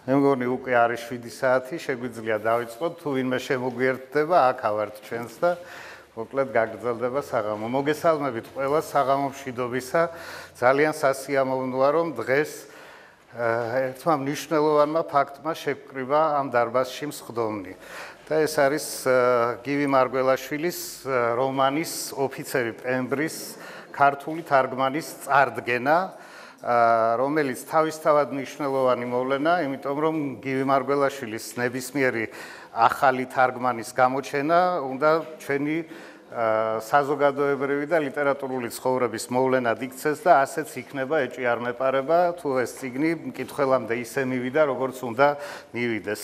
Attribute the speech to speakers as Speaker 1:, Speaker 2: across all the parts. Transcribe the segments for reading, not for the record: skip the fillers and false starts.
Speaker 1: მე მგონი უკვე არის 7 საათი, შეგვიძლია დავიწყოთ, თუ ვინმე შემოგვიერთდება, აქ ავართ ჩვენს და მოკლედ გაგრძელდება საღამო. მოგესალმებით ყველას საღამო მშვიდობისა. ძალიან სასიამოვნოა, რომ დღეს ერთმა მნიშვნელოვანმა ფაქტმა შევკრიბა ამ დარბაზში მსხდომნი. და ეს არის გივი მარგველაშვილის რომანის ოფიცერი პემბრის ქართული თარგმანის წარდგენა, რომელიც თავისთავად მნიშვნელოვანი მოვლენა, იმიტომ რომ გივი მარგველაშვილის ნებისმიერი ახალი თარგმანის გამოჩენა უნდა ჩვენი საზოგადოებრივი და ლიტერატურული ცხოვრების მოვლენად იქცეს და ასეც იქნება ეჭვი არ მეპარება, თუ ეს წიგნი მკითხველამდე ისე მივიდა, როგორც უნდა მივიდეს.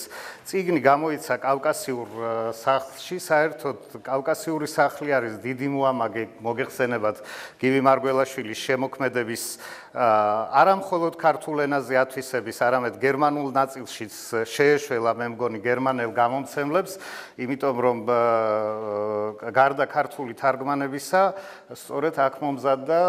Speaker 1: წიგნი გამოიცა კავკასიურ სახლში, საერთოდ კავკასიური სახლი არის დიდი მოამაგე, მოგეხსენებათ გივი მარგველაშვილის შემოქმედების არა მხოლოდ ქართულ ენაზე ათვისების, არამედ გერმანულ ნაწილშიც შეეშველა, მე მგონი, გერმანელ გამომცემლებს, იმიტომ რომ გარდა ქართული თარგმანებისა, სწორედ აქ მომზადდა,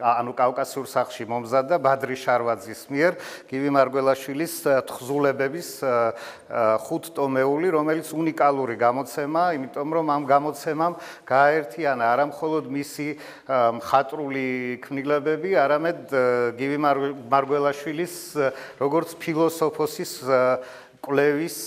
Speaker 1: ანუ კავკასიურ სახლში მომზადდა ბადრი შარვაძის მიერ გივი მარგველაშვილის თხზულებების 5 ტომეული, რომელიც უნიკალური გამოცემა, იმიტომ რომ ამ გამოცემამ გააერთიანა არა მხოლოდ მისი მხატვრული ქმნილებები, არამედ გივი მარგველაშვილის როგორც ფილოსოფოსის კვლევის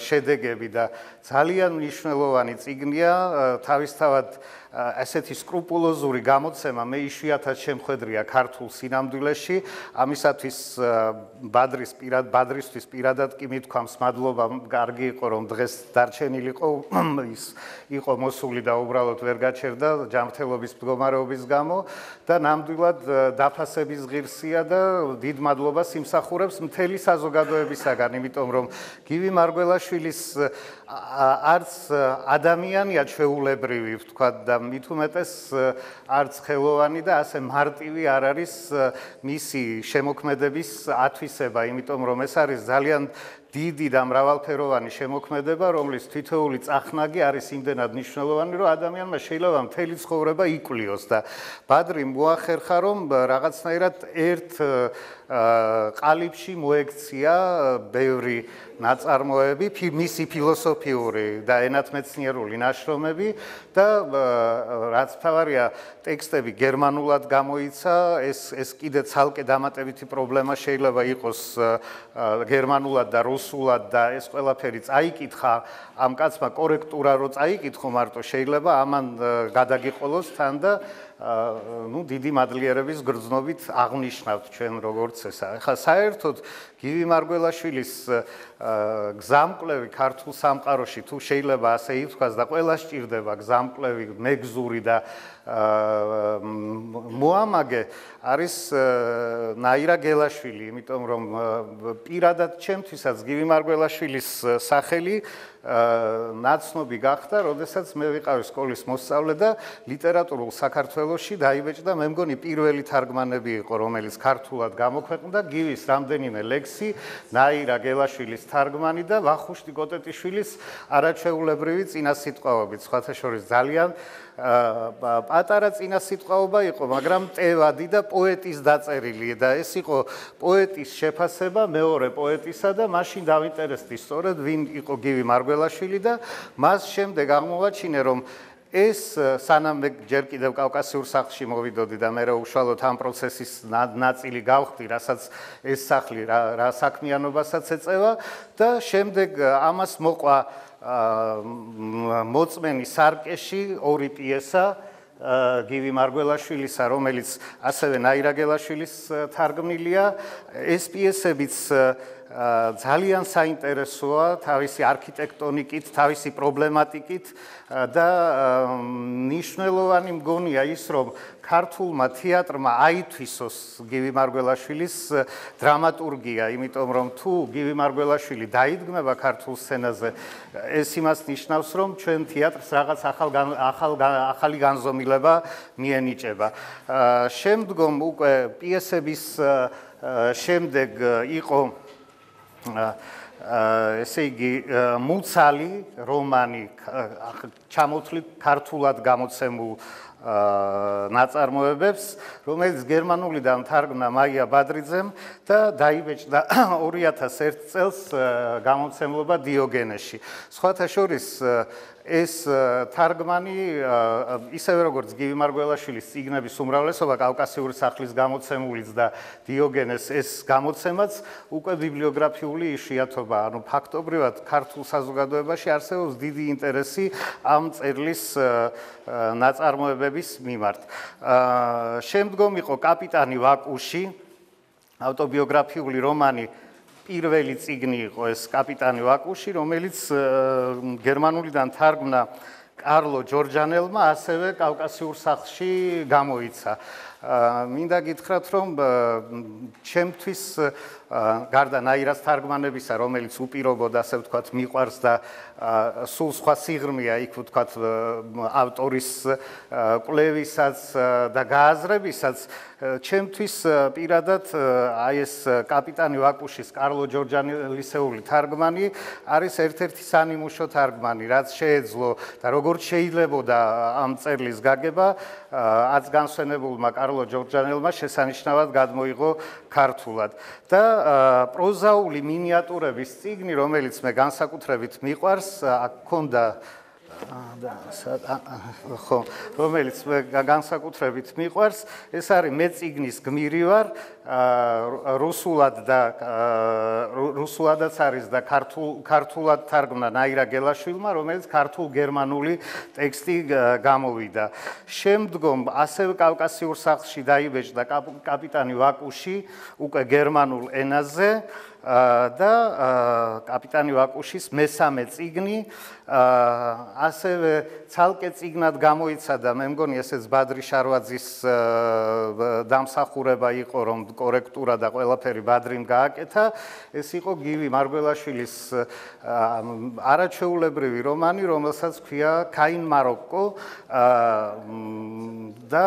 Speaker 1: შედეგები და ძალიან მნიშვნელოვანი წიგნია, თავისთავად ასეთი სკრუპულოზური გამოცემა მე იშვიათად შემხედრია ქართულ სინამდვილეში, ამისათვის ბადრისთვის პირადად კი მithქვამს მადლობა, კარგი იყო რომ დღეს დარჩენილიყო, ის იყო მოსული და უბრალოდ ვერ გაჩერდა ჯანმრთელობის მდგომარეობის გამო და ნამდვილად დაფასების ღირსია და დიდ მადლობას იმსახურებს მთელი საზოგადოებისაგან, იმიტომ რომ გივი მარგველაშვილის არც ადამიანია ჩვეულებრივი, ვთქვათ და მით უმეტეს არც ხელოვანი და ასე მარტივი არ არის მისი შემოქმედების ათვისება, იმიტომ რომ ეს არის ძალიან დიდი და მრავალფეროვანი შემოქმედება, რომლის თითოეული წახნაგი არის იმდენად მნიშვნელოვანი, რომ ადამიანმა შეიძლება მთელი ცხოვრება იკვლიოს და ბადრი მოახერხა, რომ რაღაცნაირად ერთ ყალიბში მოექცია ბევრი ნაწარმოები, მისი ფილოსოფიური და ენათმეცნიერული ნაშრომები და რაც მთავარია, ტექსტები გერმანულად გამოიცა, ეს კიდე ცალკე დამატებითი პრობლემა შეიძლება იყოს გერმანულად და რუსულად და ეს ყველაფერი წაიკითხა ამ კაცმა კორექტურა რო წაიკითხო მარტო შეიძლება ამან გადაგიყოლოს თან და დიდი მადლიერების გრძნობით აღნიშნავთ ჩვენ როგორც ესა. ეხლა საერთოდ გივი მარგველაშვილის გზამკვლევი ქართულ სამყაროში თუ შეიძლება ასე ითქვას და ყველა სჭირდება გზამკვლევი, მეგზური და მოამაგე არის ნაირა გელაშვილი, იმიტომ რომ პირადად ჩემთვისაც გივი მარგველაშვილის სახელი ნაცნობი გახდა, როდესაც მე ვიყავი სკოლის მოსწავლე და ლიტერატურულ საქართველოში დაიბეჭდა, მე მგონი პირველი თარგმანები იყო, რომელიც ქართულად გამოქვეყნდა, გივის რამდენიმე ლექსი, ნაირა გელაშვილის თარგმანი და ვახუშტი კოტეტიშვილის არაჩვეულებრივი წინასიტყვაობით, სხვათა შორის ძალიან პატარა წინასიტყვაობა იყო, მაგრამ მტევადი და პოეტის დაწერილი და ეს იყო პოეტის შეფასება მეორე პოეტისა და მაშინ დავინტერესდი სწორედ ვინ იყო გივი მარგველაშვილი და მას შემდეგ აღმოვაჩინე, რომ ეს სანამ მე ჯერ კიდევ კავკასიურ სახლში მოვიდოდი და მე უშუალოდ ამ პროცესის ნაწილი გავხდი, რასაც ეს სახლი რა საქმიანობასაც ეწევა და შემდეგ ამას მოყვა მოწმენი სარკეში ორი პიესა გივი მარგველაშვილისა, რომელიც ასევე ნაირა გელაშვილის თარგმნილია. ეს პიესებიც ძალიან საინტერესოა თავისი არქიტექტონიკით, თავისი პრობლემატიკით და მნიშვნელოვანი მგონია ის, რომ ქართულმა თეატრმა აითვისოს გივი მარგველაშვილის დრამატურგია, იმიტომ რომ თუ გივი მარგველაშვილი დაიდგმება ქართულ სცენაზე, ეს იმას ნიშნავს, რომ ჩვენ თეატრს რაღაც ახალი განზომილება მიენიჭება. შემდგომ უკვე პიესების შემდეგ იყო ესე იგი მუცალი რომანი ჩამოთვლით ქართულად გამოცემულ ნაწარმოებებს, რომელიც გერმანულიდან თარგმნა მაია ბადრიძემ და დაიბეჭდა 2001 წელს გამომცემლობა დიოგენეში. სხვათა შორის ეს თარგმანი ისევე როგორც გივი მარგველაშვილის წიგნების უმრავლესობა კავკასიური სახლის გამოცემულიც და დიოგენეს ეს გამოცემაც უკვე ბიბლიოგრაფიული იშვიათობაა. ანუ ფაქტობრივად ქართულ საზოგადოებაში არსებობს დიდი ინტერესი ამ წერლის ნაწარმოებების მიმართ. შემდგომ იყო კაპიტანი ვაკუში, ავტობიოგრაფიული რომანი პირველი წიგნი იყო ეს კაპიტანი ვაკუში, რომელიც გერმანულიდან თარგმნა კარლო ჯორჯანელმა, ასევე კავკასიურ სახლში გამოიცა. მინდა გითხრათ, რომ ჩემთვის გარდა ნაირას თარგმანებისა, რომელიც უპირობოდ, ასე ვთქვათ, მიყვარს და სულ სხვა სიღრმეა იქ ვთქვათ ავტორის კვლევისაც და გააზრებისაც, ჩემთვის პირადად აი ეს კაპიტანი ვაკუშის კარლო ჯორჯანელისეული თარგმანი არის ერთ-ერთი სანიმუშო თარგმანი, რაც შეეძლო და როგორც შეიძლებოდა ამ წერლის გაგება, აც განსვენებულმა კარლო ჯორჯანელმა შესანიშნავად გადმოიღო ქართულად. და პროზაული მინიატურების წიგნი, რომელიც მე განსაკუთრებით მიყვარს, აქ ქონდა რომელიც მე განსაკუთრებით მიყვარს, ეს არის მე წიგნის გმირი ვარ, რუსულადაც არის და ქართულად თარგმნა ნაირა გელაშვილმა, რომელიც ქართულ-გერმანული ტექსტი გამოვიდა. შემდგომ ასევე კავკასიურ სახლში დაიბეჭდა კაპიტანი ვაკუში, უკვე გერმანულ ენაზე და კაპიტანი ვაკუშის მესამე წიგნი, ასევე ცალკე წიგნად გამოიცა და მე მგონი ესეც ბადრი შარვაძის დამსახურება იყო, რომ კორექტურა და ყველაფერი ბადრიმ გააკეთა. ეს იყო გივი მარგველაშვილის არაჩვეულებრივი რომანი, რომელსაც ჰქვია ქაინ მაროკო და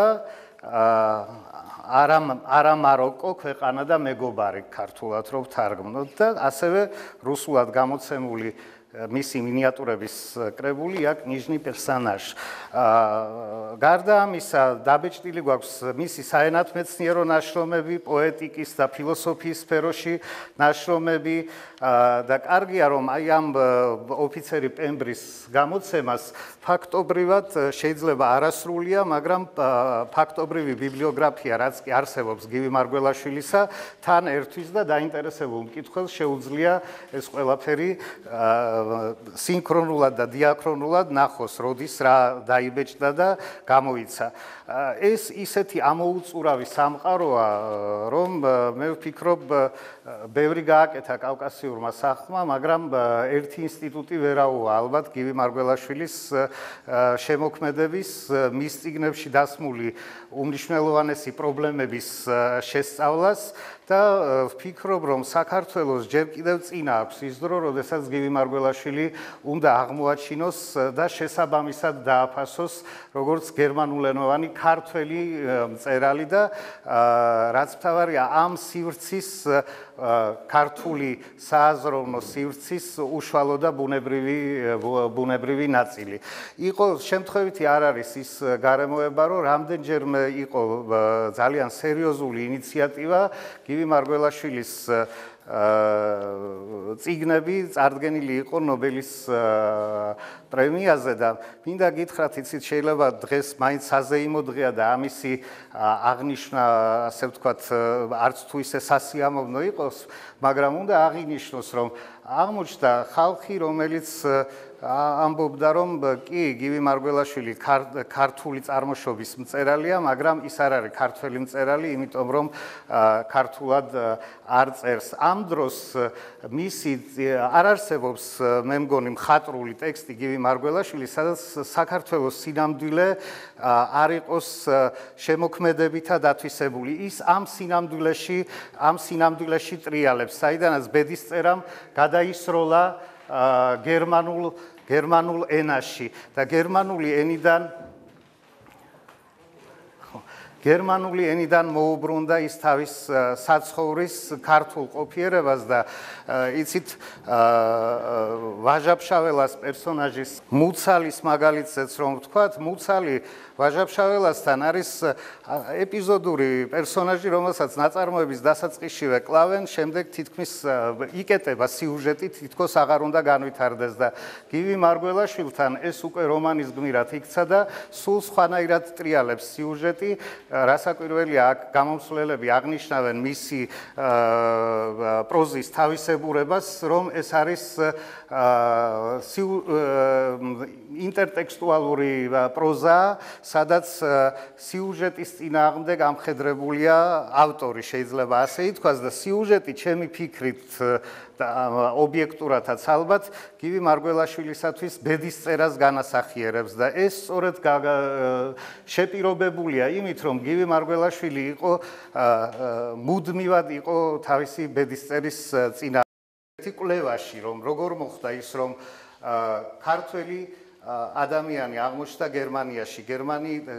Speaker 1: არა მაროკო ქვეყანა და მეგობარი ქართულად რომ თარგმნოთ და ასევე რუსულად გამოცემული მისი მინიატურების კრებული აქ ნიშნი პერსონაჟ. გარდა ამისა, დაბეჭდილი გვაქვს მისი საენათმეცნიერო ნაშრომები, პოეტიკის და ფილოსოფიის სფეროში ნაშრომები და კარგია რომ აი ამ ოფიცერი პემბრის გამოცემას ფაქტობრივად შეიძლება არასრულია, მაგრამ ფაქტობრივი ბიბლიოგრაფია, რაც კი არსებობს გივი მარგველაშვილისა, თან ერთვის და დაინტერესებულ მკითხველს შეუძლია ეს ყველაფერი სინქრონულად და დიაქრონულად ნახოს, როდის რა დაიბეჭდა და გამოიცა. ეს ისეთი ამოუწურავი სამყაროა, რომ მე ვფიქრობ, ბევრი გააკეთა კავკასიურმა სახლმა, მაგრამ ერთი ინსტიტუტი ვერაუა ალბათ გივი მარგველაშვილის შემოქმედების მის წიგნებში დასმული უმნიშვნელოვანესი პრობლემების შესწავლას და ვფიქრობ, რომ საქართველოს ჯერ კიდევ წინა აქვს ის დრო, როდესაც გივი მარგველაშვილი უნდა აღმოაჩინოს და შესაბამისად დააფასოს როგორც გერმანულენოვანი ქართველი მწერალი და რაც მთავარია ამ სივრცის ქართული სააზროვნო სივრცის უშუალო და ბუნებრივი ნაწილი. იყო შემთხვევითი არ არის ის გარემოება, რომ რამდენჯერმე იყო ძალიან სერიოზული ინიციატივა გივი მარგველაშვილის წიგნები წარდგენილი იყო ნობელის პრემიაზე და მინდა გითხრათ, იცით, შეიძლება დღეს მაინც საზეიმო დღეა და ამისი აღნიშვნა, ასე ვთქვათ, არც თუ ისე სასიამოვნო იყოს, მაგრამ უნდა აღინიშნოს, რომ აღმოჩნდა ხალხი, რომელიც ამბობდა, რომ კი, გივი მარგველაშვილი ქართული წარმოშობის მწერალია, მაგრამ ის არ არის ქართველი მწერალი, იმიტომ რომ ქართულად არ წერს. ამ დროს მისი არ არსებობს, მე მგონი, მხატვრული ტექსტი გივი მარგველაშვილი, სადაც საქართველოს სინამდვილე არ იყოს შემოქმედებითა დათვისებული. ის ამ სინამდვილეში ტრიალებს, საიდანაც ბედისწერამ გადაისროლა გერმანულ ენაში და გერმანული ენიდან გერმანული ენიდან მოუბრუნდა ის თავის საცხოვრის ქართულ ყოფიერებას და იცით ვაჟა-ფშაველას პერსონაჟის მუცალის მაგალითზეც რომ ვთქვათ, მუცალი ვაჟა-ფშაველასთან არის ეპიზოდური პერსონაჟი, რომელსაც ნაწარმოების დასაწყისშივე კლავენ, შემდეგ თითქმის იკეტება სიუჟეტი, თითქოს აღარ უნდა განვითარდეს და გივი მარგველაშვილთან ეს უკვე რომანის გმირად იქცა და სულ სხვანაირად ტრიალებს სიუჟეტი, რასაკვირველია აქ გამომსვლელები აღნიშნავენ მისი პროზის თავისებურებას, რომ ეს არის ინტერტექსტუალური პროზა, სადაც სიუჟეტის წინააღმდეგ ამხედრებულია ავტორი, შეიძლება ასე ითქვას და სიუჟეტი ჩემი ფიქრით და ობიექტურათაც ალბათ გივი მარგველაშვილისათვის ბედის წერას განასახიერებს და ეს სწორედ შეპირობებულია იმით, რომ გივი მარგველაშვილი იყო მუდმივად იყო თავისი ბედის წერის წინააღმდეგ კვლევაში, რომ როგორ მოხდა ის, რომ ქართველი ადამიანი აღმოჩნდა გერმანიაში,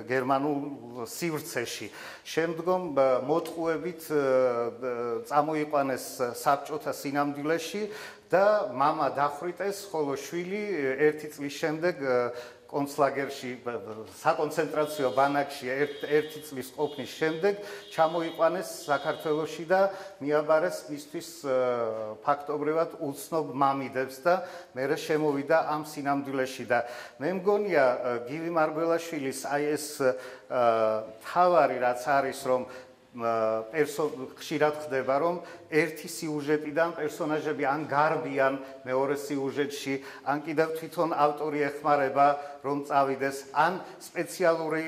Speaker 1: გერმანულ სივრცეში. შემდგომ მოტყუებით წამოიყვანეს საბჭოთა სინამდვილეში და მამა დახვრიტეს, ხოლო შვილი ერთი წლის შემდეგ კონცლაგერში, საკონცენტრაციო ბანაკში ერთი წლის ყოფნის შემდეგ ჩამოიყვანეს საქართველოში და მიაბარეს მისთვის ფაქტობრივად უცნობ მამიდებს და მერე შემოვიდა ამ სინამდვილეში და მე მგონია გივი მარგველაშვილის აი ეს თავარი რაც არის, რომ ხშირად ხდება, რომ ერთი სიუჟეტიდან პერსონაჟები ან გარბიან მეორე სიუჟეტში, ან კიდევ თვითონ ავტორი ეხმარება, რომ წავიდეს, ან სპეციალური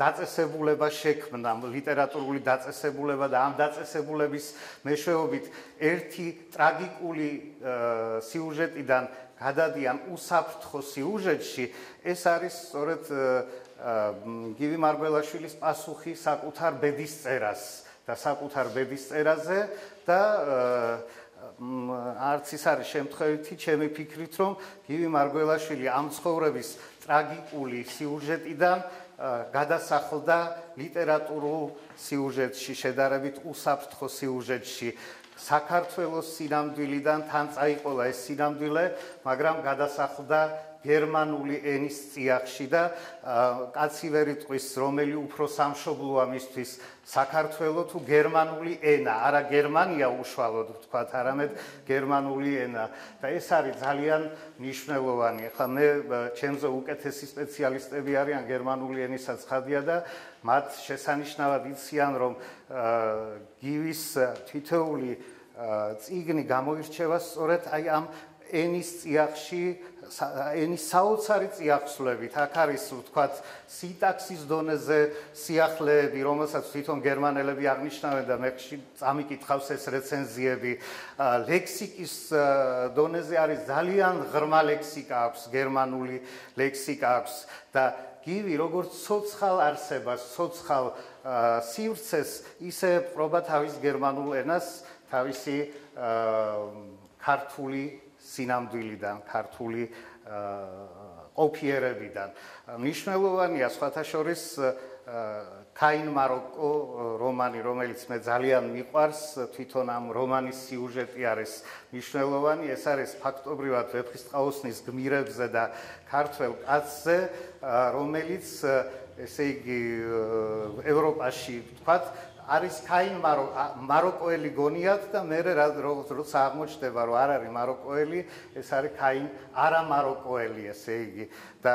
Speaker 1: დაწესებულება შექმნა, ლიტერატურული დაწესებულება და ამ დაწესებულების მეშვეობით ერთი ტრაგიკული სიუჟეტიდან გადადიან უსაფრთხო სიუჟეტში, ეს არის სწორედ გივი მარგველაშვილის პასუხი საკუთარ ბედის წერას და საკუთარ ბედის წერაზე და არც ის არის შემთხვევითი ჩემი ფიქრით, რომ გივი მარგველაშვილი ამ ცხოვრების ტრაგიკული სიუჟეტიდან გადასახლდა ლიტერატურულ სიუჟეტში, შედარებით უსაფრთხო სიუჟეტში. საქართველოს სინამდვილიდან თან წაიყოლა ეს სინამდვილე, მაგრამ გადასახლდა გერმანული ენის წიაღში და კაცი ვერ იტყვის, რომელი უფრო სამშობლოა მისთვის, საქართველო თუ გერმანული ენა, არა გერმანია უშუალოდ ვთქვათ, არამედ გერმანული ენა და ეს არის ძალიან მნიშვნელოვანი. ახლა მე ჩემზე უკეთესი სპეციალისტები არიან გერმანული ენისაც ხადია და მათ შესანიშნავად იციან, რომ გივის თითოეული წიგნი გამოირჩევა სწორედ აი ამ ენის წიაღში, ენის საოცარი წიაღსვლებით. აქ არის ვთქვათ სინტაქსის დონეზე სიახლეები, რომელსაც თვითონ გერმანელები აღნიშნავენ და მე წამიკითხავს ეს რეცენზიები. ლექსიკის დონეზე არის ძალიან ღრმა ლექსიკა აქვს, გერმანული ლექსიკა აქვს და გივი როგორც ცოცხალ არსებას, ცოცხალ სივრცეს, ისე პრობა თავის გერმანულ ენას, თავისი ქართული სინამდვილიდან, ქართული ყოფიერებიდან. მნიშვნელოვანია სხვათა შორის კაინ მაროკო რომანი, რომელიც მე ძალიან მიყვარს, თვითონ ამ რომანის სიუჟეტი არის მნიშვნელოვანი, ეს არის ფაქტობრივად ვეფხისტყაოსნის გმირებზე და ქართველ კაცზე, რომელიც ესე იგი ევროპაში ვთქვათ არის კაინ მაროკოელი გონიათ და მე როცა აღმოჩნდება, რომ არ არის მაროკოელი, ეს არის კაინ არა მაროკოელი, ესე იგი და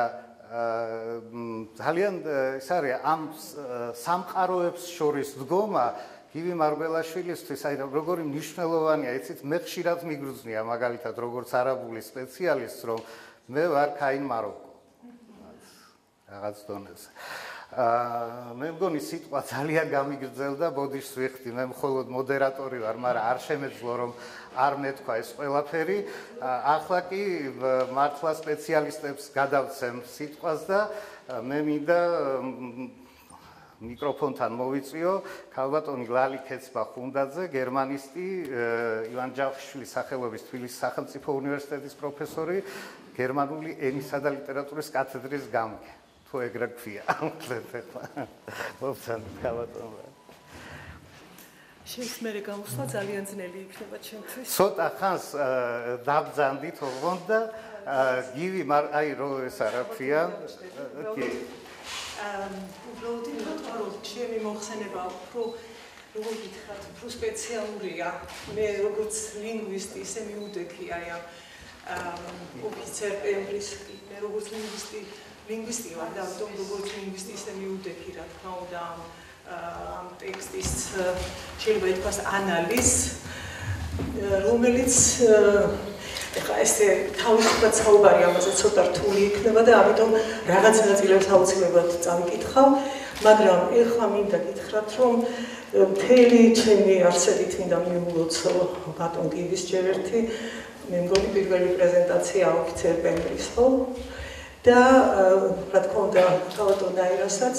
Speaker 1: ძალიან ეს არის ამ სამყაროებს შორის დგომა გივი მარგველაშვილისთვის, აი როგორი მნიშვნელოვანია, იცით, მე ხშირად მიგრძნია მაგალითად როგორც არაბული სპეციალისტს, რომ მე ვარ კაინ მაროკო რაღაც დონეზე. მე მგონი სიტყვა ძალიან გამიგრძელდა, ბოდიშს ვიხდი, მე მხოლოდ მოდერატორი ვარ, მაგრამ არ შემეძლო რომ არ მეთქვა ეს ყველაფერი. ახლა კი მართლა სპეციალისტებს გადავცემ სიტყვას და მე მინდა მიკროფონთან მოვიწვიო ქალბატონი ლალი კეცბა-ხუნდაძე, გერმანისტი, ივან ჯავხიშვილის სახელობის თბილისის სახელმწიფო უნივერსიტეტის პროფესორი, გერმანული ენისა და ლიტერატურის კათედრის გამგე. თუ ეგრე გქვია. მოვცან გავატონო.
Speaker 2: შენს მერე გამოსვლა ძალიან ძნელი იქნება ჩემთვის.
Speaker 1: ცოტა ხანს დაბძანდით ოღონდ და გივი აი რო ეს არა ქვია.
Speaker 2: უბრალოდ იმიტომ რომ ჩემი მოხსენება უფრო როგორ გითხრათ, უფრო სპეციალურია. მე როგორც ლინგვისტი ისე მიუდექი აი ოფიცერ პემბრის მე როგორც ლინგვისტი ვარ და ამიტომ როგორც ლინგვისტი ისე მიუდექი რა თქმა უნდა ამ ტექსტის შეიძლება ითქვას ანალიზს რომელიც ეხლა ესე თავისუფლად საუბარი ამაზე ცოტა რთული იქნება და ამიტომ რაღაც ნაწილებს აუცილებლად წავიკითხავ მაგრამ ეხლა მინდა გითხრათ რომ მთელი ჩემი არსებით მინდა მივულოცო ბატონ გივის ჯერ ერთი მე მგონი პირველი პრეზენტაცია ოფიცერ პემბრის ხო და რა თქმა უნდა ბატონ დაირასაც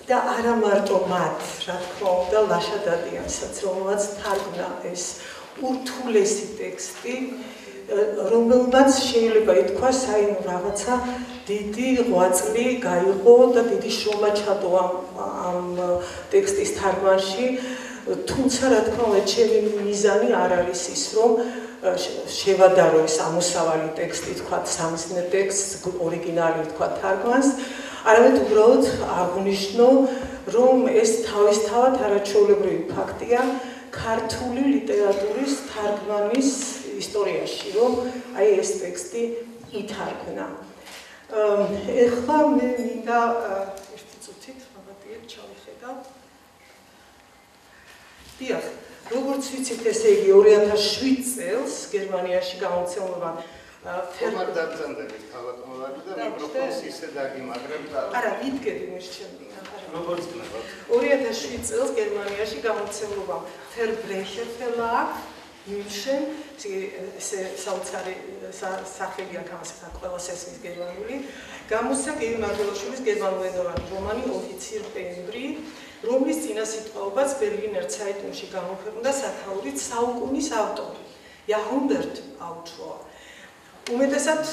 Speaker 2: და არა მარტო მათ რა თქმა უნდა ლაშა დადიანსაც რომელმაც თარგმნა ეს ურთულესი ტექსტი რომელმაც შეიძლება ითქვას აი რაღაცა დიდი ღვაწლი გაიღო და დიდი შრომა ჩადო ამ ტექსტის თარგმანში თუმცა რა თქმა უნდა ჩემი მიზანი არ არის ის რომ შევადარო ეს ამოსავალი ტექსტი თქვა სამიზნე ტექსტს ორიგინალი თქვა თარგმანს არამედ უბრალოდ აღვნიშნო რომ ეს თავისთავად არაჩვეულებრივი ფაქტია ქართული ლიტერატურის თარგმანის ისტორიაში რომ აი ეს ტექსტი ითარგმნა ეხლა მე მინდა ერთი წუთით მაგათია ჩავიხედავ დიახ როგორც ვიცით ესე იგი 2007 წელს გერმანიაში გამოცემულმა
Speaker 1: თემარ დაბრძანდებით ქალატონოვანი და მიკროფონს ისე დაგიმაგრებთ
Speaker 2: არა მიდგები მერჩემია
Speaker 1: როგორც გნებავთ
Speaker 2: 2007 წელს გერმანიაში გამოცემულმა Verbrechterverlag München ესე საოცარი სახელი აქვს ყველა სესიის გერმანული გამოსცა გივი მარგველაშვილის გერმანულენოვანი რომანი ოფიცერი პემბრი რომლის წინასიტყვაობაც ბერლინერ ცაიტუნგში გამოქვეყნდა სათაურით საუკუნის ავტორი Jahrhundert Autor უმეტესად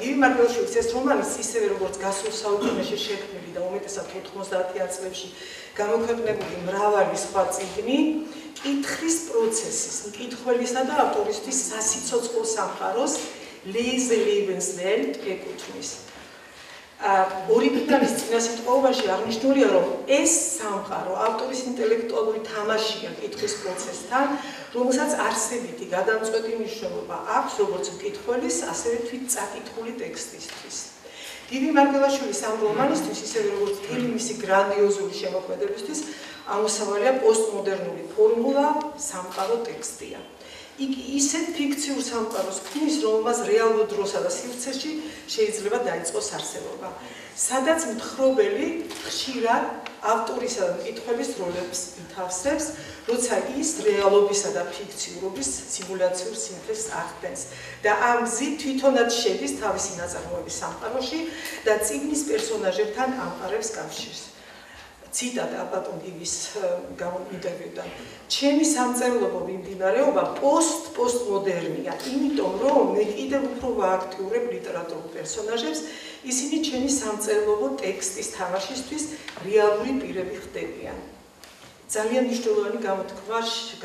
Speaker 2: გივი მარგველაშვილის ეს რომანი ისევე როგორც გასულ საუკუნეში შექმნილი და უმეტესად 90-იან წლებში გამოქვეყნებული მრავალი სხვა წიგნი კითხვის პროცესის, მკითხველისა და ავტორისთვის სასიცოცხლო სამყაროს Lese Lebenswelt ეკუთვნის. ორიგინალის წინასიტყვაობაში აღნიშნულია, რომ ეს სამყარო ავტორის ინტელექტუალური თამაშია კითხვის პროცესთან, რომელსაც არსებითი გადამწყვეტი მნიშვნელობა აქვს როგორც მკითხველის, ასევე თვითწაკითხული ტექსტისთვის. გივი მარგველაშვილის ამ რომანისთვის, ისევე როგორც მთელი მისი გრანდიოზული შემოქმედებისთვის, ამოსავალია პოსტმოდერნული ფორმულა სამყარო ტექსტია. იგი ისეთ ფიქციურ სამყაროს ქმნის, რომელმაც რეალურ დროსა და სივრცეში შეიძლება დაიწყოს არსებობა, სადაც მთხრობელი ხშირად ავტორისა და მკითხველის როლებს ითავსებს, როცა ის რეალობისა და ფიქციურობის სიმულაციურ სინთეზს ახდენს და ამ გზით თვითონაც შედის თავისი ნაწარმოების სამყაროში და წიგნის პერსონაჟებთან ამყარებს კავშირს. ციტატა ბატონ გივის ინტერვიუდან. ჩემი სამწერლობო მიმდინარეობა პოსტმოდერნია, იმიტომ რომ მე კიდევ უფრო ვააქტიურებ ლიტერატურულ პერსონაჟებს, ისინი ჩემი სამწერლობო ტექსტის თამაშისთვის რეალური პირები ხდებიან. ძალიან მნიშვნელოვანი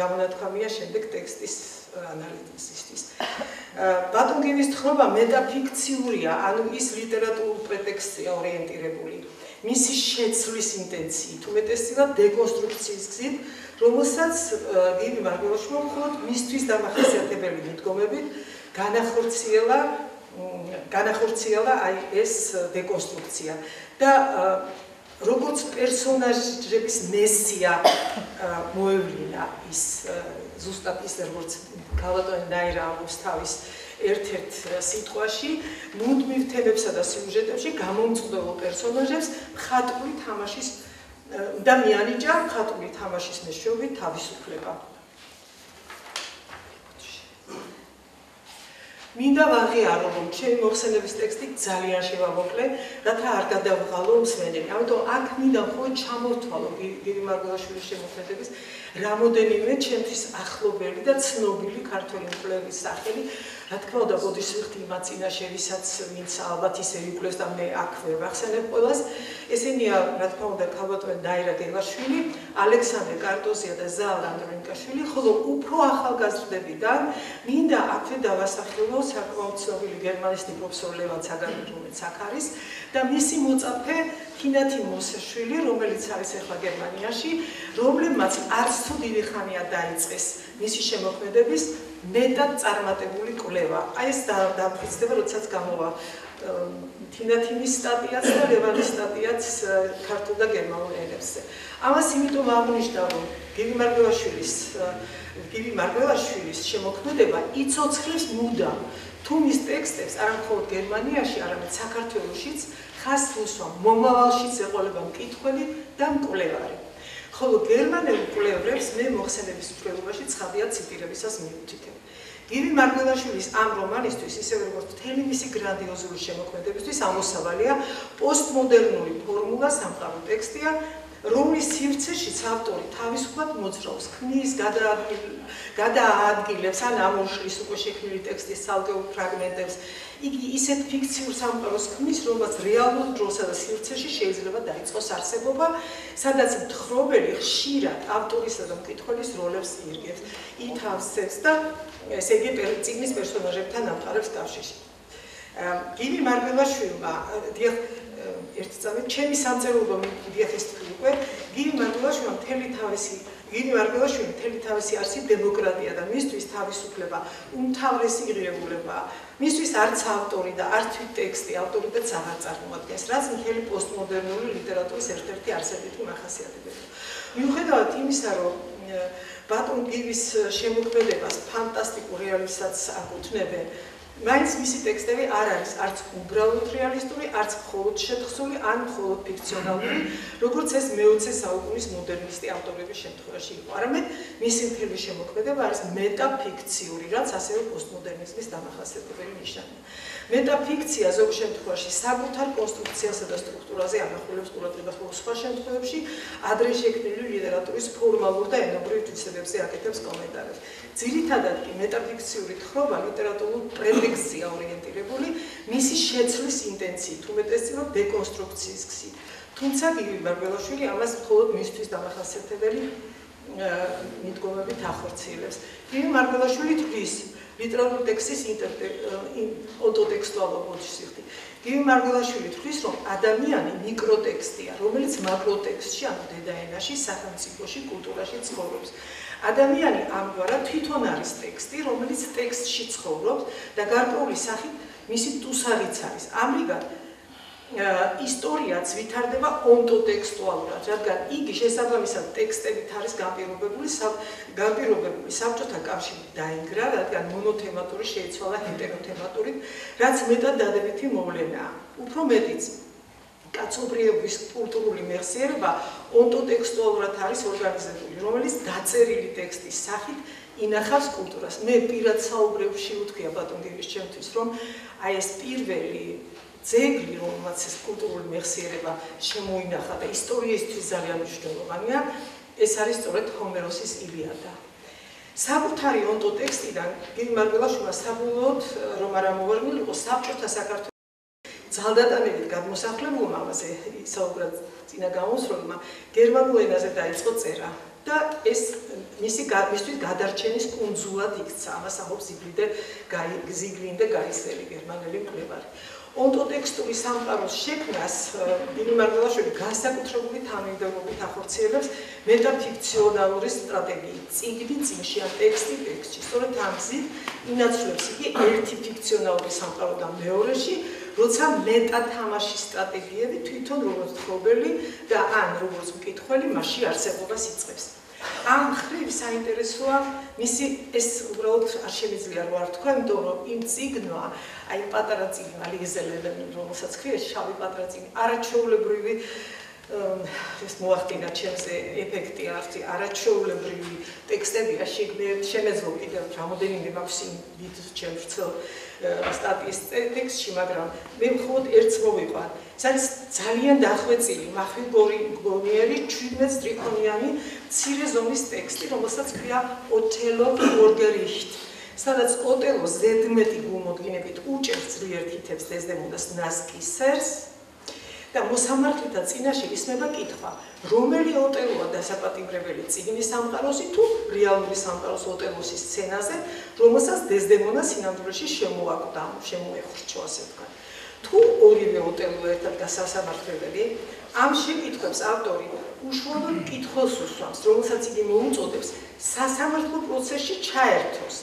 Speaker 2: გამონათქვამია შემდეგ ტექსტის ანალიზისთვის. ბატონ გივის თხრობა მეტაფიქციურია, ანუ ის ლიტერატურულ პრეტექსტია ორიენტირებული. მისი შეცვლის ინტენციით, უმეტესწილად დეკონსტრუქციის გზით, რომელსაც გივი მარგველაშვილი მხოლოდ მისთვის დამახასიათებელი მიდგომებით განახორციელა აი ეს დეკონსტრუქცია და როგორც პერსონაჟების მესია მოევლინა ის ზუსტად ის როგორც ქალატონი დაირა ამბობს თავის ერთ-ერთ სიტყვაში მუდმივ თემებსა და სიუჟეტებში გამომწყდელო პერსონაჟებს მხატვრული თამაშის და მიანიჭა მხატვრული თამაშის მეშვეობით თავისუფლება. მინდა ვაღიარო, რომ ჩემი მოხსენების ტექსტი ძალიან შევამოკლე, რათა არ გადავღალო მსმენელი. ამიტომ აქ მინდა მხოლოდ ჩამოვთვალო გივი მარგველაშვილის შემოქმედების რამოდენიმე ჩემთვის ახლობელი და ცნობილი ქართველი მკვლერის სახელი. Რა თქმა უნდა, ბოდიშ ვიხდი იმათ წინაშე, ვისაც ვინც ალბათ ისე იკლეს და მე აქვე ვახსენებ ყველას. ესენია, რა თქმა უნდა, ქალბატონი მარგველაშვილი, ალექსანდრე კარტოზია და ზაალ ანდრონიკაშვილი, ხოლო უფრო ახალგაზრდებიდან მინდა აქვე დავასახელო საკმაოდ ცნობილი გერმანისტი პროფესორ ლევან ცაგანი, რომელიც აქ არის და მისი მოწაფე თინათი მოსაშვილი, რომელიც არის ახლა გერმანიაში, რომლებმაც არც თუ დიდი ხანია დაიწყეს მისი შემოქმედების მეტად წარმატებული კვლევა. აი ეს დამტკიცდება, როდესაც გამოვა თინათინის სტატიაც და ლევანის სტატიაც ქართულ და გერმანულ ენებზე. ამას იმიტომ აღნიშნავ, რომ გივი მარგველაშვილის შემოქმედება იცოცხლებს მუდამ თუ მის ტექსტებს არა მხოლოდ გერმანიაში, არამედ საქართველოშიც ხაზს უსვა მომავალშიც ეყოლება მკითხველი და მკვლევარი. ხოლო გერმანელ მკვლევრებს მე მოხსენების მკვლევარში ცხადია ციტირებისას მიუთითებ. გივი მარგველაშვილის ამ რომანისთვის, ისევე როგორც მთელი მისი გრანდიოზული შემოქმედებისთვის ამოსავალია პოსტმოდერნული ფორმულა, სამყარო ტექსტია, რომლის სივრცეშიც ავტორი თავისუფლად მოძრაობს, ქმნის, გადააადგილებს ან ამოშლის უკვე შექმნილი ტექსტის ცალკეულ ფრაგმენტებს. იგი ისეთ ფიქციურ სამყაროს ქმნის, რომელსაც რეალურ დროსა და სივრცეში შეიძლება დაიწყოს არსებობა, სადაც მთხრობელი ხშირად ავტორისა და მკითხველის როლებს ირგებს, ითავსებს და ესე იგი წიგნის პერსონაჟებთან ამყარებს კავშირში. გივი მარგველაშვილმა ერთი წამი ჩემი სამწერლობო მიდიახეს უკვე გივი მარგველაშვილმა მთელი თავისი არსი დემოკრატია და მისთვის თავისუფლება უმთავრესი ღირებულება მისთვის არც ავტორი და არც ტექსტი ავტორიტეტს აღარ წარმოადგენს, რაც მთელი პოსტმოდერნული ლიტერატურის ერთ-ერთი არსებითი მახასიათებელია. მიუხედავად იმისა, რომ ბატონ გივის შემოქმედებას ფანტასტიკურ რეალიზმსაც აკუთვნებენ, მაინც მისი ტექსტები არ არის არც უბრალოდ რეალისტური, არც მხოლოდ შეთხზული, ან მხოლოდ ფიქციონალური, როგორც ეს მე-20 საუკუნის მოდერნისტი ავტორების შემთხვევაში იყო. არამედ მისი მთელი შემოქმედება არის მეტაფიქციური, რაც ასევე პოსტმოდერნიზმის დამახასიათებელი ნიშანია. მეტაფიქცია ზოგ შემთხვევაში საკუთარ კონსტრუქციასა და სტრუქტურაზე ანახულებს ყურადღებას, ხოლო სხვა შემთხვევებში ადრე შექმნილი ლიტერატურის ფორმალურ და ენობრივ თვისებებზე აკეთებს კომენტარებს. ძირითადად კი მეტაფიქციური თხრობა ლიტერატურულ პრედიქცია ორიენტირებული, მისი შეცვლის ინტენციით, უმეტესწილად დეკონსტრუქციის გზით. თუმცა გივი მარგველაშვილი ამას მხოლოდ მისთვის დამახასიათებელი მიდგომებით ახორციელებს. გივი მარგველაშვილი თქვის ლიტერატურული ტექსტის ონტოტექსტუალობაშიც იხდი. გივი მარგველაშვილი თქვის, რომ ადამიანი მიკროტექსტია, რომელიც მაკროტექსტში, ანუ დედაენაში, სახელმწიფოში, კულტურაში ცხოვრობს. ადამიანი ამგვარად თვითონ არის ტექსტი, რომელიც ტექსტში ცხოვრობს და გარკვეული სახით მისი ტუსაღიც არის. ამრიგად ისტორიაც ვითარდება ონტოტექსტუალურად, რადგან იგი შესაბამისად ტექსტებით არის განპირობებული საბჭოთა კავშირით დაინგრა, რადგან მონოთემატური შეიცვალა ჰეტეროთემატურით, რაც მეტად დადებითი მოვლენაა. უფრო მეტიც, კაცობრიობის კულტურული მეხსიერება ონტოტექსტუალურად არის ორგანიზებული, რომელიც დაწერილი ტექსტის სახით ინახავს კულტურას. მე პირად საუბრებში ვთქვია ბატონ გივის ჩემთვის, რომ აი ეს პირველი ძეგლი, რომელმაც ეს კულტურული მეხსიერება შემოინახა და ისტორიისთვის ძალიან მნიშვნელოვანია, ეს არის სწორედ ჰომეროსის ილიადა. საკუთარი ონტოტექსტიდან გივი მარგველაშვილმა საბოლოოდ რომ არ ამოვარდნილიყო საბჭოთა საქართველოს ძალდატანებით გადმოსახლებულმა, ამაზე საუბრა წინა გამოსვლელმა, გერმანულ ენაზე დაიწყო წერა და ეს მისთვის გადარჩენის კუნძულად იქცა. ამას ამბობს ზიგლინდე გაისელი გერმანელი მკვლევარი. ონტოტექსტური სამყაროს შექმნას გივი მარგველაშვილი განსაკუთრებული თანმიმდევრობით ახორციელებს მეტაფიქციონალური სტრატეგიით. წიგნი წიგნში ან ტექსტი ტექსტში. სწორედ ამ გზით ინაცვლებს იგი ერთი ფიქციონალური სამყაროდან მეორეში, როცა მეტათამაშის სტრატეგიები თვითონ როგორც თხრობელი და ან როგორც მკითხველი მასში არსებობას იწყებს. ამ მხრივ საინტერესოა მისი ეს უბრალოდ არ შემიძლია რო არ თქვა, იმიტომ რომ იმ წიგნმა, აი პატარა წიგნი ალიგზელენ რომელსაც ქვია შავი პატარა წიგნი, არაჩვეულებრივი ეს მოახდინა ჩემზე ეფექტი αυτή არაჩვეულებრივი ტექსტებია შემეძლო კიდევ რამოდენიმე მაქვს იმ ჩემს სტატიის ტექსტში, მაგრამ მე მხოლოდ ერთს მოვიყვან. ეს არის ძალიან დახვეწილი, მახვილგონიერი, 17 სტრიქონიანი მცირე ზომის ტექსტი, რომელსაც ქვია ოტელო ორგერიშტ. სადაც ოტელო ზედმეტი გულმოდგინებით უჭერს ძლიერ თითებს დეზდემონას ნასკისერს და მოსამართლეთა წინაშე ისმება კითხვა, რომელი ოტელოა დასაპატიმრებელი წიგნის სამყაროსი თუ რეალური სამყაროს ოტელოსის სცენაზე, რომელსაც დეზდემონა სინამდვილეში შემოაკვდა, შემოეხურჩო, ასე ვთქვათ. თუ ორივე ოტელო ერთად გასასამართლებელი, ამ შეკითხვებს ავტორი უშუალოდ კითხვას უსვამს, რომელსაც იგი მოუწოდებს სასამართლო პროცესში ჩაერთოს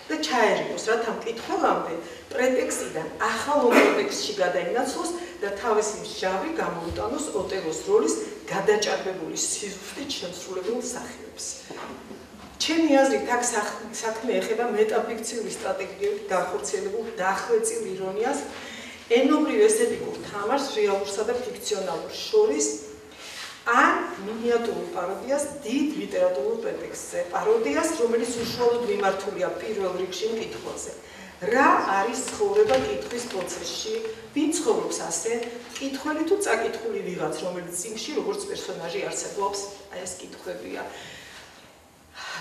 Speaker 2: და ჩაერიგოს, რათა მკითხველამდე პრეტექსტიდან ახალ პრეტექსტში გადაინაცვლოს და თავისი მსჯავრი გამოუტანოს ოტელოს როლის გადაჭარბებული სიზუსტით შემსრულებელ მსახიობს. ჩემი აზრით, აქ საქმე ეხება მეტაფიქციური სტრატეგიებით განხორციელებულ დახვეწილ ირონიას, ენობრივ ესთეტიკურ თამაშს რეალურსა და ფიქციონალურ შორის, ან მინიატურულ პაროდიას დიდ ლიტერატურულ პრეტექსტზე, პაროდიას, რომელიც უშუალოდ მიმართულია პირველ რიგში მკითხველზე. რა არის ცხოვრება კითხვის პროცესში, ვინ ცხოვრობს ასე, მკითხველი თუ წაკითხული ვიღაც, რომელიც წიგნში როგორც პერსონაჟი არსებობს, აი ეს კითხვებია.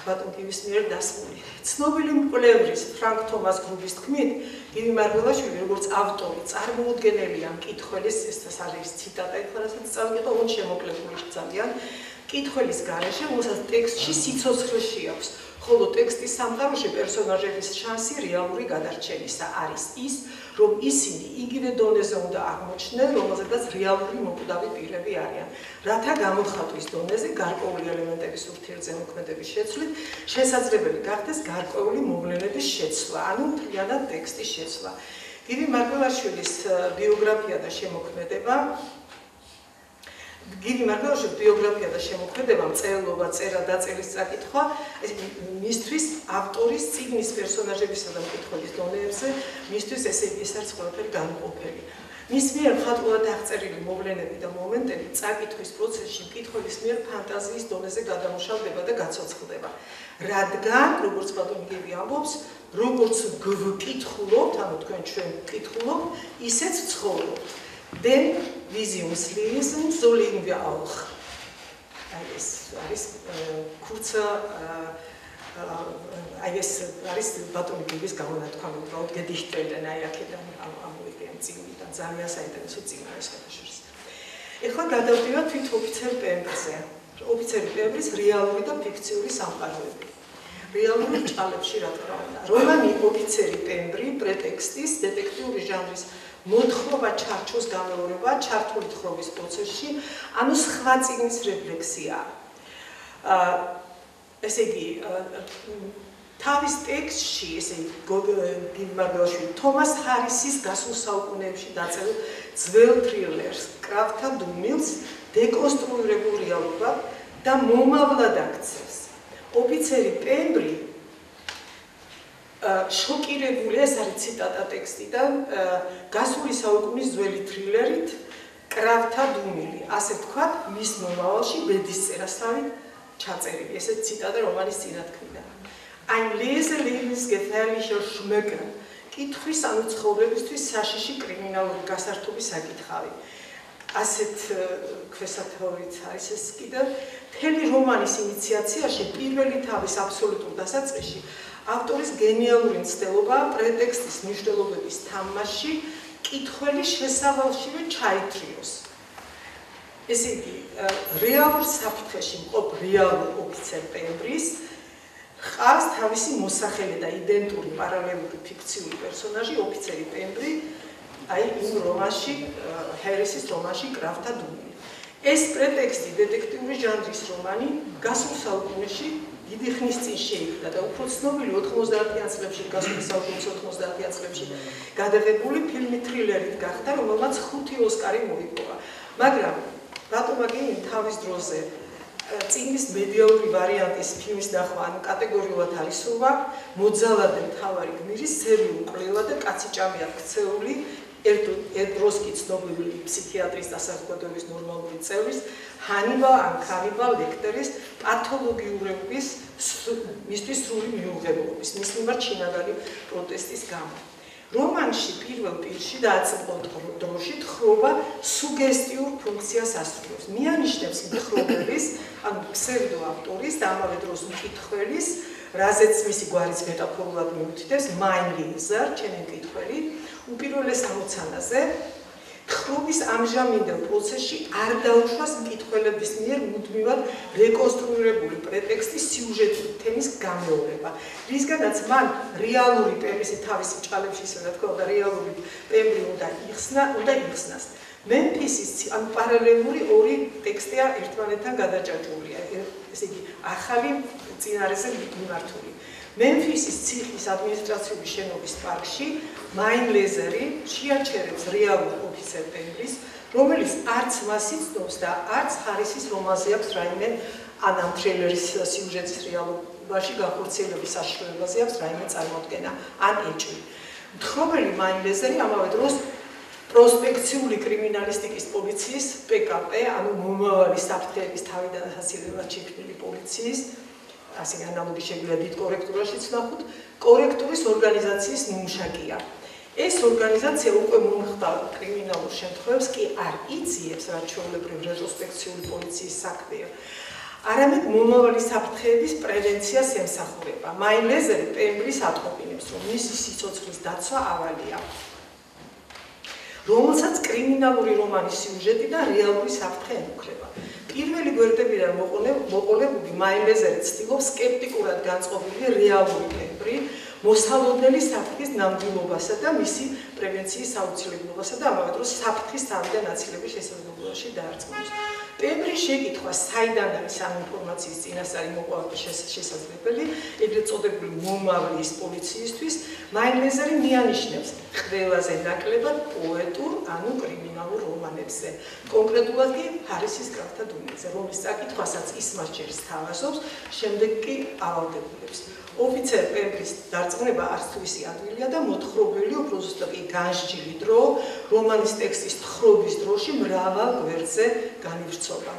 Speaker 2: ბატონ გივის მიერ დასმული. ცნობილი მკვლევრის ფრანკ თომას გრუბის თქმით, გივი მარგველაშვილი როგორც ავტორი წარმოუდგენელია მკითხველის, ეს არის ციტატა, ეხლა რასაც წავიღე, ოღონდ შემოკლებული ძალიან, მკითხველის გარეშე, რომელსაც ტექსტში სიცოცხლე შეაქვს, ხოლო ტექსტის სამყაროში პერსონაჟების შანსი რეალური გადარჩენისა არის ის, რომ ისინი იგივე დონეზე უნდა აღმოჩნდნენ, რომელზედაც რეალური მოკვდავი პირები არიან. რათა გამოხატვის დონეზე გარკვეული ელემენტების ურთიერთზემოქმედების შეცვლით შესაძლებელი გახდეს გარკვეული მოვლენების შეცვლა, ანუ მთლიანად ტექსტის შეცვლა. გივი მარგველაშვილის ბიოგრაფია და შემოქმედება გივი მარგველაშვილის ბიოგრაფია და შემოქმედება, მწერლობა, წერა, დაწერის წაკითხვა, მისთვის ავტორის წიგნის პერსონაჟებისა და მკითხველის დონეებზე, მისთვის ესე იგი ეს არის ყველაფერი განუყოფელი. მის მიერ მხატვრულად აღწერილი მოვლენები და მომენტები წაკითხვის პროცესში მკითხველის მიერ ფანტაზიის დონეზე გადამუშავდება და გაცოცხლდება. რადგან, როგორც ბატონი გივი ამბობს, როგორც გვკითხულობთ, ანუ თქვენ ჩვენ ვკითხულობთ, ისეც ცხოვრობთ. Denn wie sie uns lesen, so leben wir auch. ეს არის kurzer ეს არის ბატონი გივის გამონათქვამი, უბრალოდ გედიშტრედენ აი აქედან ამოვიდა ამ წიგნიდან, ძალიან საინტერესო წიგნია ეს გადაშორს. ეხლა გადავდივართ თვით ოფიცერ პემბრზე. ოფიცერი პემბრის რეალური და ფიქციური სამყაროები. რეალური ჭალებში რა თქმა უნდა. რომანი ოფიცერი პემბრი პრეტექსტის დეტექტიური ჟანრის მოთხრობა ჩარჩოს გამეორება ჩართული თხრობის პროცესში, ანუ სხვა წიგნის რეფლექსია. ესე იგი, თავის ტექსტში, ესე იგი, გივი მარგველაშვილი თომას ჰარისის გასულ საუკუნეებში დაწერილ ძველ თრილერს, კრავთა დუმილს, დეკონსტრუირებულ რეალობად და მომავლად აქცევს. ოფიცერი პემბრი შოკირებული, ეს არის ციტატა ტექსტიდან, გასული საუკუნის ძველი თრილერით კრავთა დუმილი, ასე ვთქვათ, მის მომავალში ბედის წერასავით ჩაწერილი, ესეც ციტატა რომანის წინათქმიდან. Ein lebensgefährlicher Schmöcker, კითხვის ანუ ცხოვრებისთვის საშიში კრიმინალური გასართობის საკითხავი. ასეთ ქვესათაურიც არის ეს კიდევ. მთელი რომანის ინიციაციაში პირველი თავის აბსოლუტურ დასაწყისში ავტორის გენიალური მცდელობა პრეტექსტის მნიშვნელობების თამაში კითხველი შესავალშივე ჩაითრიოს. ესე იგი, რეალურ საფრთხეში მყოფ რეალურ ოფიცერ პემბრის ჰყავს თავისი მოსახელე და იდენტური პარალელური ფიქციური პერსონაჟი ოფიცერი პემბრი, აი იმ რომანში, ჰერისის რომანში კრავთა დუმილი. ეს პრეტექსტი დეტექტიური ჟანრის რომანი გასულ საუკუნეში დიდი ხნის წინ შეიქმნა და უფრო ცნობილი 90-იან წლებში, გასული საუკუნის 90-იან წლებში გადაღებული ფილმი თრილერით გახდა, რომელმაც 5 ოსკარი მოიპოვა. მაგრამ ბატონმა გივიმ თავის დროზე წიგნის მედიალური ვარიანტის ფილმის ნახვა, ანუ კატეგორიულად არის სულვა, მოძალადე მთავარი გმირის სერიულ კვლევა და კაციჭამი აქვს ქცეული ერთ დროს კი ცნობილი ფსიქიატრის დასახელების ნორმალური წევრის ჰანიბალ ან კანიბალ ლექტორის პათოლოგიურების მისთვის სრული მიუღებლობის, მის მიმართ შინაგანი პროტესტის გამო. რომანში პირველ პირში და აწმყო დროში თხრობა სუგესტიურ ფუნქციას ასრულებს. მიანიშნებს თხრობების, ანუ ფსევდოავტორის და ამავე დროს მკითხველის, რაზეც მისი გვარის მეტაფორულად მიუთითებს მაინლიზარ, ჩემი მკითხველი, უპირველეს ამოცანაზე თხრობის ამჟამინდელ პროცესში არ დაუშვას მკითხველების მიერ მუდმივად რეკონსტრუირებული პრეტექსტის სიუჟეტური თემის გამეორება, რისგანაც მან რეალური პემბრის თავისი ჭალებში, ისე რა თქმა უნდა, რეალური პემბრი უნდა იხსნას. მემფისის ან პარალელური ორი ტექსტია ერთმანეთთან გადაჭაჭულია, ესე იგი, ახალი წინარეზე მიმართული. მემფისის ციხის ადმინისტრაციული შენობის პარკში მაინლეზერი შეაჩერებს რეალურ ოფიცერ პემბრის, რომელიც არც მას იცნობს და არც ხარისის რომანზე აქვს რაიმე ან ამ ტრეილერის სიუჟეტის რეალობაში განხორციელების საშუალებაზე აქვს რაიმე წარმოდგენა ან ეჭვი. მთხრობელი მაინლეზერი ამავე დროს პროსპექციული კრიმინალისტიკის პოლიციის PKP, ანუ მომავალი საფრთხეების თავიდან ასაცილებლად შექმნილი პოლიციის, ასე ანალოგი შეგვიძლია დიდ კორექტურაშიც ნახოთ, კორექტურის ორგანიზაციის მუშაკია. ეს ორგანიზაცია უკვე მომხდა კრიმინალურ შემთხვევებს კი არ იძიებს, რაც ჩვეულებრივ რეტროსპექციული პოლიციის საქმეა. არამედ მომავალი საფრთხეების პრევენციას ემსახურება. მაინლეზერი პემბრის ატყობინებს, რომ მისი სიცოცხლის დაცვა ავალია. რომელსაც კრიმინალური რომანის სიუჟეტი და რეალური საფრთხე ემუქრება. პირველი გვერდებიდან მოყოლებული მაინლეზერი ცდილობს სკეპტიკურად განწყობილი რეალური პემბრი, მოსალოდნელი საფრთხის ნამდვილობასა და მისი პრევენციის აუცილებლობასა და ამავე დროს საფრთხის თავიდან აცილების შესაძლებლობაში დაარწმუნოს. პემბრის შეკითხვა, საიდან არის ამ ინფორმაციის წინასწარი მოპოვება შესაძლებელი, ეგრეთ წოდებული მომავლის პოლიციისთვის, მაინლეზერი მიანიშნებს ყველაზე ნაკლებად პოეტურ, ანუ კრიმინალურ რომანებზე. კონკრეტულად კი ჰარისის კრაფთა დუნეზე, რომლის წაკითხვასაც ის მას ჯერ სთავაზობს, შემდეგ კი ავალდებულებს. ოფიცერ პემბრის დარწმუნება არც თუ ისი ადვილია და მოთხრობელი უფრო ზუსტად კი განსჯილი დრო რომანის ტექსტის თხრობის დროში მრავალ გვერდზე განივრცობა.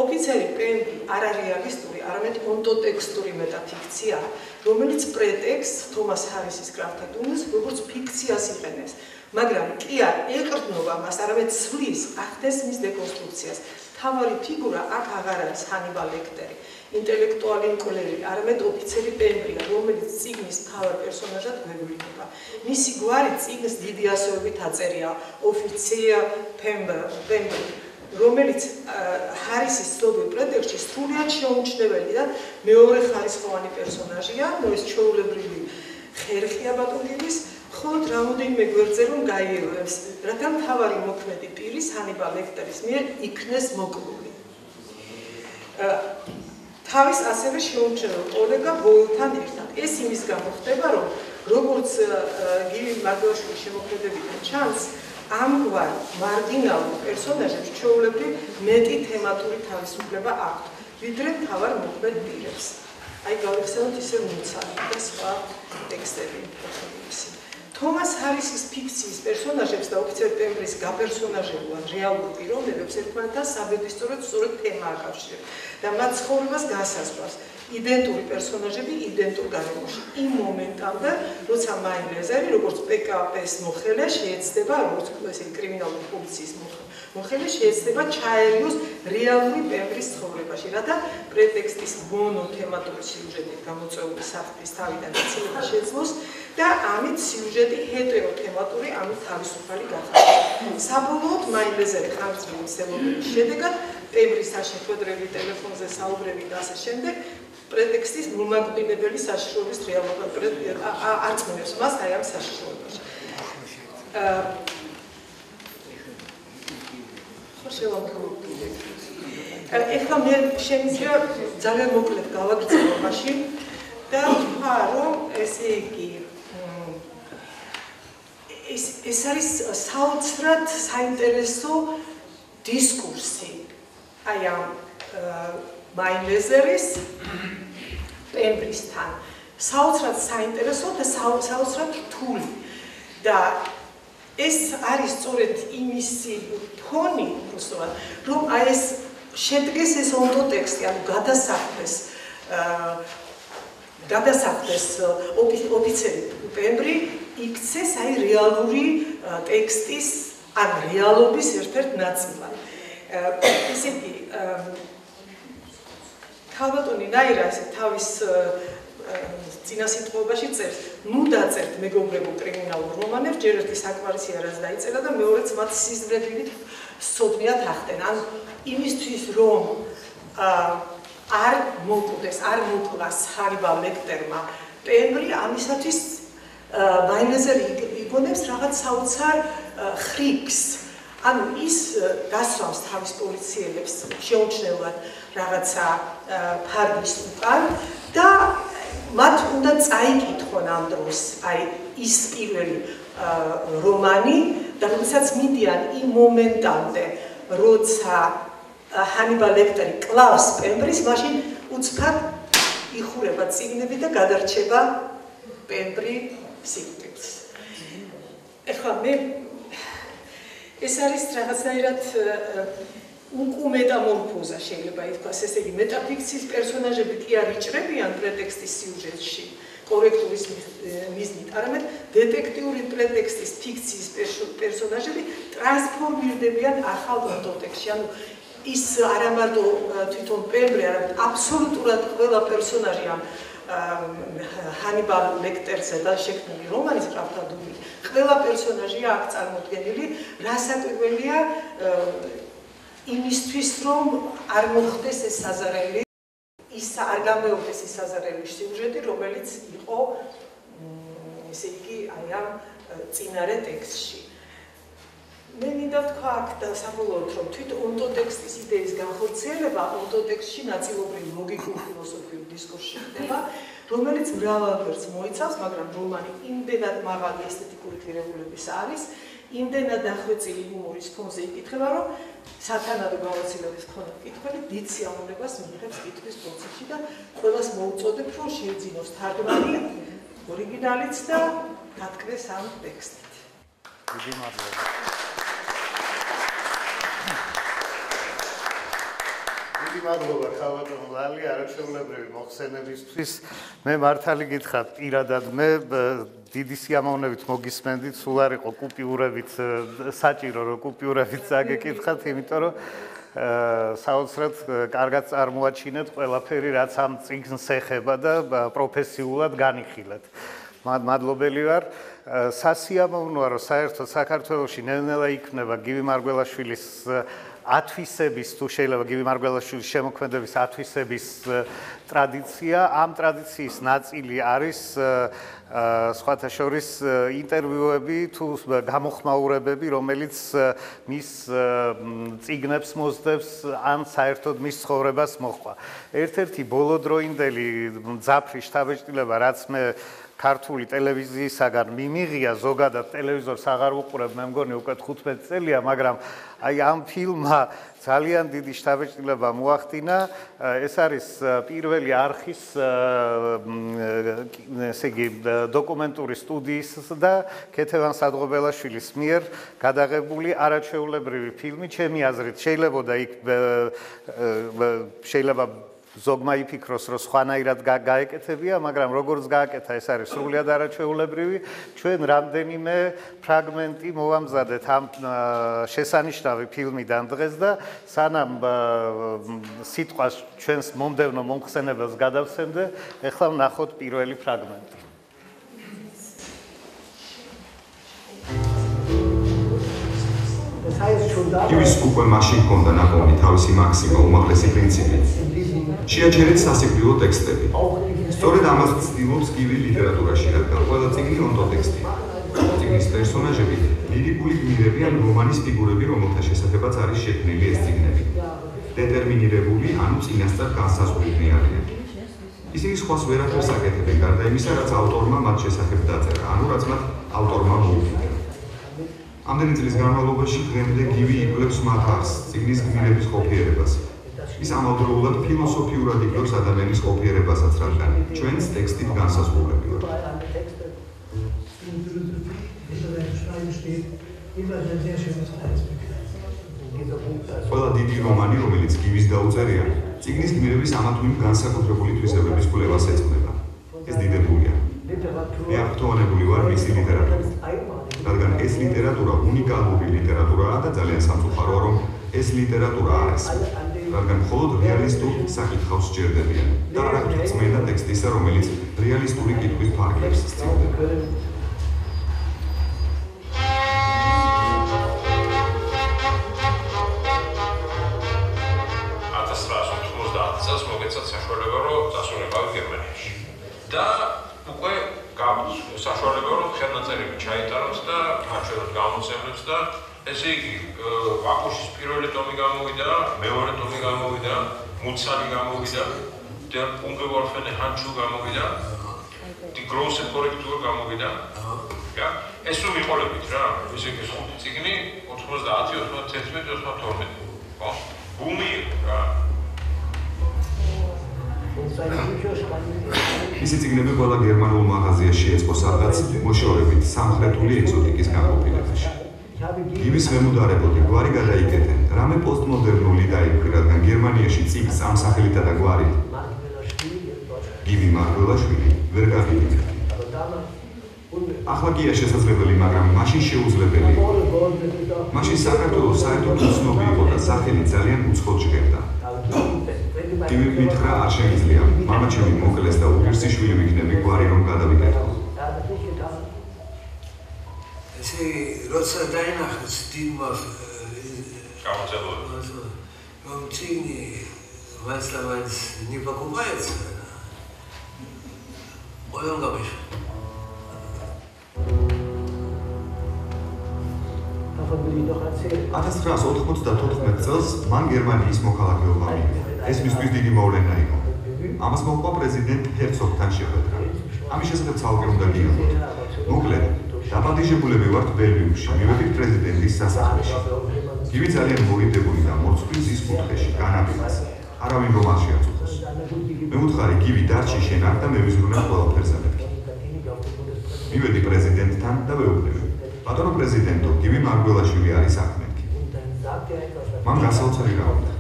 Speaker 2: ოფიცერი პემბრი არარეალისტური, არამედ ონტოტექსტური მეტაფიქციაა, რომელიც პრეტექსტს თომას ჰარისის კრაფთა დუნეს როგორც ფიქციას იყენებს, მაგრამ კი არ ეყრდნობა მას, არამედ ცვლის ახდენს მის დეკონსტრუქციას. თავარი ფიგურა აქ აღარ არის ჰანიბალ ლექტერი, ინტელექტუალი მკვლელი, არამედ ოფიცერი პემბრია, რომელიც წიგნის მთავარ პერსონაჟად გვევლინება. მისი გვარი წიგნის დიდი ასოებით აწერია ოფიცია პემბრი, რომელიც ჰარისის ცნობილ პრეტექსტში სრულიად შეუმჩნეველი და მეორე ხარისხოვანი პერსონაჟია, ეს ჩვეულებრივი ხერხია ბატონგივის, მხოლოდ რამოდენიმე გვერდზე რომ გაიელვებს, რათა მთავარი მოქმედი პირის ჰანიბალ ლექტერის მიერ იქნეს მოკლული. თავის ასევე შეუმჩნეველ კოლეგა ბოილთან ერთად. ეს იმის გამო ხდება, რომ როგორც გივი მარგველაშვილის შემოქმედებიდან ჩანს, ამგვარ მარგინალურ პერსონაჟებს ჩვეულებრივ მეტი თემატური თავისუფლება აქვთ, ვიდრე მთავარ მოქმედ პირებს. აი გავიხსენოთ ისე მუცალი და სხვა ტექსტები. თომას ჰარისის ფიქციის პერსონაჟებს და ოფიცერ პემბრის გაპერსონაჟებულ რეალურ პიროვნებებს ერთმანეთთან საბედისწორედ სწორედ თემა აკავშირებს და მათ ცხოვრებას განსაზღვრავს. იდენტური პერსონაჟები იდენტურ გარემოში. იმ მომენტამდე, როცა მაინლეზერი, როგორც PKP-ს მოხელე, შეეცდება, როგორც კრიმინალური პოლიციის მოხელე, შეეცდება ჩაერიოს რეალური პემბრის ცხოვრებაში, რათა პრეტექსტის მონოთემატური სიუჟეტით გამოწვეული საფრთხის თავიდან აცილება შეძლოს და ამით სიუჟეტი ჰეტეროთემატური, ამით თავისუფალი გახადოს. საბოლოოდ მაინლეზერი ხანგრძლივი მცდელობების შედეგად პემბრის შეხვედრები, ტელეფონზე საუბრები და ასე შემდეგ პრეტექსტის მომაკვდინებელი საშიშროების რეალობა არწმუნებს მას აი ამ საშიშროებაში. ეხლა მე შემიძლია ძალიან მოკლედ გავაგრძელო მაშინ და ვთქვა, რომ ესე იგი ეს არის საოცრად საინტერესო დისკურსი აი ამ მაინლეზერის პემბრისთან. საოცრად საინტერესო და საოცრად რთული. და ეს არის სწორედ იმისი ფონი, რომ აი ეს შედგეს ეს ონტოტექსტი, ანუ გადასახდეს გადასახდეს ოფიცერი პემბრი იქცეს აი რეალური ტექსტის ან რეალობის ერთ-ერთ ნაწილად. ესე იგი ქალბატონი ნაირა ესე თავის წინასიტყვობაში წერს, ნუ დაწერთ მეგობრებო კრიმინალურ რომანებს, ჯერ ერთი საკმარისი არაც დაიწერა და მეორეც მათ სიზმრებით სოდნიათ ახდენ. ან იმისთვის რომ არ მოკვდეს, არ მოკლას ჰანიბალ ლექტერმა პემბრი ამისათვის მაინაზე იგონებს რაღაც საოცარ ხრიკს. ანუ ის გასვამს თავის პოლიციელებს შეუმჩნევლად რაღაცა ფარგლის უკან და მათ უნდა წაიკითხონ ამ დროს აი ის პირველი რომანი და როდესაც მიდიან იმ მომენტამდე როცა ჰანიბალ ლექტერი კლავს პემბრის მაშინ უცბად იხურება წიგნები და გადარჩება პემბრი სიკვდილს. ეხლა მე ეს არის რაღაცნაირად უკუმეტამორფოზა შეიძლება ითქვას, ესე იგი მეტაფიქციის პერსონაჟები კი არ იჭრებიან პრეტექსტის სიუჟეტში კორექტურის მიზნით, არამედ დეტექტიური პრეტექსტის ფიქციის პერსონაჟები ტრანსფორმირდებიან ახალ კონტექსტში. ანუ ის არა მარტო თვითონ პემბრი, არამედ აბსოლუტურად ყველა პერსონაჟი ამ ჰანიბალ ლექტერზე და შექმნილი რომანის კრაფტადული ყველა პერსონაჟია აქ წარმოდგენილი, რასაკვირველია იმისთვის რომ არ მოხდეს ეს საზარელი, ის არ გამეოხდეს ეს საზარელი სიუჟეტი, რომელიც იყო ესე იგი აი ამ წინარე ტექსტში. მე მინდა თქვა აქ და საბოლოოდ რომ თვით ონტოტექსტის იდეის განხორციელება ონტოტექსტში ნაწილობრივ ლოგიკურ ფილოსოფიურ დისკურსში ხდება, რომელიც მრავალ ვერსს მოიცავს, მაგრამ რომანი იმდენად მაღალი ესთეტიკური ღირებულების არის, იმდენად დახვეწილი ჰუმორის ფონზე იკითხება, რომ სათანადო გამოცდილების მქონე მკითხველი დიდ სიამოვნებას მიიღებს კითხვის პროცესში და ყველას მოუწოდებ, რომ შეიძინოს თარგმანი, ორიგინალიც და დათქმეს ამ ტექსტით.
Speaker 1: დიდი მადლობა. დიდი მადლობა ქალბატონ ლალი არაჩვეულებრივი მოხსენებისთვის. მე მართალი გითხრათ პირადად მე დიდი სიამოვნებით მოგისმენდით, სულ არ იყო კუპიურებით საჭირო რომ კუპიურებით წაგეკითხათ, იმიტომ რომ საოცრად კარგად წარმოაჩინეთ ყველაფერი რაც ამ წიგნს ეხება და პროფესიულად განიხილეთ. მადლობელი ვარ. სასიამოვნოა რომ საერთოდ საქართველოში ნელ-ნელა იქნება გივი მარგველაშვილის ათვისების თუ შეიძლება გივი მარგველაშვილის შემოქმედების ათვისების ტრადიცია. ამ ტრადიციის ნაწილი არის სხვათა შორის ინტერვიუები თუ გამოხმაურებები, რომელიც მის წიგნებს მოსდევს ან საერთოდ მის ცხოვრებას მოჰყვა. ერთ-ერთი ბოლოდროინდელი მძაფრი შთაბეჭდილება, რაც მე ქართული ტელევიზიისაგან მიმიღია, ზოგადად ტელევიზორს აღარ ვუყურებ, მე მგონი უკვე 15 წელია, მაგრამ აი ამ ფილმმა ძალიან დიდი შთაბეჭდილება მოახდინა. ეს არის პირველი არხის ესე იგი დოკუმენტური სტუდიის და ქეთევან სადღობელაშვილის მიერ გადაღებული არაჩვეულებრივი ფილმი, ჩემი აზრით შეიძლება იქ შეიძლება ზოგმა იფიქროს, რომ სხვანაირად გაეკეთებია, მაგრამ როგორც გააკეთა, ეს არის სრულიად არაჩვეულებრივი. ჩვენ რამდენიმე ფრაგმენტი მოვამზადეთ ამ შესანიშნავი ფილმიდან დღეს და სანამ სიტყვას ჩვენს მომდევნო მომხსენებელს გადავსემდე, ეხლა ვნახოთ პირველი ფრაგმენტი.
Speaker 3: გივის უკვე მაშინ ჰქონდა ნაპოვნი თავისი მაქსიმა უმაღლესი პრინციპი. შეაჩერეთ სასიკვდილო ტექსტები. სწორედ ამას ცდილობს გივი ლიტერატურაში, რადგან ყველა წიგნი ონტოტექსტია. წიგნის პერსონაჟები ლირიკული გმირები ან რომანის ფიგურები, რომელთა შესახებაც არის შექმნილი ეს წიგნები. დეტერმინირებული, ანუ წინასწარ განსაზღვრებულნი არიან. ისინი სხვას ვერაფერს აკეთებენ, გარდა იმისა, რაც ავტორმა მათ შესახებ დაწერა, ანუ რაც მათ ავტორმა მოუხდა. ამდენი წლის განმავლობაში დღემდე გივი იკვლევს მათ არსს, წიგნის გმირების ყოფიერებას. ის ამავდროულად ფილოსოფიურად იკვლევს ადამიანის ყოფიერებასაც, რადგან ჩვენს ტექსტით განსაზღვრულები ვართ. ყველა დიდი რომანი, რომელიც გივის დაუწერია, წიგნის გმირების ამა თუ იმ განსაკუთრებული თვისებების კვლევას ეძღვნება. მისი ლიტერატურით. რადგან ეს ლიტერატურა უნიკალური ლიტერატურაა და ძალიან სამწუხაროა, რომ ეს ლიტერატურა არ ესმის. რადგან მხოლოდ რეალისტურ საკითხავს სჭირდებიან და არ აქვს წმენა ტექსტისა, რომელიც რეალისტური კითხვის ფარგლებს სწავლდება.
Speaker 4: და უკვე საშუალება რომ ხელნაწერები ჩაიტაროს და აჩვენოს გამოცემებს და ესე იგი ვაკუშის პირველი ტომი გამოვიდა, მეორე ტომი გამოვიდა, მუცანი გამოვიდა, და უნგროვარფენე ჰანჩუ გამოვიდა, დი გროსე კორექტურა გამოვიდა. ეს რომ მიყოლებით რა, ესე იგი ხუთი წიგნი 90, 91, 92. ხო? ბუმი რა.
Speaker 3: მისი წიგნები ყველა გერმანულ მაღაზიაში ეწყო სადღაც მოშორებით სამხრეთული ეგზოტიკის განყოფილებაში. გივის მემუდარებლები გვარი გადაიკეტენ, რამე პოსტმოდერნული დაიქვი, რადგან გერმანიაში წიგნს ამ სახელითა და გვარით გივი მარგველაშვილი ვერ გაგიგებთ. ახლა გია შესაძლებელი, მაგრამ მაშინ შეუძლებელი იყო. მაშინ საქართველოს საერთოდ უცნობი იყო და სახელი ძალიან უცხოდ ჟღერდა. გივი მითხრა არ შეიძლება, მამაჩემი მოკლეს და უგირსი შვილი ვიქნები გვარი რომ გადავიკეთო.
Speaker 5: ესე როცა დაინახეს დიდმა
Speaker 4: გამოცემები
Speaker 5: რომ წიგნი ვასლავაც ნიფაკუბაец ყველამ გამიშვა.
Speaker 3: 1994 წელს მან გერმანიის მოქალაქეობა მიიღო. ეს მისთვის დიდი მოვლენა იყო. ამას მოჰყვა პრეზიდენტ ჰერცოგთან შეხვედრა. ამის შესახებ ცალკე უნდა გიგებოთ. მოკლედ, დაპატიჟებულები ვართ ბელგიუმში, მივედით პრეზიდენტის სასახლეში. გივი ძალიან მოვიდებული და მორწყვი ზის კუთხეში, განაპირას. არავინ რომ არ შეაწუხოს. მე ვუთხარი, გივი დარჩი შენ აქ და მე ვიზრუნებ ყველაფერზე მეთქი. მივედი პრეზიდენტთან და ვეუბნები. ბატონო პრეზიდენტო, გივი მარგველაშვილი არის აქ მეთქი. მან გასაოცარი რა უთხრა.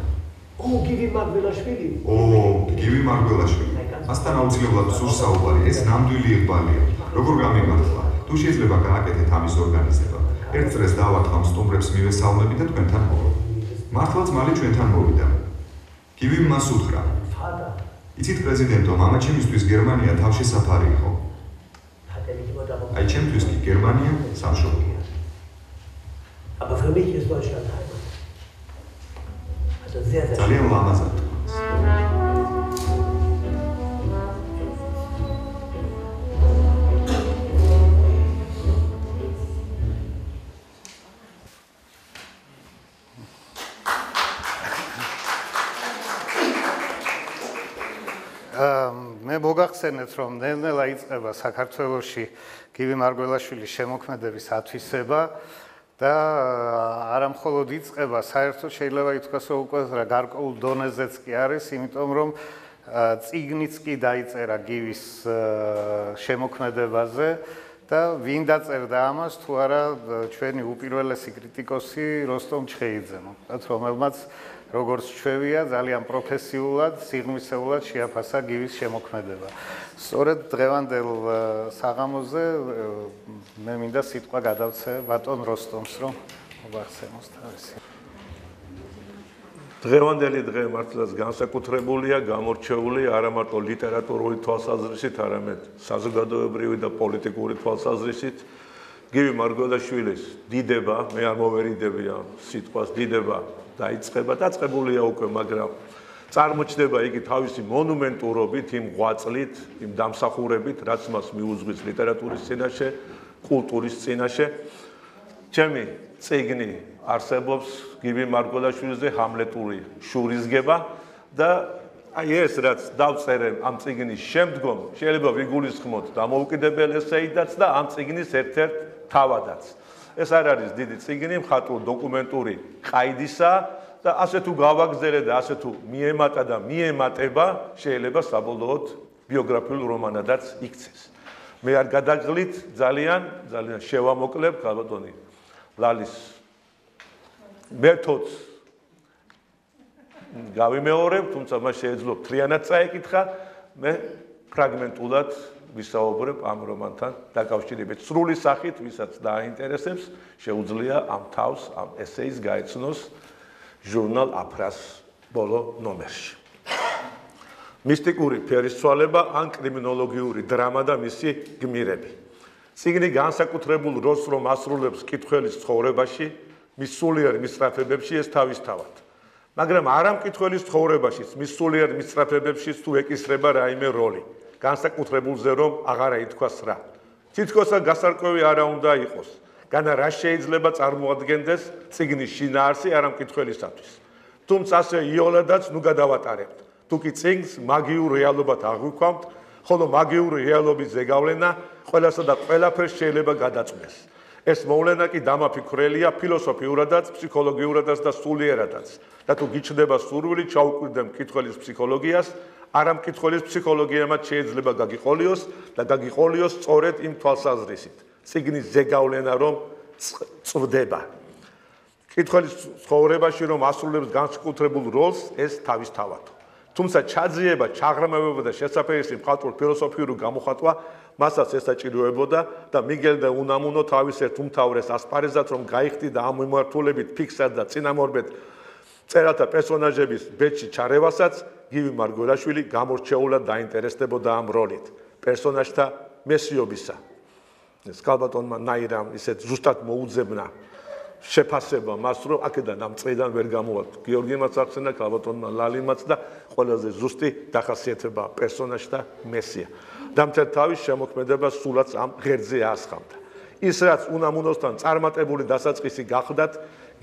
Speaker 5: გივი მარგველაშვილი.
Speaker 3: გივი მარგველაშვილი. მასთან აუცილებლად სურს საუბარი, ეს ნამდვილი იყვანია. როგორ გამიმართლა? თუ შეიძლება გააკეთეთ ამის ორგანიზება. ერთ წრეს დავარტყამ სტუმრებს მივესალმები და თქვენთან მოვიდე. მართლაც მალე ჩვენთან მოვიდა. გივიმ მას უთხრა. იცით პრეზიდენტო, მამაჩემისთვის გერმანია თავშესაფარი იყო. აი ჩემთვის კი გერმანია სამშობლოა.
Speaker 5: Aber für mich ist Deutschland Heimat. Also sehr, sehr
Speaker 3: ძალიან ლამაზად.
Speaker 1: მე მოგახსენეთ, რომ ნელ-ნელა იწყება საქართველოში გივი მარგველაშვილის შემოქმედების ათვისება და არა მხოლოდ იწყება, საერთოდ შეიძლება ითქვას, რომ უკვე გარკვეულ დონეზეც კი არის, იმიტომ რომ წიგნიც კი დაიწერა გივის შემოქმედებაზე და ვინ დაწერდა ამას, თუ არა ჩვენი უპირველესი კრიტიკოსი როსტომ ჩხეიძე, რომელმაც როგორც ჩვევია, ძალიან პროფესიულად, სიღრმისეულად შეაფასა გივის შემოქმედება. სწორედ დღევანდელ საღამოზე მე მინდა სიტყვა გადავცე ბატონ როსტომს, რომ მოგახსენოს თავისი.
Speaker 6: დღევანდელი დღე მართლაც განსაკუთრებულია, გამორჩეული არა მარტო ლიტერატურული თვალსაზრისით, არამედ საზოგადოებრივი და პოლიტიკური თვალსაზრისით. გივი მარგველაშვილის დიდება, მე არ მოვერიდები ამ სიტყვას, დიდება დაიწყება, დაწყებულია უკვე, მაგრამ წარმოჩნდება იგი თავისი მონუმენტურობით, იმ ღვაწლით, იმ დამსახურებით, რაც მას მიუძღვის ლიტერატურის წინაშე, კულტურის წინაშე. ჩემი წიგნი არსებობს გივი მარგველაშვილზე ჰამლეტური შურისგება და აი ეს რაც დავწერე ამ წიგნის შემდგომ, შეიძლება ვიგულისხმოთ დამოუკიდებელ ესეიდაც და ამ წიგნის ერთ-ერთ თავადაც. ეს არ არის დიდი წიგნი, მხატვრულ-დოკუმენტური ყაიდისა და ასე თუ გავაგზელე და ასე თუ მიემატა და მიემატება, შეიძლება საბოლოოდ ბიოგრაფიულ რომანადაც იქცეს. მე არ გადაგღლით ძალიან შევამოკლებ გალბატონი ლალის მეთოდს გავიმეორებ, თუმცა მას შეეძლო მთლიანად წაეკითხა, მე ფრაგმენტულად ვისაუბრებ ამ რომანთან დაკავშირებით. სრული სახით, ვისაც დააინტერესებს, შეუძლია ამ თავს, ამ ესეის გაეცნოს ჟურნალ აფრას ბოლო ნომერში. მისტიკური ფერისცვალება ან კრიმინოლოგიური დრამა და მისი გმირები. წიგნი განსაკუთრებულ როლს რომ ასრულებს მკითხველის ცხოვრებაში, მის სულიერ მისწრაფებებში ეს თავისთავად. მაგრამ არა მკითხველის ცხოვრებაში, მის სულიერ მისწრაფებებში თუ ეკისრება რაიმე როლი. განსაკუთრებულზე რომ აღარა ითქვას რა. თითქოსა გასარკვევი არა უნდა იყოს. განა რა შეიძლება წარმოადგენდეს წიგნის შინაარსი არა მკითხველისათვის. თუმცა ასე იოლადაც ნუ გადავატარებთ. თუკი წიგნს მაგიურ რეალობად აღვიქვამთ, ხოლო მაგიური რეალობის ზეგავლენა ყველასა და ყველაფერს შეიძლება გადაწყვეს. ეს მოვლენა კი დამაფიქრელია ფილოსოფიურადაც, ფსიქოლოგიურადაც და სულიერადაც. და თუ გიჩნდება სურვილი ჩაუკვირდე მკითხველის ფსიქოლოგიას, არა მკითხველის ფსიქოლოგიამაც შეიძლება გაგიყოლიოს და გაგიყოლიოს სწორედ იმ თვალსაზრისით. წიგნის ზეგავლენა რომ წვდება. მკითხველის ცხოვრებაში რომ ასრულებს განსაკუთრებულ როლს, ეს თავისთავადო. თუმცა ჩაძიება, ჩაღრმავება და შესაფერისი მხატვრულ ფილოსოფიური გამოხატვა მასაც ესაჭიროებოდა და მიგელ და უნამუნო თავის ერთ უმთავრეს ასპარეზად რომ გაიხდიდა ამ მიმართულებით ფიქსად და წინამორბედ მწერალთა პერსონაჟების ბეჭი ჩარევასაც გივი მარგველაშვილი გამორჩეულად დაინტერესდებოდა ამ როლით პერსონაჟთა მესიობისა. ეს ქალბატონმა ნაირამ ისეთ ზუსტად მოუძებნა შეფასება მას რომ აქედან ამ წრიდან ვერ გამოვართ გიორგიმაც ახსენა ქალბატონმა ლალიმაც და ყველაზე ზუსტი დახასიათება პერსონაჟთა მესია. დამთერ თავის შემოქმედება სულაც ამ ღერძზე ასხამდა. ის რაც უნამუნოსთან წარმატებული დასაწყისი გახდათ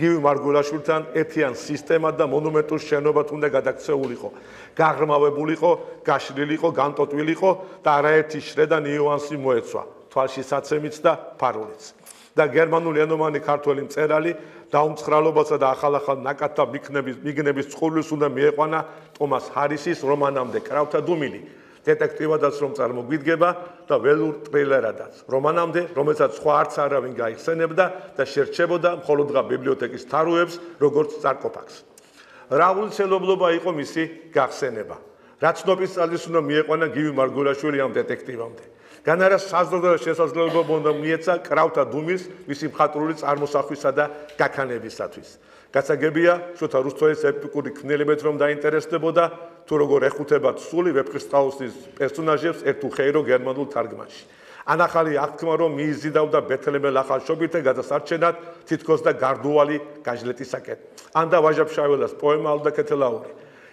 Speaker 6: გივი მარგველაშვილთან ერთიან სისტემად და მონუმენტურ შენობად უნდა გადაქცეულიყო, გაღრმავებულიყო, გაშლილიყო, განტოტვილიყო და არაერთი შრე და ნიუანსი მოეცვა, თვალში საცემიც და ფარულიც. და გერმანული ენოვანი ქართველი მწერალი დაუმცხრალობასა და ახალ-ახალ ნაკადთა მიგნების წყურვილს უნდა მიეყვანა ტომას ჰარისის რომანამდე კრავთა დუმილი, დეტექტივადაც რომ წარმოგვიდგება და ველურ ტრილერადაც. რომანამდე, რომელსაც სხვა არც არავინ გაიხსენებდა და შერჩებოდა მხოლოდღა ბიბლიოთეკის თაროებს, როგორც სარკოფაგს. რა უცელობლობა იყო მისი გახსენება. რა ცნობის ძალის უნდა მიეყვანა გივი მარგველაშვილი ამ დეტექტივამდე. განარა საზრდოთა შესაძლებლობა უნდა მიეცა კრავთა დუმის მისი მხატვრული წარმოსახვისა და გაქანებისათვის. გასაგებია, შოთა რუსთაველის ეპიკური ქმნილებებით რომ დაინტერესდებოდა, თუ როგორ ეხუთებათ სული ვეფხისტყაოსნის პერსონაჟებს ერთ უხეირო გერმანულ თარგმანში. ან ახალი აღთქმა რომ მიიზიდავდა ბეთლემელ ახალშობილთა გადასარჩენად თითქოს და გარდუვალი გაჟლეტისაკენ. ან და ვაჟა-ფშაველას პოემა ალდაქეთელაური.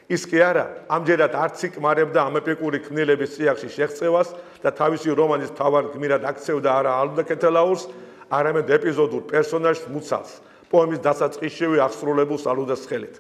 Speaker 6: ის კი არა, ამჯერად არც იკმარებდა ამ ეპიკური ქმნილების წიაღში შეღწევას და თავისი რომანის მთავარ გმირად აქცევდა არა ალდაქეთელაურს, არამედ ეპიზოდურ პერსონაჟს მუცალს. პოემის დასაწყისშივე აღსრულებულს ალუდას ხელით.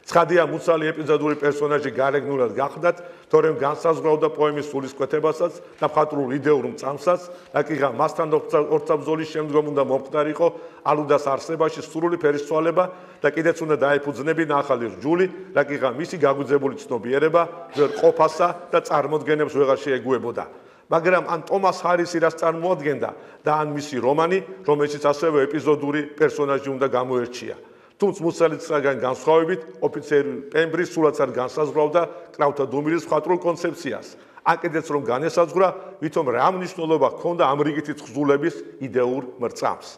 Speaker 6: ცხადია მუცალი ეპიზოდური პერსონაჟი გარეგნულად გახდათ, თორემ განსაზღვრავდა პოემის სულისკვეთებასაც და მხატვრულ იდეურ მწამსაც, რაკიღა მასთან ორთაბრძოლის შემდგომ უნდა მომხდარიყო ალუდას არსებაში სრული ფერისცვალება და კიდეც უნდა დაეფუძნებინა ახალი რჯული, რაკიღა მისი გაგვიძებული ცნობიერება ვერ ყოფასა და წარმოდგენებს ვეღარ შეეგუებოდა. მაგრამ ან ტომას ჰარისი რას წარმოადგენდა და ან მისი რომანი, რომელშიც ასევე ეპიზოდური პერსონაჟი უნდა გამოერჩია. თუმცა მუცალისგან განსხვავებით, ოფიცერი პემბრი სულაც არ განსაზღვრავდა კრავთა დუმილის მხატვრულ კონცეფციას. აკიდეც რომ განესაზღვრა, ვითომ რა მნიშვნელობა ჰქონდა ამ რიგითი თხზულების იდეურ მრწამს.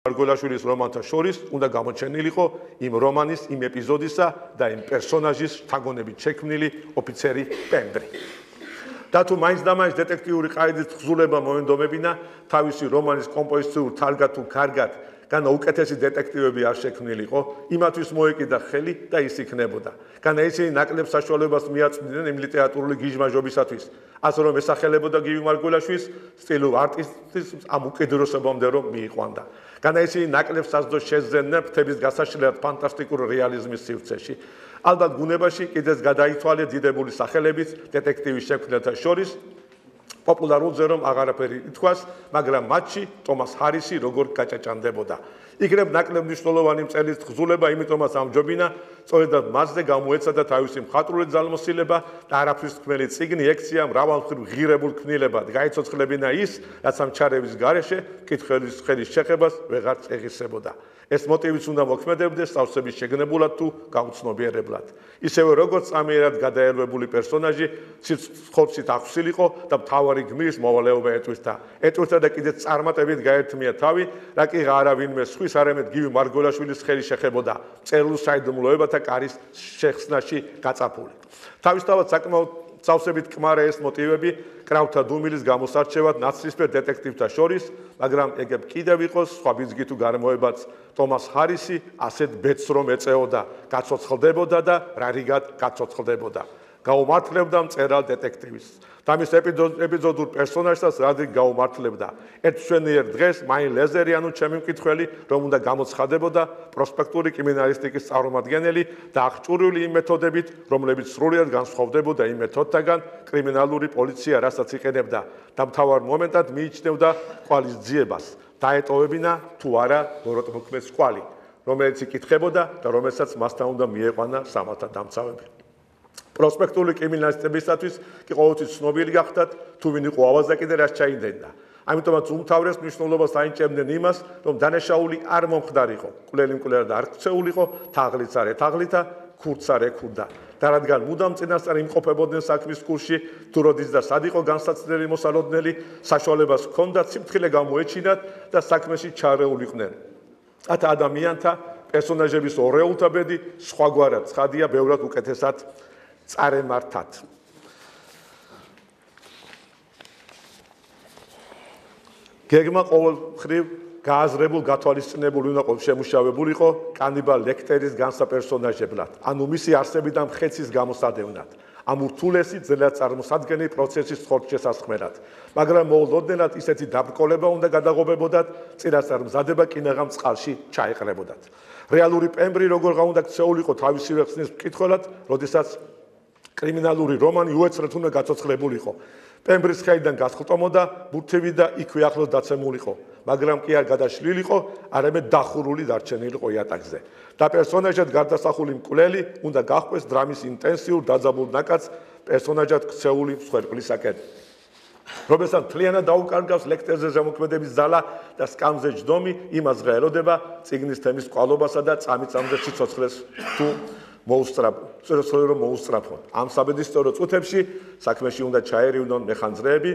Speaker 6: მარგველაშვილის რომანთა შორის უნდა გამოჩენილიყო იმ რომანის, იმ ეპიზოდისა და იმ პერსონაჟის შთაგონებით შექმნილი ოფიცერი პემბრი. და თუ მაინც და მაინც დეტექტიური ყაიდის თხზულება მოენდომებინა თავისი რომანის კომპოზიციურ თარგად თუ კარგად განა უკეთესი დეტექტივები არ შექმნილიყო, იმათვის მოეკიდა ხელი და ის იქნებოდა. განა ისინი ნაკლებ საშუალებას მიაწვდნენ იმ ლიტერატურული გიჟმაჟობისათვის, ასე რომ ესახელებოდა გივი მარგველაშვილის სტილურ არტისტის ამ უკიდურესობამდე რომ მიიყვანდა. განა ისინი ნაკლებ საზრდოს შეძენდნენ ფრთების გასაშლელად ფანტასტიკურ რეალიზმის სივრცეში. ალბათ ბუნებაში კიდეც გადაითვალე დიდებული სახელების დეტექტივის შექმნელთა შორის პოპულარულზე რომ აღარაფერი ითქვას, მაგრამ მათში ტომას ჰარისი როგორ გაჭაჭანდებოდა. იქნებ ნაკლებ მნიშვნელოვანი მწერლის თხზულება, იმიტომაც ამჯობინა, სწორედ მასზე გამოეცადა თავისი მხატვრული ძალმოსილება და არაფრის თქმელი წიგნი ექცია მრავალმხრივ ღირებულ ქმნილებად. გაიცოცხლებინა ის, რაც ამ ჩარევის გარეშე კითხვის ხელის შეხებას ვეღარ წეღისებოდა. ეს მოტივიც უნდა მოქმედებდეს სავსების შეგნებულად თუ გაუცნობიერებლად. ისევე როგორც წამიერად გადაელვებული პერსონაჟი ხორცით აღსილიყო და მთავარი გმირის მოვალეობა ეტვირთა. ეტვირთა და კიდეც წარმატებით გაერთმია თავი, რა კი არავინმე სხვის არამედ გივი მარგველაშვილის ხელი შეხებოდა მწერლულ საიდუმლოებათა კარის შეხსნაში გაწაფული. თავისთავად საკმაოდ სავსებით კმარა ეს მოტივები კრავთა დუმილის გამოსარჩევად ნაცრისფერ დეტექტივთა შორის, მაგრამ ეგებ კიდევ იყოს სხვა ბიძგი თუ გარემოებაც ტომას ჰარისი ასეთ ბედს რომ ეწეოდა, გაცოცხლდებოდა და რარიგად გაცოცხლდებოდა. გაუმართლებდა მწერალ დეტექტივის. და მის ეპიზოდურ პერსონაჟსაც რადრიგ გაუმართლებდა. ერთ მშვენიერ დღეს მაინ ლეზერი, ანუ ჩემი მკითხველი, რომ უნდა გამოცხადებოდა პროსპექტური კრიმინალისტიკის წარმომადგენელი და აღჭურვილი იმ მეთოდებით, რომლებიც სრულიად განსხვავდებოდა იმ მეთოდთაგან, კრიმინალური პოლიცია რასაც იყენებდა და მთავარ მომენტად მიიჩნევდა კვალის ძიებას. დაეტოვებინა თუ არა ბოროტმოქმედს კვალი, რომელიც იკითხებოდა და რომელსაც მასთან უნდა მიეყვანა სამათა დამცავები. პროსპექტული კრიმინალისტებისათვის კი ყოველთვის ცნობილი გახდათ, თუ ვინ იყო ავაზაკი და რაც ჩაინდენდა. ამიტომაც უმთავრეს მნიშვნელობას აინჭებდნენ იმას, რომ დანაშაული არ მომხდარიყო, მკვლელი მკვლელად არ ქცეულიყო, თაღლიც არ ეთაღლითა, ქურდს არ ექურდა. და რადგან მუდამ წინასწარ იმყოფებოდნენ საქმის კურსში, თუ როდის და სად იყო განსაცდელი მოსალოდნელი, საშუალებას ჰქონდათ სიმთხილე გამოეჩინათ და საქმეში ჩარეულიყვნენ. ათა ადამიანთა პერსონაჟების ორეულთა ბედი სხვაგვარად ცხადია, ბევრად უკეთესად წარემართათ. გეგმა ყოველმხრივ გააზრებულ გათვალისწინებული უნდა ყოფილიყო შემუშავებულიყო კანიბალ ლექტერის განსაპერსონაჟებლად, ანუ მისი არსებიდან მხეცის გამოსადევნად. ამ ურთულესი ძნელად წარმოსადგენელი პროცესის ხორცშესასხმელად, მაგრამ მოულოდნელად ისეთი დაბრკოლება უნდა გადაღობებოდათ, წინასწარ მზადება კინაღამ წყალში ჩაეყრებოდათ. რეალური პემბრი როგორ უნდა ქცეულიყო თავისივე ხსნის მკითხველად, როდესაც კრიმინალური რომანი უეცრად უნდა გაცოცხლებულიყო. პემბრის ხელიდან გასხლტომოდა ბურთები და იქვე ახლოს დაცემულიყო, მაგრამ კი არ გადაშლილიყო, არამედ დახურული დარჩენილიყო იატაკზე. და პერსონაჟად გარდასახული მკვლელი უნდა გაჰყვეს დრამის ინტენსიურ დაძაბულ ნაკადს პერსონაჟად ქცეული მსხვერპლისაკენ. რომელსაც მთლიანად დაუკარგავს ლექტერზე ზემოქმედების ძალა და სკამზე ჯდომი, იმას ღეროდება წიგნის თემის კვალობასა და წამიწამზე სიცოცხლეს თუ მოუსწრაფონ. ამ საბედისწერო წუთებში საქმეში უნდა ჩაერივნონ მეხანძრეები,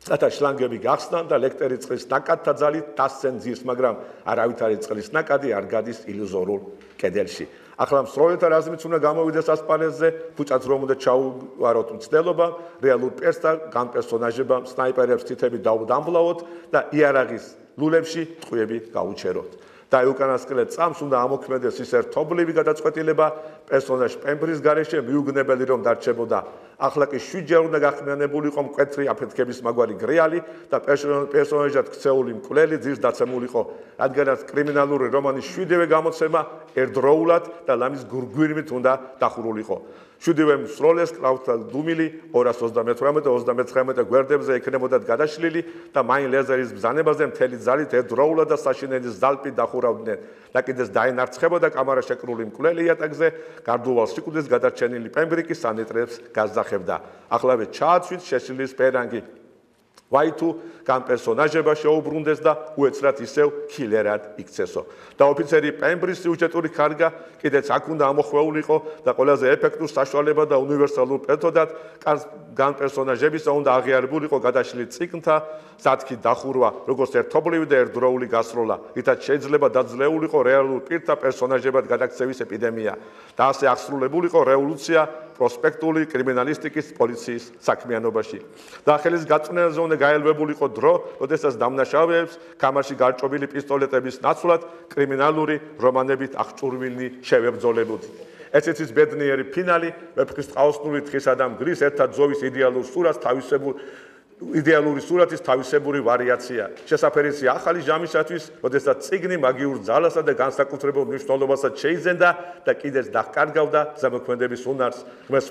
Speaker 6: რათა შლანგები გახსნან და ლექტერი წყლის ნაკადთა ძალით დასცენ ძირს, მაგრამ არავითარი წყლის ნაკადი არ გადის ილუზორულ კედელში. ახლა მსროლელთა რაზმიც უნდა გამოვიდეს ასპარეზზე, ფუჭაც რომ უნდა ჩაუვაროთ მცდელობა, რეალურ პერსთა განპერსონაჟებამ სნაიპერებს თითები დაუდამბლავოთ და იარაღის ლულებში ტყვიები გაუჩეროთ. და უკანასკნელ წამს უნდა ამოქმედეს ის ერთობლივი გადაწყვეტილება პერსონაჟ პემბრის გარეშე მიუგნებელი რომ დარჩებოდა. ახლა კი 7 ჯერ უნდა გახმიანებულიყო მკვეთრი აფეთქების მაგვარი გრიალი და პერსონაჟად ქცეული მკვლელი ძირს დაცემულიყო, რადგანაც კრიმინალური რომანის 7-ვე გამოცემა ერთდროულად და ლამის გურგვირმით უნდა დახურულიყო. 7-ვე მსროლეს კრავთა დუმილი 238-39 გვერდებზე ექნებოდათ გადაშლილი და მაინ ლეზერის ბრძანებაზე მთელი ძალით ერთდროულად და საშინელი ზალპით დახურავდნენ. და კიდეც დაენარცხებოდა კამარა შეკრული მკვლელი იატაკზე, გარდუვალ სიკვდილს გადარჩენილი პემბრი კი სანიტრებს გაზახებდა. ახლავე ჩააცვით შეშლილის პერანგი. ვაი თუ განპერსონაჟება შეუბრუნდეს და უეცრად ისევ ქილერად იქცესო. და ოფიცერი პემბრის სიუჟეტური ხარგა კიდეც აქ უნდა ამოხვეულიყო და ყველაზე ეფექტურ საშუალება და უნივერსალურ მეთოდად განპერსონაჟებისა უნდა აღიარებულიყო გადაშლილი წიგნთა სათქი დახურვა, როგორც ერთობლივი და ერთდროული გასროლა, რითაც შეიძლება დაძლეულიყო რეალურ პირთა პერსონაჟებად გადაქცევის ეპიდემია და ასე აღსრულებულიყო რევოლუცია პროსპექტული კრიმინალისტიკის პოლიციის საქმიანობაში. და ხელის გაწმენაზე უნდა გაელვებულიყო დრო, როდესაც დამნაშავეებს კამარში გარჭობილი პისტოლეტების ნაცვლად კრიმინალური რომანებით აღჭურვილი შევებრძოლებოდი. ესეც ის ბედნიერი ფინალი, ვეფხის ტყაოსნული თხისა და მგრის ერთად ზოვის იდეალურ სურათს იდეალური სურათის თავისებური ვარიაცია. შესაფერისი ახალი ჟამისათვის, როდესაც წიგნი მაგიურ ძალასა და განსაკუთრებულ მნიშვნელობასაც შეიძენდა და კიდეც დაკარგავდა ზემოქმედების უნარს. ღმერთს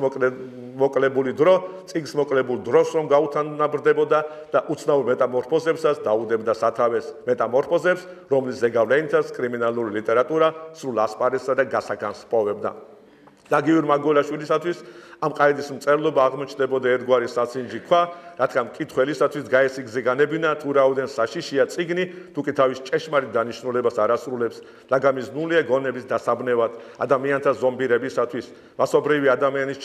Speaker 6: მოკლებული დრო, წიგნს მოკლებულ დროს რომ გაუთანაბრდებოდა და უცნაურ მეტამორფოზებსაც დაუდებდა სათავეს. მეტამორფოზებს, რომლის ზეგავლენითაც კრიმინალური ლიტერატურა სრულ ასპარეზსა და გასაგანს პოვებდა. და გივი მარგველაშვილისათვის ამ ყაიდის მწერლობა აღმოჩნდებოდა ერთგვარი საწინჯი ქვა, რადგან მკითხველისათვის გაესი გზე განებინა თუ რაოდენ საშიშია წიგნი, თუ კი თავის ჭეშმარიტ დანიშნულებას არ ასრულებს, ლაგამიზნულია გონების დასაბნევად, ადამიანთა ზომბირებისათვის, მასობრივი ადამიანის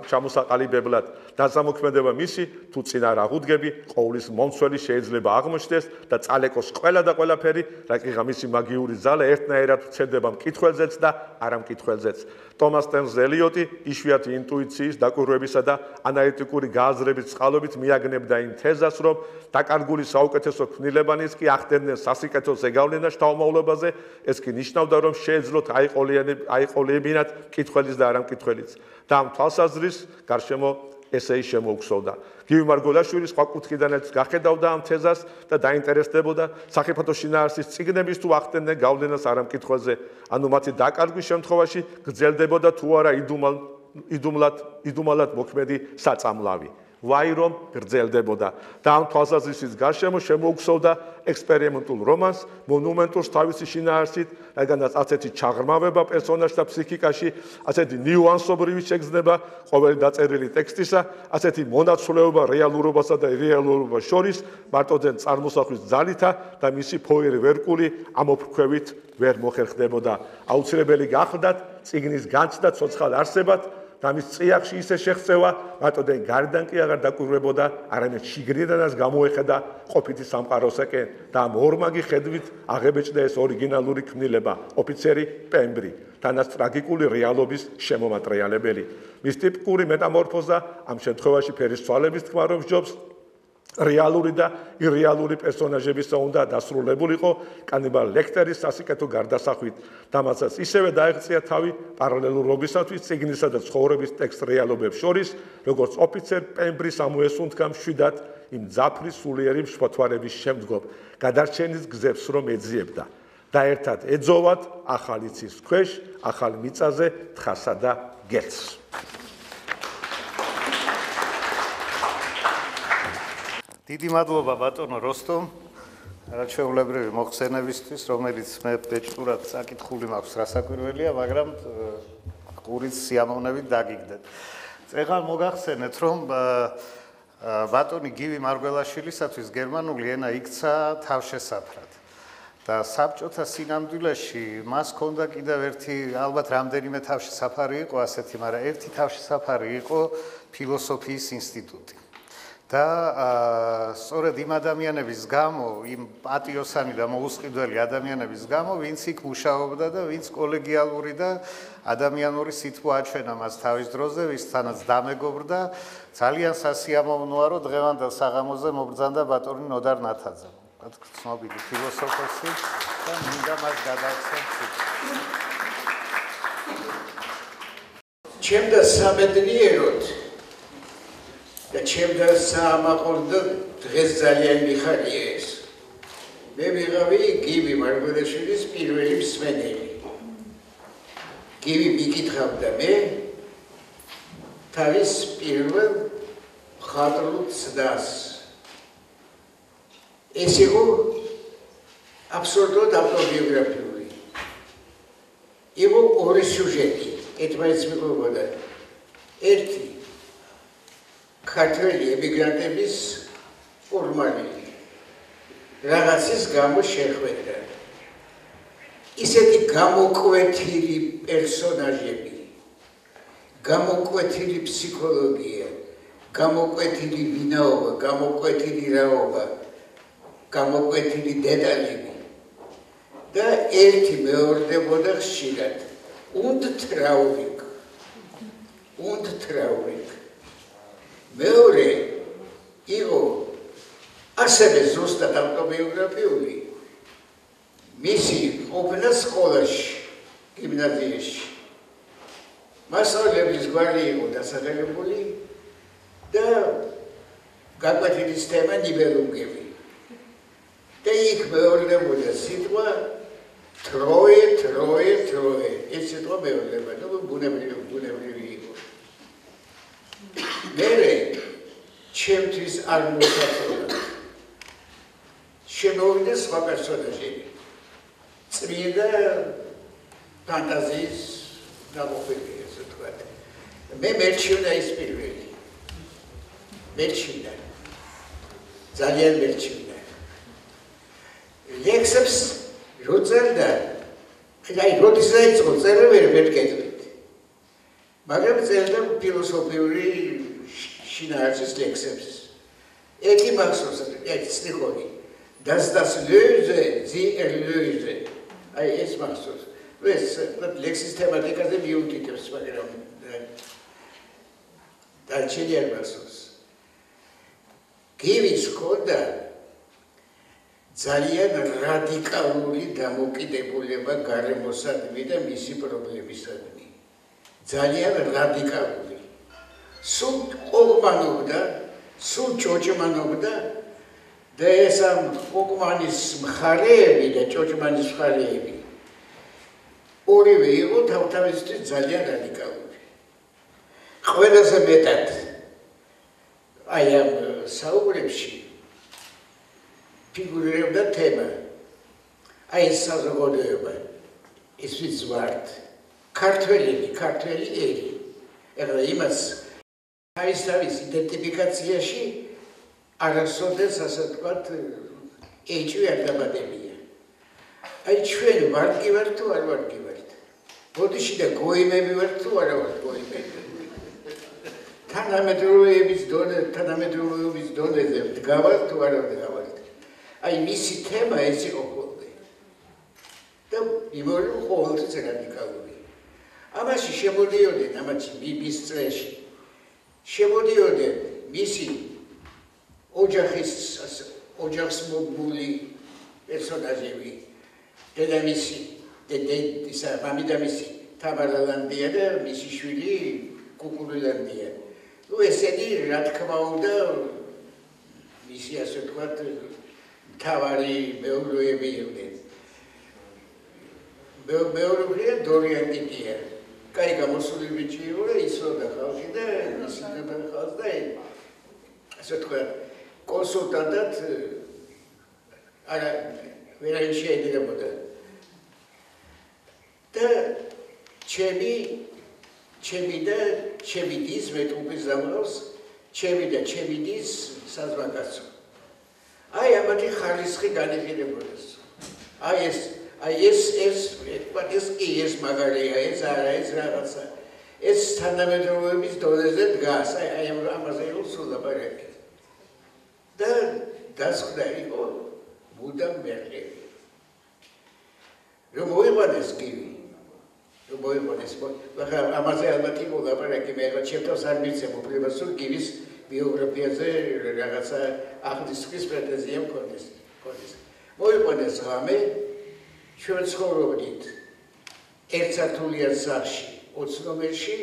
Speaker 6: ჩამოსაყალიბებლად, დასამოქმედება მისი, თუ წინ არ აღუდგები, ყოვლის მომცველი შეიძლება აღმოჩნდეს და წალეკოს ყველა და ყველაფერი, რაკიღა მისი მაგიური ძალა ერთნაირად ვცედება მკითხველზეც და არა მკითხველზეც. ტომას სტერნს ელიოტი იშვიათი ინტუიციის, დაკვირვებისა და ანალიტიკური გააზრების წყალობით მიაგნებდა იმ თეზას, რომ დაკარგული საუკეთესო ქმნილებანიც კი ახდენდნენ სასიკეთო ზეგავლენას შთამომავლებაზე, ეს კი ნიშნავდა, რომ შეეძლოთ აიყოლიებინათ მკითხველის და არა მკითხველის. და ამ თვალსაზრისით გარშემო ესე შემოუხსოვდა. გივი მარგველაშვილი სხვა კუთხიდანაც გახედავდა ამ თეზას და დაინტერესდებოდა სახიფათო შინაარსის წიგნების თუ ახდენდნენ გავლენას არა მკითხველზე, ანუ მათი დაკარგვის შემთხვევაში გრძელდებოდა თუ არა იდუმალად მოქმედი საწამლავი. ვაი რომ გრძელდებოდა და ამ თვალსაზრისით გარშემო შემოუხსოვდა ექსპერიმენტულ რომანს, მონუმენტურს თავისი შინაარსით, რადგანაც ასეთი ჩაღრმავება პერსონაჟთა ფსიქიკაში, ასეთი ნიუანსობრივი შეგრძნება ყოველი დაწერილი ტექსტისა, ასეთი მონაცვლეობა რეალურობასა და ირეალურობას შორის მარტოდენ წარმოსახვის ძალითა და მისი ფოირი ვერკული ამოფრქვევით ვერ მოხერხდებოდა. აუცილებელი გახლდათ წიგნის განცდა ცოცხალ არსებად და მის წიაღში ისე შეღწევა, მარტოდენ გარედან კი აღარ დაკვირვებოდა, არამედ შიგნიდანაც გამოეხედა ყოფითი სამყაროსაკენ და ამ ორმაგი ხედვით აღებეჭდა ეს ორიგინალური ქმნილება, ოფიცერი პემბრი, თანაც ტრაგიკული რეალობის შემომატრიალებელი. მის ტიპიკური მეტამორფოზა ამ შემთხვევაში ფერის თვალების თქმა რომ სჯობს, რეალური და ირეალური პერსონაჟებისა უნდა დასრულებულიყო კანიბალ ლექტერის სასიკეთო გარდასახვით, დამაცაც ისევე დაეღწია თავი პარალელურობისათვის წიგნისა და ცხოვრების ტექსტ რეალობებს შორის, როგორც ოფიცერ პემბრი სამუესუნთქა მშვიდად იმ ძაფრის სულიერი მშფოთვარების შემდგომ, გადარჩენის გზებს რომ ეძიებდა და ერთად ეძოვათ ახალი ცის ქვეშ, ახალ მიწაზე თხასა და გერცს.
Speaker 1: დიდი მადლობა ბატონო როსტომ არაჩვეულებრივი მოხსენებისთვის, რომელიც მე ბეჭდურად წაკითხული მაქვს რასაკვირველია, მაგრამ ყურიც სიამოვნებით დაგიგდეთ. წეგან მოგახსენეთ, რომ ბატონი გივი მარგველაშვილისათვის გერმანული ენა იქცა თავშესაფრად. და საბჭოთა სინამდვილეში მას ჰქონდა კიდევ ერთი, ალბათ რამდენიმე თავშესაფარი იყო ასეთი, მაგრამ ერთი თავშესაფარი იყო ფილოსოფიის ინსტიტუტი. და სწორედ იმ ადამიანების გამო, იმ პატიოსანი და მოუსყიდველი ადამიანების გამო, ვინც იქ მუშაობდა და ვინც კოლეგიალური და ადამიანური სითბო აჩვენა მას თავის დროზე, ვისთანაც დამეგობრდა, ძალიან სასიამოვნოა, რომ დღევანდელ საღამოზე მობრძანდა ბატონი ნოდარ ნათაძე. ცნობილი ფილოსოფოსი და მინდა მას გადავცემ.
Speaker 7: ჩემდა სამედრიეროდ და ჩემდა საამაყოლო დღეს ძალიან მიხარია ეს. მე ვიღავი გივი მარგველაშვილის პირველი მსმენელი. გივი მიკითხავდა მე თავის პირველ მხატვრულ ცდას. ეს იყო აბსოლუტურად ავტობიოგრაფიული. იყო ორი სიუჟეტი, ერთმანეთს მიყვებოდა. ერთი ქართველი ემიგრანტების ფორმალი რაღაცის გამო შეხვედრა. ისეთი გამოკვეთილი პერსონაჟები, გამოკვეთილი ფსიქოლოგია, გამოკვეთილი ვინაობა, გამოკვეთილი რაობა, გამოკვეთილი დეტალები და ერთი მეორდებოდა ხშირად. Und traurig. მეორე იყო ასევე ზუსტად ავტობიოგრაფიული. მისი ყოფნა სკოლაში, გიმნაზიაში. მასწავლებლების გვარი იყო დასახელებული და გაკვეთილის თემა ნიბელუნგები. და იქ მეორდებოდა სიტყვა თროე. ეს სიტყვა მეორდება, ну ბუნებრივი იყო. მერე ჩემთვის არ მოსაწონად. შემოვიდა სხვა პერსონაჟები. წმინდა ფანტაზიის გამოყვები, ასე ვთქვათ. მე მერჩივნა ის პირველი. მერჩივნა. ძალიან მერჩივნა. ლექსებს როწერდა, აი როდის დაიწყო წერა ვერ მეკეთვით. მაგრამ წერდა ფილოსოფიური შინაარსის ლექსებს. ერთი მახსოვს, ეს სტიხონი. Das Löse, sie erlöse. Ai, es machst ეს ლექსის თემატიკაზე მიუთითებს, მაგრამ დარჩენი არ მახსოვს. გივის ხოდა ძალიან რადიკალური დამოკიდებულება გარემოსადმი და მისი პრობლემისადმი. ძალიან რადიკალური. სულ ყოყმანობდა, სულ ჭოჭმანობდა და ეს ამ ყოყმანის მხარეები და ჭოჭმანის მხარეები ორივე იყო თავთავისთვის ძალიან რადიკალური. ყველაზე მეტად აი ამ საუბრებში ფიგურირებდა თემა. აი ეს საზოგადოება, ის ვიც ვართ, ქართველი ერი. ეხლა იმას თავის იდენტიფიკაციაში არასოდეს ასე ვთქვათ ეჭვი არ დაბადებია. აი ჩვენ ვარდგი ვართ თუ არ ვარდგი ვართ? ბოდიში და გოიმები ვართ თუ არა ვართ გოიმები? თანამედროვეობის დონეზე ვდგავართ თუ არა ვდგავართ? აი მისი თემა ეს იყო ხოლმე. და იმორი ყოველთვის რადიკალური. ამაში შემოდიოდნენ, ამაში მის წრეში შემოდიოდნენ მისი ოჯახს მოგმული პერსონაჟები, დედამისი, მამიდამისი თამარალანდია და მისი შვილი კუკულილანდია. ნუ ესენი რა თქმა უნდა მისი ასე ვთქვათ მთავარი მეუღლეები იყვნენ. მეუღლე დორიანტიკია. კაი გამოსული ბიჭი იყო და ისროდა ხალხი და ისროდა ხალხს და ასე ვთქვათ კონსულტანტად არა ვერან შეიძლება და ჩემი დის მეტყუპის ზამთრავს ჩემი და ჩემი დის საზღვარგაცო. აი ამათი ხარისხი განიხილებოდა. აი ეს კი ეს მაგარია, ეს არა, ეს რაღაცა. ეს თანამედროვეობის დონეზე დგას, აი ამაზე იყო სულ ლაპარაკი. და დასხდა იყო მუდამ მერყევი. რომ მოიყვანეს გივი, რომ მოიყვანეს, ამაზე ალბათ იყო ლაპარაკი, მე ახლა ჩემთავს არ მიცემ უფლებას, რომ გივის ბიოგრაფიაზე რაღაცა აღდისხვის პრეტენზია მქონდეს. მოიყვანეს ღამე, ჩვენ ცხოვრობდით ერთსართულიან სახლში 20 ნომერში,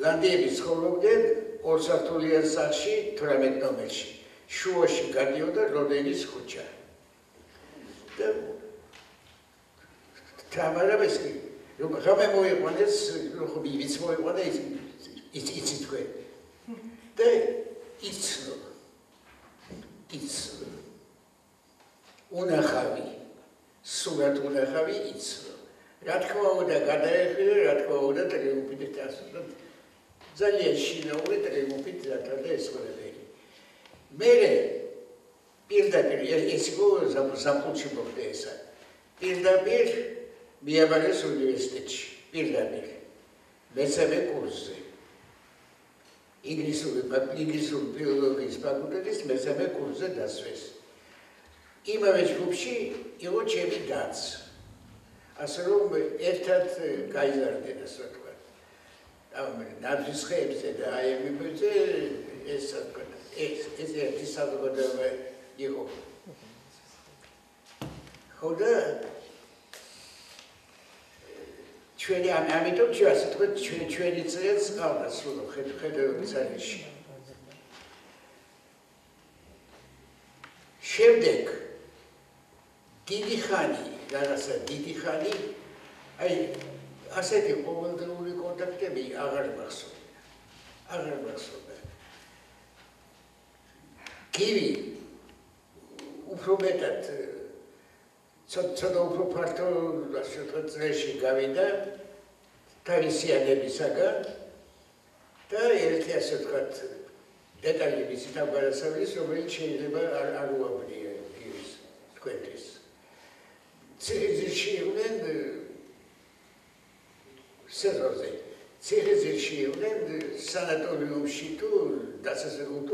Speaker 7: ლანდიები ცხოვრობდნენ ორსართულიან სახლში 18 ნომერში. შუაში გადიოდა როდენის ქუჩა. და თამარაბეს კი რომ ღამე მოიყვანეს, რომ ვიც მოიყვანა იცი თქვენ. და იცნო. უნახავი, სულად უნახავი იცნო. რა თქმა უნდა გადაეხიდა, რა თქმა უნდა ტრიუმფით დასრულდა. ძალიან შინაური ტრიუმფით დატარდა ეს ყველაფერი. მერე პირდაპირ ეს იყო ზაფხულში მოხდა ესა. პირდაპირ მიაბარეს უნივერსიტეტში, პირდაპირ მესამე კურსზე. ინგლისური ფილოლოგიის ფაკულტეტის მესამე კურსზე დასვეს. იმავე ჯგუფში იყო ჩემი დაც. ასე რომ ერთად გაიზარდნენ, ასე ვთქვათ. ნაძვის ხეებზე და აი ამებზე ეს ერთი საზოგადოება იყო. ხო და ჩვენი ამიტომ ასე ვთქვათ ჩვენი წრეც ყავდა სულ ხედავთ საერთში. შემდეგ დიდი ხანი, რაღაცა დიდი ხანი, აი ასეთი ყოველდღიური კონტაქტები აღარ მახსოვდა. გივი უფრო მეტად ცოტა უფრო ფართო წრეში გავიდა თავისიანებისაგან და ერთი ასე ვთქვათ დეტალი ვიცით ამ გადასავლის, რომელიც შეიძლება არ უაბრია გივის თქვენთვის. ციხეძირში იყვნენ სეზონზე. ციხეძირში იყვნენ სანატორიუმში თუ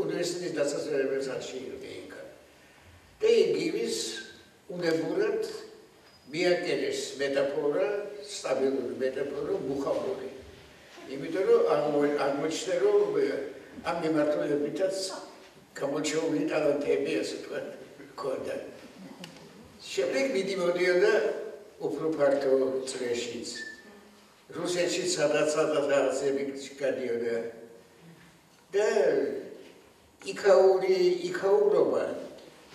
Speaker 7: უნივერსიტეტის დასასვენებელ სახლში იყვნენ იქ. და გივის უნებურად მიაკელეს მეტაფორა, სტაბილური მეტაფორა მუხამური. იმიტომ რომ აღმოჩნდა რომ ამ მიმართულებითაც გამოჩეული ტალანტები ასე ვთქვათ ჰქონდა. შემდეგ მიდიოდა უფრო ფართო წრეშიც. რუსეთში სადაც რაღაცები გადიოდა და იქაურობა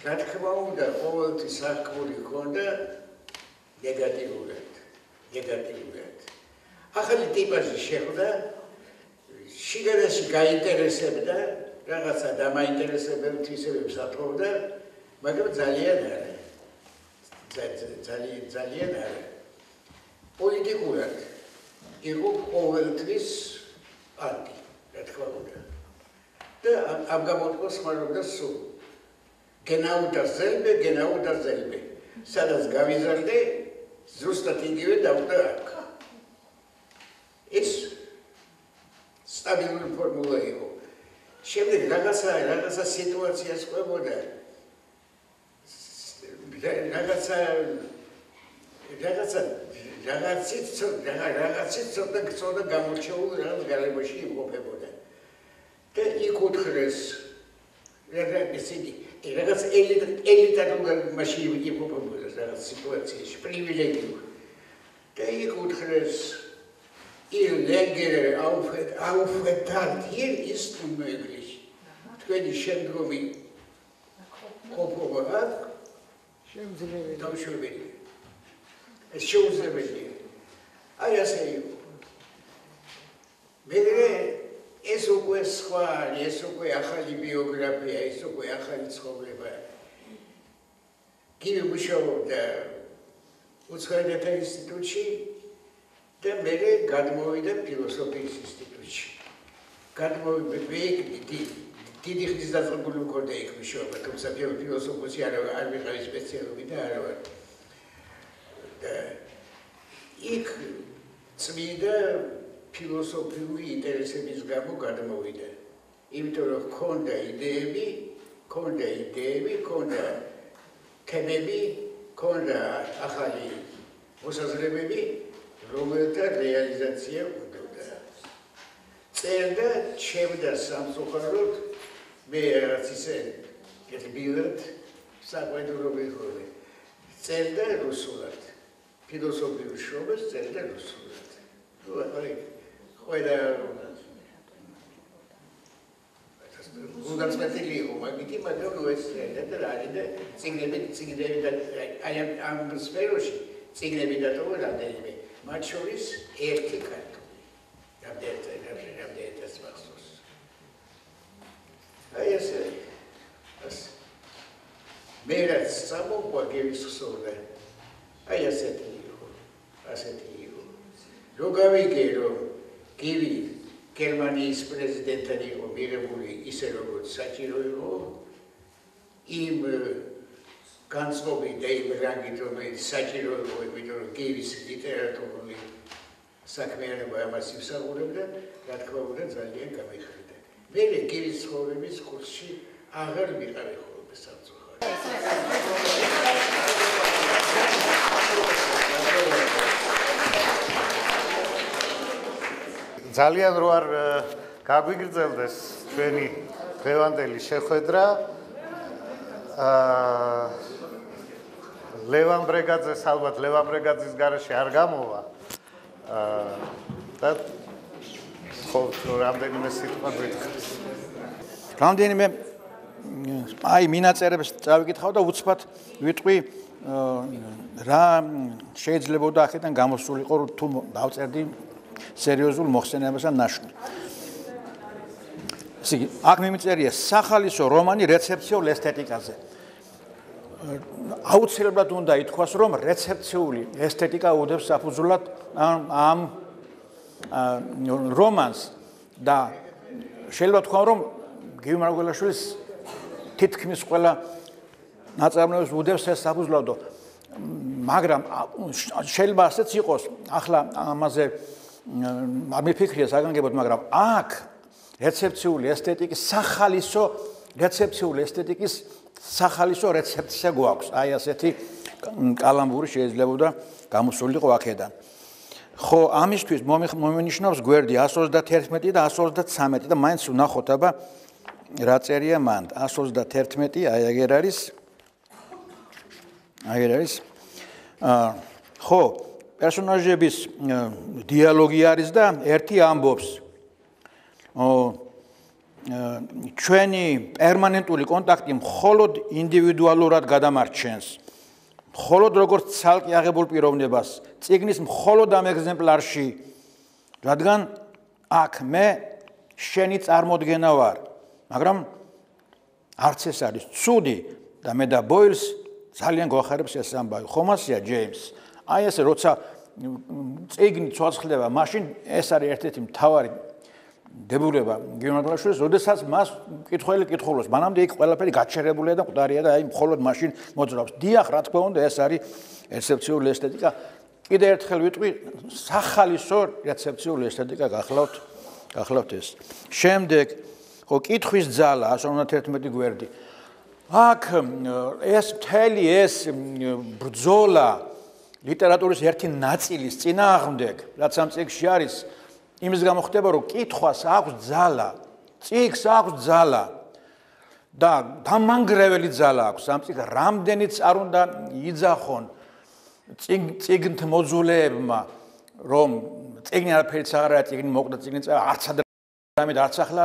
Speaker 7: რა თქმა უნდა ყოველთვის აღქმული ჰქონდა ნეგატიურად. ახალი ტიპაჟი შეხვდა, შიგადაში გაინტერესებდა, რაღაცა დამაინტერესებელ თვისებებს ათხოვდა, მაგრამ ძალიან არა. ძალიან არა. პოლიტიკურად იყო ყოველთვის ანტი, რა თქმა უნდა. და ამ გამოთქვას ხმარობდა სულ. genau dasselbe. სადაც გავიზარდე, ზუსტად იგივე დავხვდა აქ. ეს სტაბილური ფორმულა იყო. შემდეგ რაღაცა სიტუაციას ყვებოდა. რაღაცით ცოტა გამორჩეულ რაღაც გარემოში იმყოფებოდა. და იქ უთხრეს რაღაც ელიტარულ მასში იმყოფებოდა რაღაც სიტუაციაში, პრივილეგიურ. და იქ უთხრეს ihr längere Aufenthalt hier ist unmöglich. თქვენი შემდგომი ყოფობა აქ შეუძლებელია. ეს შეუძლებელია. აი ასე იყო. მე ეს უკვე სხვა, ეს უკვე ახალი ბიოგრაფია, ეს უკვე ახალი ცხოვრება. გივი მუშაობდა უცხოენათა ინსტიტუტში და მე გადმოვიდა ფილოსოფიის ინსტიტუტში. დიდი ხნის დაწყებული მქონდა იქ მუშაობა, თუმცა ფილოსოფოსი არ ვიყავი სპეციალობი და არა ვარ. და იქ წმინდა ფილოსოფიური ინტერესების გამო გადმოვიდა. იმიტომ რომ ჰქონდა იდეები, ჰქონდა თემები, ჰქონდა ახალი მოსაზრებები, რომელთა რეალიზაცია უნდოდა. წერდა, ჩემდა სამწუხაროდ, მე რაღაც ისე გეტბილად საყვედურო ვიყოლე. წერდა რუსულად. ფილოსოფიურ შრომას წერდა რუსულად. ყველა უნდაცმეტილი იყო მაგითი, მაგრამ ეს წერდა და რაიმე წიგნები და აი ამ სფეროში წიგნები დატოვა რამდენიმე. მათ შორის ერთი ქართული. რამდენიც მახსოვს. აი ესე. მე რაც სამოყვა გივის ხსოვდა. აი ასეთი იყო. რო გავიგე, რომ გივი გერმანიის პრეზიდენტად იყო მიღებული ისე, როგორც საჭირო იყო, იმ განწყობით და იმ რანგით, რომელიც საჭირო იყო, იმიტომ რომ გივის ლიტერატურული საქმიანობა ამას იმსახურებდა, რა თქმა უნდა, ძალიან გამიხრიდა. მე გივის ცხოვრების კურსში აღარ ვიყავი ხოლმე სამწუხაროდ.
Speaker 1: ძალიან რო არ გაგვიგრძელდეს ჩვენი დღევანდელი შეხვედრა, ლევან ბრეგაძეს ალბათ ლევან ბრეგაძის გარეშე არ გამოვა და ხო რამდენიმე სიტყვა გითხრას.
Speaker 8: რამდენიმე აი მინაწერებს წავიკითხავ და უცბად ვიტყვი რა შეიძლებოდა აქედან გამოსულიყო თუ დავწერდი სერიოზულ მოხსენებას ან ნაშრომს. ისე აქ მიმწერია სახალისო რომანი რეცეპციულ ესთეტიკაზე. აუცილებლად უნდა ითქვას, რომ რეცეპციული ესთეტიკა უდევს საფუძვლად ამ რომანს და შეიძლება თქვა, რომ გივი მარგველაშვილის თითქმის ყველა ნაწარმოებს უდევს ეს საფუძვლად, მაგრამ შეიძლება ასეც იყოს, ახლა ამაზე არ მიფიქრია საგანგებოდ, მაგრამ აქ რეცეპციული ესთეტიკის სახალისო რეცეპცია გვაქვს. აი ასეთი კალამბური შეიძლება გამოსულიყო აქედან. ხო, ამისთვის მომენიშნავს გვერდი 131 და 133 და მაინც ვნახოთ, აბა რა წერია მან. 131 აი ეგერ არის. ხო, პერსონაჟების დიალოგი არის და ერთი ამბობს. ჩვენი პერმანენტული კონტაქტი მხოლოდ ინდივიდუალურად გადამარჩენს. მხოლოდ როგორც ცალკე აღებულ პიროვნებას, წიგნის მხოლოდ ამ ეგზემპლარში, რადგან აქ მე შენი წარმოდგენა ვარ, მაგრამ არც ეს არის ცუდი და მე და ბოილს ძალიან გვახარებს ეს ამბავი. ხომასია ჯეიმს. აი ესე როცა წიგნი ცოცხლდება, მაშინ ეს არის ერთ-ერთი მთავარი დებულება გივი მარგველაშვილის, როდესაც მას მკითხველი კითხულობს, მანამდე იქ ყველაფერი გაჩერებულია და მკვდარია და აი მხოლოდ მაშინ მოძრაობს. დიახ, რა თქმა უნდა, ეს არის რეცეპციული ესთეტიკა. კიდე ერთხელ ვიტყვი, სახალისო რეცეპციული ესთეტიკა გახლავთ ეს. შემდეგ, ხო, კითხვის ძალა 111 გვერდი. აქ ეს მთელი ეს ბრძოლა ლიტერატურის ერთი ნაწილის წინააღმდეგ, რაც ამ წიგნში არის, იმის გამო ხდება, რომ კითხვას აქვს ძალა, წიგნს აქვს ძალა და დამანგრეველი ძალა აქვს ამ წიგნს, რამდენიც არ უნდა იძახონ წიგნთ მოძულეებმა, რომ წიგნი არაფერიც აღარ არის, წიგნი მოკვდა, წიგნი არც ადამიანი და არც ახლა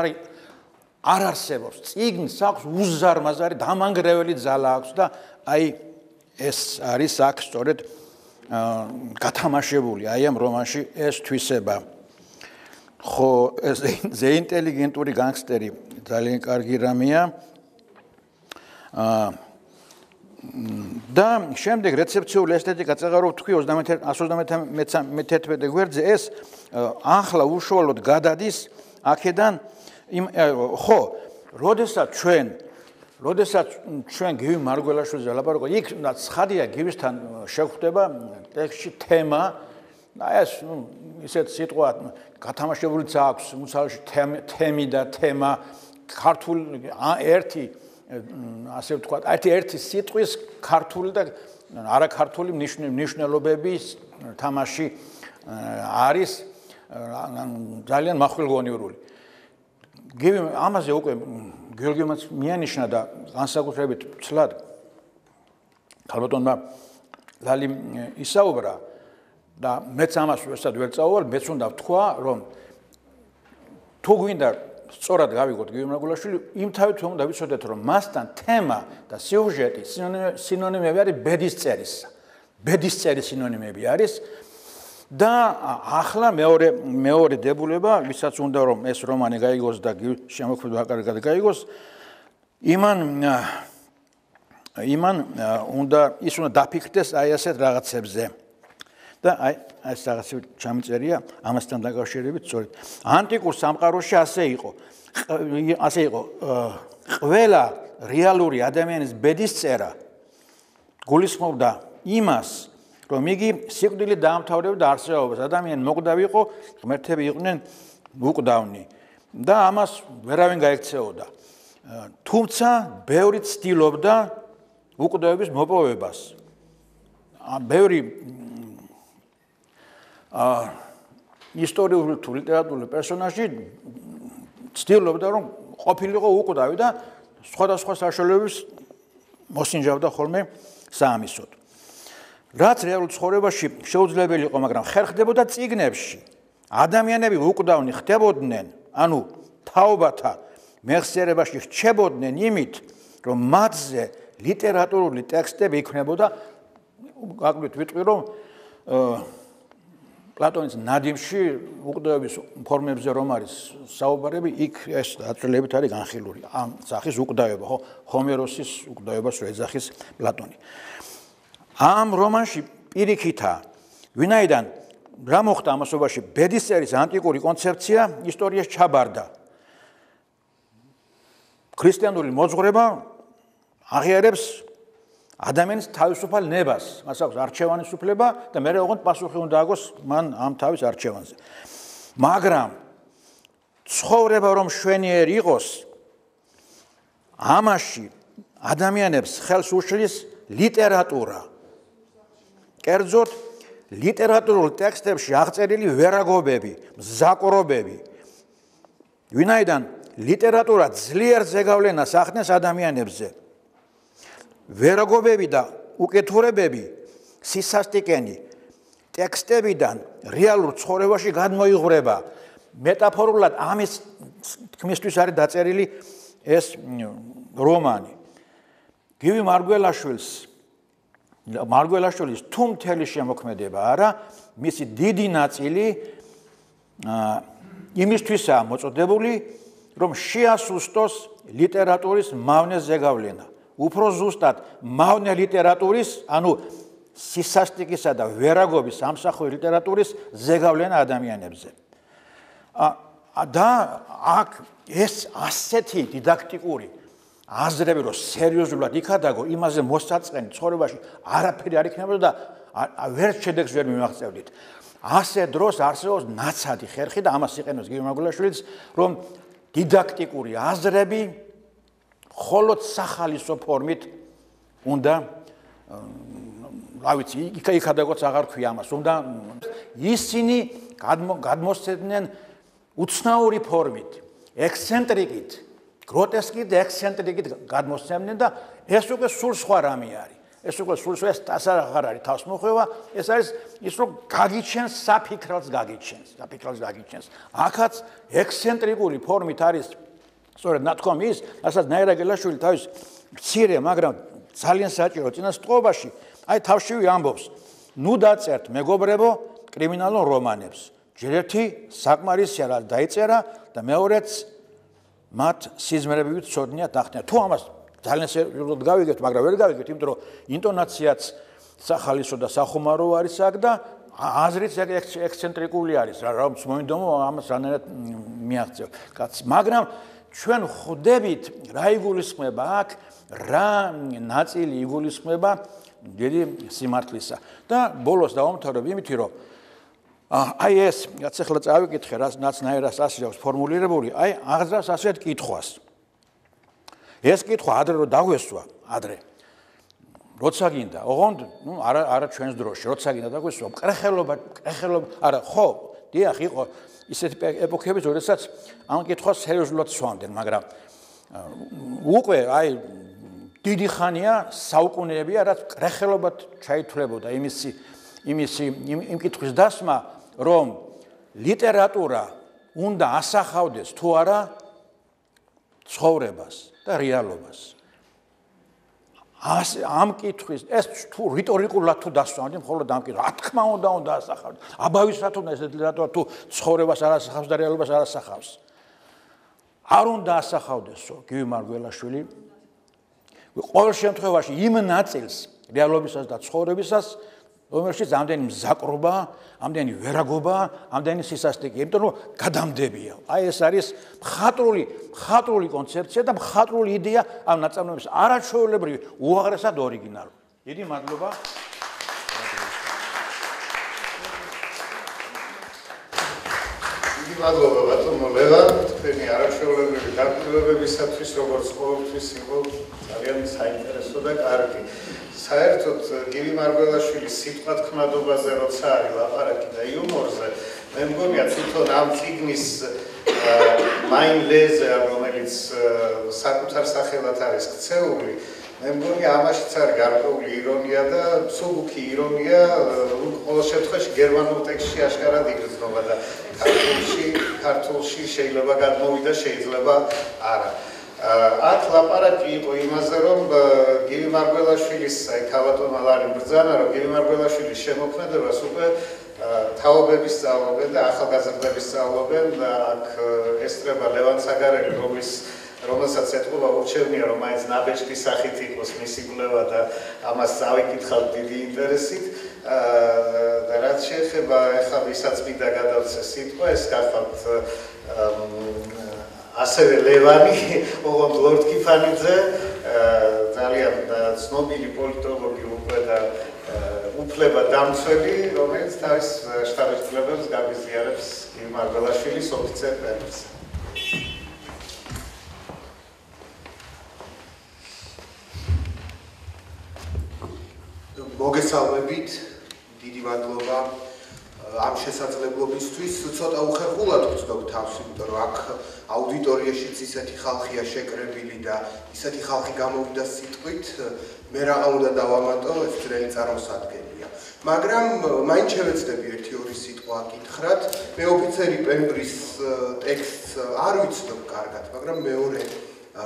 Speaker 8: არ არსებობს. წიგნს აქვს უზარმაზარი დამანგრეველი ძალა აქვს და აი ეს არის აქ სწორედ გათამაშებული აი ამ რომანში ეს თვისება. ხო, ზე ინტელიგენტური განგსტერი ძალიან კარგი რამეა. და შემდეგ რეცეპციული ესთეტიკა წეღარო თქვი 131 გვერდზე ეს ახლა უშუალოდ გადადის აქედან ხო, როდესაც ჩვენ გივი მარგველაშვილზე ლაპარაკობთ, იქ ცხადია გივისთან შეხვდება ტექსტში თემა, ეს ისეთ სიტყვა გათამაშებულიც აქვს მუცალში თემი და თემა ქართული ერთი ასე ვთქვათ, ერთი სიტყვის ქართული და არაქართული მნიშვნელობების თამაში არის ძალიან მახვილგონიურული. გივი ამაზე უკვე გიორგიმაც მიანიშნა და განსაკუთრებით ცლად ქალბატონმა ლალი ისაუბრა და მეც ამას ვერსად ვერ წავალ, მეც უნდა ვთქვა, რომ თუ გვინდა სწორად გავიგოთ გივი მარგველაშვილი, იმ თავით უნდა ვიცოდეთ, რომ მასთან თემა და სიუჟეტი სინონიმები არის ბედისწერის სინონიმები არის და ახლა მეორე დებულება, ვისაც უნდა რომ ეს რომანი გაიგოს და შემოქმედება კარგად გაიგოს, იმან უნდა დაფიქრდეს აი ასეთ რაღაცებზე. და აი ეს რაღაცები ჩამწერია ამასთან დაკავშირებით სწორედ. ანტიკურ სამყაროში ასე იყო. ყველა რეალური ადამიანის ბედისწერა გულისხმობდა იმას, რომ იგი სიკვდილით დაამთავრებდა არსებობას. ადამიანი მოკვდავი იყო, ღმერთები იყვნენ უკვდავნი და ამას ვერავინ გაექცეოდა. თუმცა ბევრი ცდილობდა უკვდავების მოპოვებას. ბევრი ისტორიული თუ ლიტერატურული პერსონაჟი ცდილობდა რომ ყოფილიყო უკვდავი და სხვადასხვა საშუალებებს მოსინჯავდა ხოლმე საამისოდ. რაც რეალურ ცხოვრებაში შეუძლებელი იყო, მაგრამ ხერხდებოდა წიგნებში. ადამიანები უკვდავნი ხდებოდნენ, ანუ თაობათა მეხსიერებაში რჩებოდნენ იმით, რომ მათზე ლიტერატურული ტექსტები იქმნებოდა, გაგვით ვიტყვი, რომ პლატონის ნადიმში უკვდავების ფორმებზე რომ არის საუბარები, იქ ეს აწრილებით არის განხილული. ამ სახის უკვდავება, ხო, ჰომეროსის უკვდავებას რო ეძახის პლატონი. ამ რომანში პირიქითა, ვინაიდან რა მოხდა ამასობაში, ბედისწერის ანტიკური კონცეფცია ისტორიაში ჩაბარდა. ქრისტიანული მოძღვრება აღიარებს ადამიანის თავისუფალ ნებას, მას აქვს არჩევანის უფლება და მე ოღონდ პასუხი უნდა აგოს მან ამ თავის არჩევანზე. მაგრამ ცხოვრება რომ შვენიერი იყოს, ამაში ადამიანებს ხელს უშლის ლიტერატურა. კერძოდ ლიტერატურულ ტექსტებში აღწერილი ვერაგობები, მზაკვრობები. ვინაიდან ლიტერატურა ძლიერ ზეგავლენას ახდენს ადამიანებზე. ვერაგობები და უკეთურებები, სისასტიკენი ტექსტებიდან რეალურ ცხოვრებაში გადმოიღვრება. მეტაფორულად ამის თქმისთვის არის დაწერილი ეს რომანი. გივი მარგველაშვილის თუ მთელი შემოქმედება არა, მისი დიდი ნაწილი იმისთვისაა მოწოდებული, რომ შეასუსტოს ლიტერატურის მავნე ზეგავლენა. უფრო ზუსტად მავნე ლიტერატურის, ანუ სისასტიკისა და ვერაგობის ამსახველი ლიტერატურის ზეგავლენა ადამიანებზე. და აქ ეს ასეთი დიდაქტიკური აზრები, რომ სერიოზულად იქადაგო, იმაზე მოსაწყენი ცხოვრებაში არაფერი არ იქნებოდა და ვერც შედეგს ვერ მიმაღწევდით. ასე დროს არსებობს ნაცადი ხერხი და ამას იყენებს გივი მარგველაშვილიც, რომ დიდაქტიკური აზრები მხოლოდ სახალისო ფორმით უნდა, რა ვიცი, იქადაგოც აღარ ქვია ამას, უნდა ისინი გადმოსცემდნენ უცნაური ფორმით, ექსცენტრიკით, გროტესკით და ექსცენტრიკით გადმოსცემდნენ და ეს უკვე სულ სხვა რამე არის. ეს უკვე სულ სხვა აღარ არის თავს მოხვევა, ეს არის ის რომ გაგიჩენს საფიქრალს გაგიჩენს. აქაც ექსცენტრიკული ფორმით არის სწორედ ნათქვამი ის, რასაც ნაირაგელაშვილი თავის მცირე, მაგრამ ძალიან საჭირო წინასწრობაში, აი თავშივე ამბობს, ნუ დაწერთ მეგობრებო კრიმინალურ რომანებს. ჯერ ერთი საკმარისია რა დაიწერა და მეორეც მათ სიზმრები ვიცოდნიათ ახდენა. თუ ამას ძალიან სერიოზულად გავიგებთ, მაგრამ ვერ გავიგებთ, იმიტომ რომ ინტონაციაც სახალისო და სახუმარო არის აქ და აზრიც ექსცენტრიკული არის, რომ მოინდომო ამას რანაირად მიაღწევ. მაგრამ ჩვენ ხვდებით რა იგულისხმება აქ, რა ნაწილი იგულისხმება დიდი სიმართლისა. და ბოლოს დავამთავრებ იმითი, რომ აი ეს, რაც ახლა წავიკითხე, რაც ნაირად ასე აქვს ფორმულირებული, აი აღძრავს ასეთ კითხვას. ეს კითხვა ადრე რო დაგვესვა, როცა გინდა, ოღონდ, არა ჩვენს დროში, როცა გინდა დაგვესვა, კრეხელობა, არა, ხო, დიახ, იყო ისეთი ეპოქები, როდესაც ამ კითხვას სერიოზულად სვამდნენ, მაგრამ უკვე აი დიდი ხანია, საუკუნეებია, რაც კრეხელობად ჩაითვლებოდა იმ კითხვის დასმა, რომ ლიტერატურა უნდა ასახავდეს თუ არა ცხოვრებას და რეალობას. ამ კითხვის ეს თუ რიტორიკულად თუ დასვამდი, მხოლოდ ამ კითხვას, რა თქმა უნდა ასახავდეს. აბავისად უნდა ეს ლიტერატურა თუ ცხოვრებას არ ასახავს და რეალობას არ ასახავს. არ უნდა ასახავდესო გივი მარგველაშვილი. ყოველ შემთხვევაში იმ ნაწილს რეალობისას და ცხოვრებისას, რომელშიც ამდენი მზაკრობა, ამდენი ვერაგობა, ამდენი სისასტიკე, იმიტომ რომ გადამდებია. აი ეს არის მხატვრული კონცეფცია და მხატვრული იდეა ამ ნაწარმოების არაჩვეულებრივი, უაღრესად ორიგინალური. დიდი მადლობა.
Speaker 1: დიდი მადლობა ბატონო ლევან, თქვენი არაჩვეულებრივი დაკავშირებებისათვის, როგორც ყოველთვის იყო ძალიან საინტერესო და კარგი. საერთოდ გივი მარგველაშვილის სიტყვათქმადობაზე როცა არის ლაპარაკი და იუმორზე, მე მგონია თვითონ ამ წიგნის მაინ ლეზე, რომელიც საკუთარ სახელად არის ქცეული, მე მგონი ამაშიც არის გარკვეული ირონია და მსუბუქი ირონია, ყოველ შემთხვევაში გერმანულ ტექსტში აშკარად იგრძნობა და ქართულში შეიძლება გადმოვიდა, შეიძლება არა. აქ ლაპარაკი იყო იმაზე, რომ გივი მარგველაშვილის, ქალბატონმა ლარი ბრძანა, რომ გივი მარგველაშვილის შემოქმედებას უკვე თაობები სწავლობენ და ახალგაზრდები სწავლობენ და აქ ესწრება ლევან საგარელი, რომელსაც ეთყობა ურჩევნია, რომ მაინც ნაბეჭდის სახით იყოს მისი კვლევა და ამას წავიკითხავთ დიდი ინტერესით. და რაც შეეხება ახლა ვისაც მინდა გადავცე სიტყვა, ეს გახავთ ასევე ლევანი, ოღონდ ლორდ კიფანიძე, ძალიან ცნობილი პოლიტოლოგი უკვე და უფლება დამცველი, რომელიც თავის შთაბეჭდილებებს გაგიზიარებს გივი მარგველაშვილის ოფიცერ პემბრს.
Speaker 9: მოგესალმებით, დიდი მადლობა ამ შესაძლებლობისთვის. ცოტა უხერხულად ვწდობ თავს, იმიტომ რომ აქ აუდიტორიაშიც ისეთი ხალხია შეკრებილი და ისეთი ხალხი გამოვიდა სიტყვით, მე რაღა უნდა დავამატო, ეს ძნელი წარმოსადგენია. მაგრამ მაინც შევეცდები ერთი-ორი სიტყვა აკითხრათ. მე ოფიცერი პემბრის ტექსტს არ ვიცნობ კარგად, მაგრამ მეორე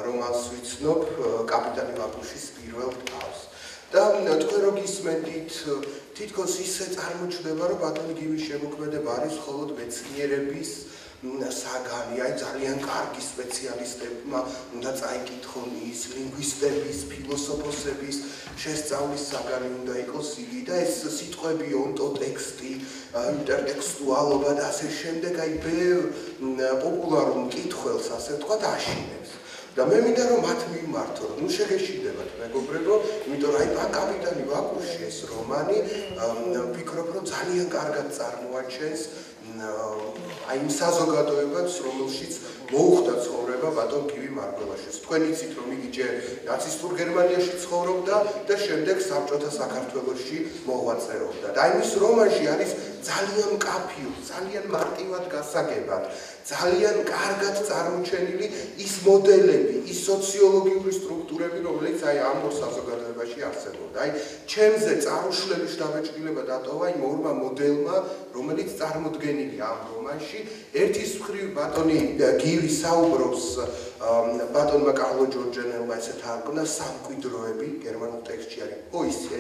Speaker 9: რომანს ვიცნობ, კაპიტანი ვაკუშის პირველ თავს. და თქვენ რო გისმენთ, თითქოს ისე წარმოჩნდება, რომ ბატონი გივის შემოქმედება არის მხოლოდ მეცნიერების საგანი, აი ძალიან კარგი სპეციალისტებმა უნდა წაიკითხონ ის ლინგვისტების, ფილოსოფოსების შესწავლის საგანი უნდა იყოს იგი და ეს სიტყვები, ონტოტექსტი, ინტერტექსტუალობა და ასე შემდეგ, აი ბევრ პოპულარულ მკითხველს, ასე ვთქვათ, აშინებს. და მე მინდა რომ მათ მიმართო, ნუ შეგეშინდებათ მეგობრებო, იმიტომ რომ აი კაპიტანი ვაკუში ეს რომანი, ვფიქრობ რომ ძალიან კარგად წარმოაჩენს აი იმ საზოგადოებას, რომელშიც მოუხდა ცხოვრება ბატონ გივი მარგველაშვილს. თქვენ იცით რომ იგი ჯერ ნაცისტურ გერმანიაში ცხოვრობდა და შემდეგ საბჭოთა საქართველოში მოღვაწეობდა. და აი მის რომანში არის ძალიან მკაფიო, ძალიან მარტივად გასაგებად, ძალიან კარგად წარმოჩენილი ის მოდელები, ის სოციოლოგიური სტრუქტურები, რომელიც აი ამ ორ საზოგადოებაში არსებობდა. აი ჩემზე წარუშლების დაბეჭდილება დატოვა იმ ორმა მოდელმა, რომელიც წარმოდგენილია ამ რომანში. ერთის მხრივ ბატონი გივი საუბრობს ბატონმა კარლო ჯორჯენელმა ესე თარგმნა სამკვიდროები, გერმანულ ტექსტში არის პოიზია,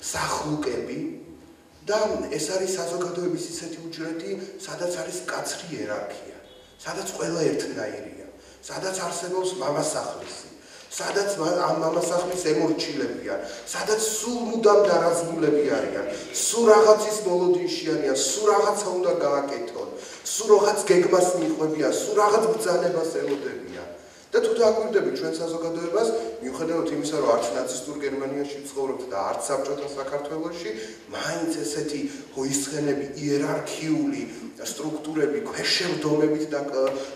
Speaker 9: სახლუკები. და ეს არის საზოგადოების ისეთი უჯრედი, სადაც არის მკაცრი იერარქია, სადაც ყველა ერთნაირია, სადაც არსებობს მამასახლისი, სადაც ამ მამასახლის ემორჩილები არიან, სადაც სულ მუდამ დარაზმულები არიან, სულ რაღაცის მოლოდინში არიან, სულ რაღაცა უნდა გააკეთონ, სულ რაღაც გეგმას მიყვებიან, სულ რაღაც ბრძანებას ელოდებიან. და თუ დააკვირდები ჩვენ საზოგადოებას, მიუხედავად იმისა, რომ არც ნაცისტურ გერმანიაში ცხოვრობთ და არც საბჭოთა საქართველოში, მაინც ესეთი ჰოისხენები, იერარქიული სტრუქტურები, ქვეშევრდომებით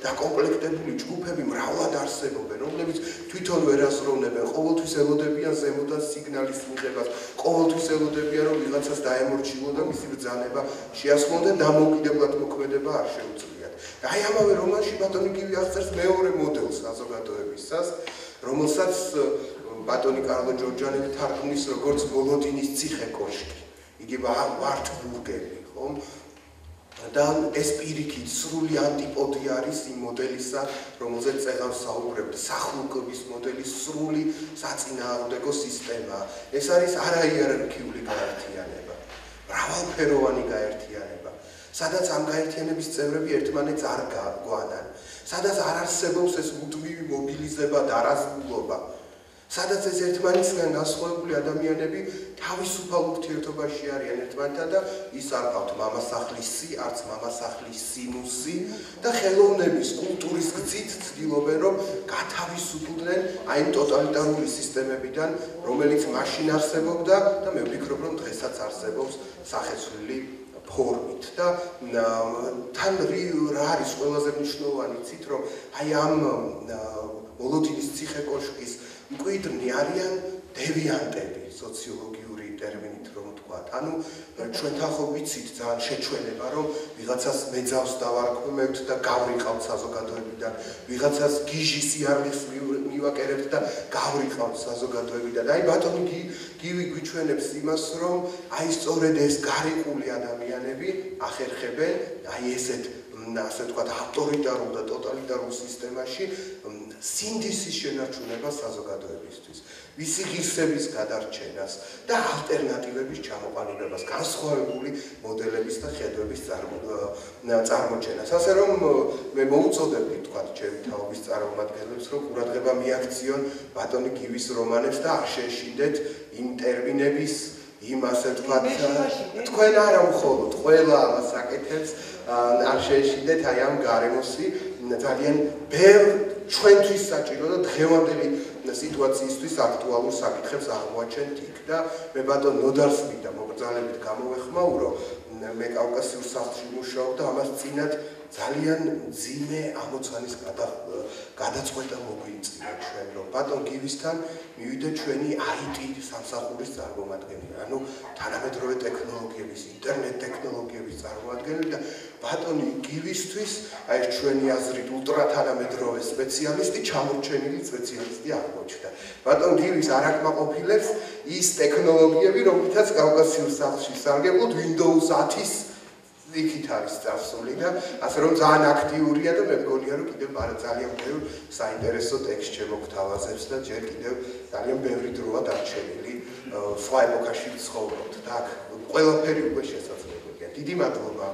Speaker 9: დაკომპლექტებული ჯგუფები მრავლად არსებობენ, რომლებიც თვითონ ვერ აზროვნებენ, ყოველთვის ელოდებიან ზემოდან სიგნალის მიღებას, ყოველთვის ელოდებიან, რომ ვიღაცას დაემორჩილონ და მისი ბრძანება შეასრულონ და დამოუკიდებლად მოქმედება არ შეუძლიათ. აი ამავე რომანში ბატონი გივი აღწერს მეორე მოდელს საზოგადოებისას, რომელსაც ბატონი კარლო ჯორჯიანი თარგმნის როგორც მოლოდინის ციხე-კოშკი. იგი ვარტბურგები, ხომ? და ეს პირიქით სრული ანტიპოდი არის იმ მოდელისა, რომელზეც წეღან საუბრებთ, სახლუკების მოდელის სრული საწინააღმდეგო სისტემა. ეს არის არაიერარქიული გაერთიანება, მრავალფეროვანი გაერთიანება. სადაც ამ გაერთიანების წევრები ერთმანეთს არ გვანან, სადაც არ არსებობს ეს მუდმივი მობილიზება და არასრულობა, სადაც ეს ერთმანეთისგან განსხვავებული ადამიანები თავისუფალ ურთიერთობაში არიან ერთმანეთთან და ის არ ყავთ მამასახლისი, არც მამასახლის სინუსი და ხელოვნების კულტურის გზით ცდილობენ რომ გათავისუფლდნენ აი იმ ტოტალიტარული სისტემებიდან, რომელიც მაშინ არსებობდა და მე ვფიქრობ რომ დღესაც არსებობს სახეცვლილი ფორმით და თან რა არის ყველაზე მნიშვნელოვანი იცით რომ აი ამ მოლოდინის ციხე-კოშკის მკვიდრნი არიან დევიანტები სოციოლოგიური ტერმინით რომ ვთქვათ. ანუ ჩვენ თახო ვიცით ძალიან შეჩვენება რომ ვიღაცას მეძავს დავარქმევთ და გავრიყავთ საზოგადოებიდან, ვიღაცას გიჟის სიარლის მივაკერებთ და გავრიყავთ საზოგადოებიდან. აი ბატონი გივი გვიჩვენებს იმას, რომ აი სწორედ ეს გარიყული ადამიანები ახერხებენ აი ესეთ ასე ვთქვათ ავტორიტარულ და ტოტალიტარულ სისტემაში სინდისის შენარჩუნებას საზოგადოებისთვის, ვისი ღირსების გადარჩენას და ალტერნატივების ჩამოყალიბებას, განსხვავებული მოდელების და ხედვების წარმოჩენას. ასე რომ მე მოუწოდებდი თქვათ ჩემი თაობის წარმომადგენლებს, რომ ყურადღება მიაქციონ ბატონი გივის რომანებს და არ შეეშინდეთ იმ ტერმინების იმ ასე ვთქვათ თქვენ არა მხოლოდ ყველა ამას აკეთებს არ შეეშინდეთ აი ამ გარემოსი ძალიან ბევრ ჩვენთვის საჭირო და დღევანდელი სიტუაციისთვის აქტუალურ საკითხებს აღმოაჩენთ იქ და მე ბატონ ნოდარს მინდა მოგრძალებით გამოვეხმაურო მე კავკასიურ სახლში მუშაობ და ამას წინათ ძალიან მძიმე ამოცანის გადაწყვეტა მოგვიწია ჩვენ რომ ბატონ გივისთან მივიდა ჩვენი IT სამსახურის წარმომადგენელი ანუ თანამედროვე ტექნოლოგიების ინტერნეტ ტექნოლოგიების წარმომადგენელი და ბატონი გივისთვის აი ჩვენი აზრით ულტრა თანამედროვე სპეციალისტი ჩამორჩენილი სპეციალისტი აღმოჩნდა ბატონ გივის არ აკმაყოფილებს ის ტექნოლოგიები რომლითაც კავკასიურ სახლში სარგებლობთ Windows 10-ის იქით არის წასული და ასე რომ ძალიან აქტიურია და მე მგონია რომ კიდევ ძალიან ბევრ საინტერესო ტექსტ შემოგთავაზებს და ჯერ კიდევ ძალიან ბევრი დროა დარჩენილი სხვა ეპოქაში ცხოვრობთ და აქ ყველაფერი უკვე შესაძლებელია. დიდი მადლობა.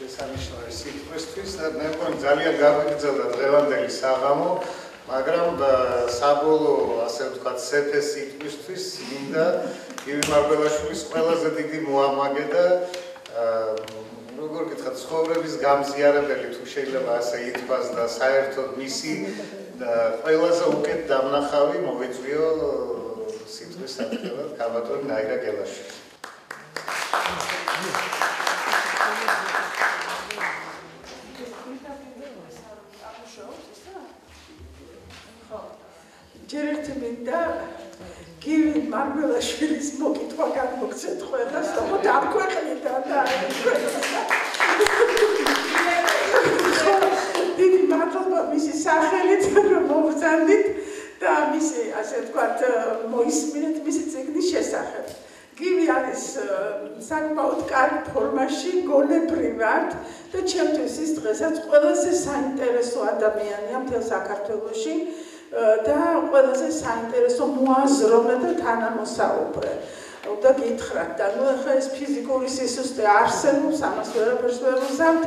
Speaker 1: შესანიშნავი სიტყვისთვის და მე მგონი ძალიან გამიგრძელდა დღევანდელი საღამო მაგრამ საბოლოო ასე ვთქვათ სეფეს სიტყვისთვის მინდა გივი მარგველაშვილის ყველაზე დიდი მოამაგე და როგორ გითხრათ ცხოვრების გამზიარებელი თუ შეიძლება ასე ითქვას და საერთოდ მისი ყველაზე უკეთ დამნახავი მოვიწვიო სიტყვის საფუძვლად ქალბატონი ნაირა გელაშვილი.
Speaker 2: ჯერ ერთი მინდა გივი მარგველაშვილის მოკითხვა გამოგცეთ ყველას და მოდი ამ ქვეყნიდან და დიდი მადლობა მისი სახელით რომ მოგზავნით და მისი ასე ვთქვათ მოისმინეთ მისი წიგნის შესახებ. გივი არის საკმაოდ კარგ ფორმაში გონებრივად და ჩემთვის ის დღესაც ყველაზე საინტერესო ადამიანია მთელ საქართველოში და ყველაზე საინტერესო მოაზროვნე და თანამოსაუბრე. და გითხრათ და ნუ ახლა ეს ფიზიკური სისუსტე არსებობს, ამას ვერაფერს ვერ ვუზავთ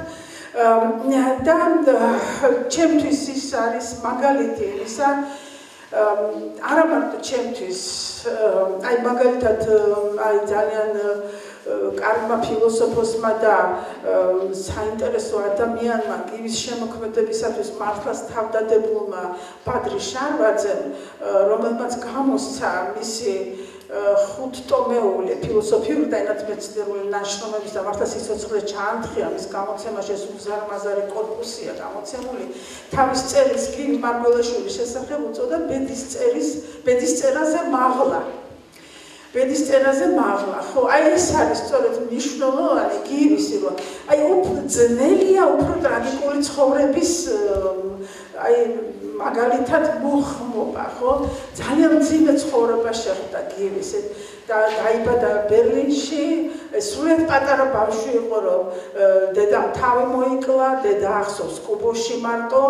Speaker 2: და ჩემთვის ის არის მაგალითი ისა არა მარტო ჩემთვის აი მაგალითად აი ძალიან კარგმა ფილოსოფოსმა და საინტერესო ადამიანმა გივის შემოქმედებისათვის მართლაც თავდადებულმა ბადრი შარვაძემ რომელმაც გამოსცა მისი 5 ტომეული ფილოსოფიური და ენათმეცნიერული ნაშრომების და მართლა სიცოცხლე ჩაანთქია მის გამოცემაში ეს უზარმაზარი კორპუსია გამოცემული თავის წერილს გივი მარგველაშვილის შესახებ უწოდა ბედის წერაზე მაღლა ბედის წერაზე მაღლა ხო აი ეს არის სწორედ მნიშვნელოვანი გივისი რომ აი უფრო ძნელია უფრო ტრაგიკული ცხოვრების აი მაგალითად მოხმობა ხო ძალიან მძიმე ცხოვრება შეხვდა გივის და დაიბადა ბერლინში სრულიად პატარა ბავშვი იყო რომ დედამ თავი მოიკლა დედა ახსოვს კუბოში მარტო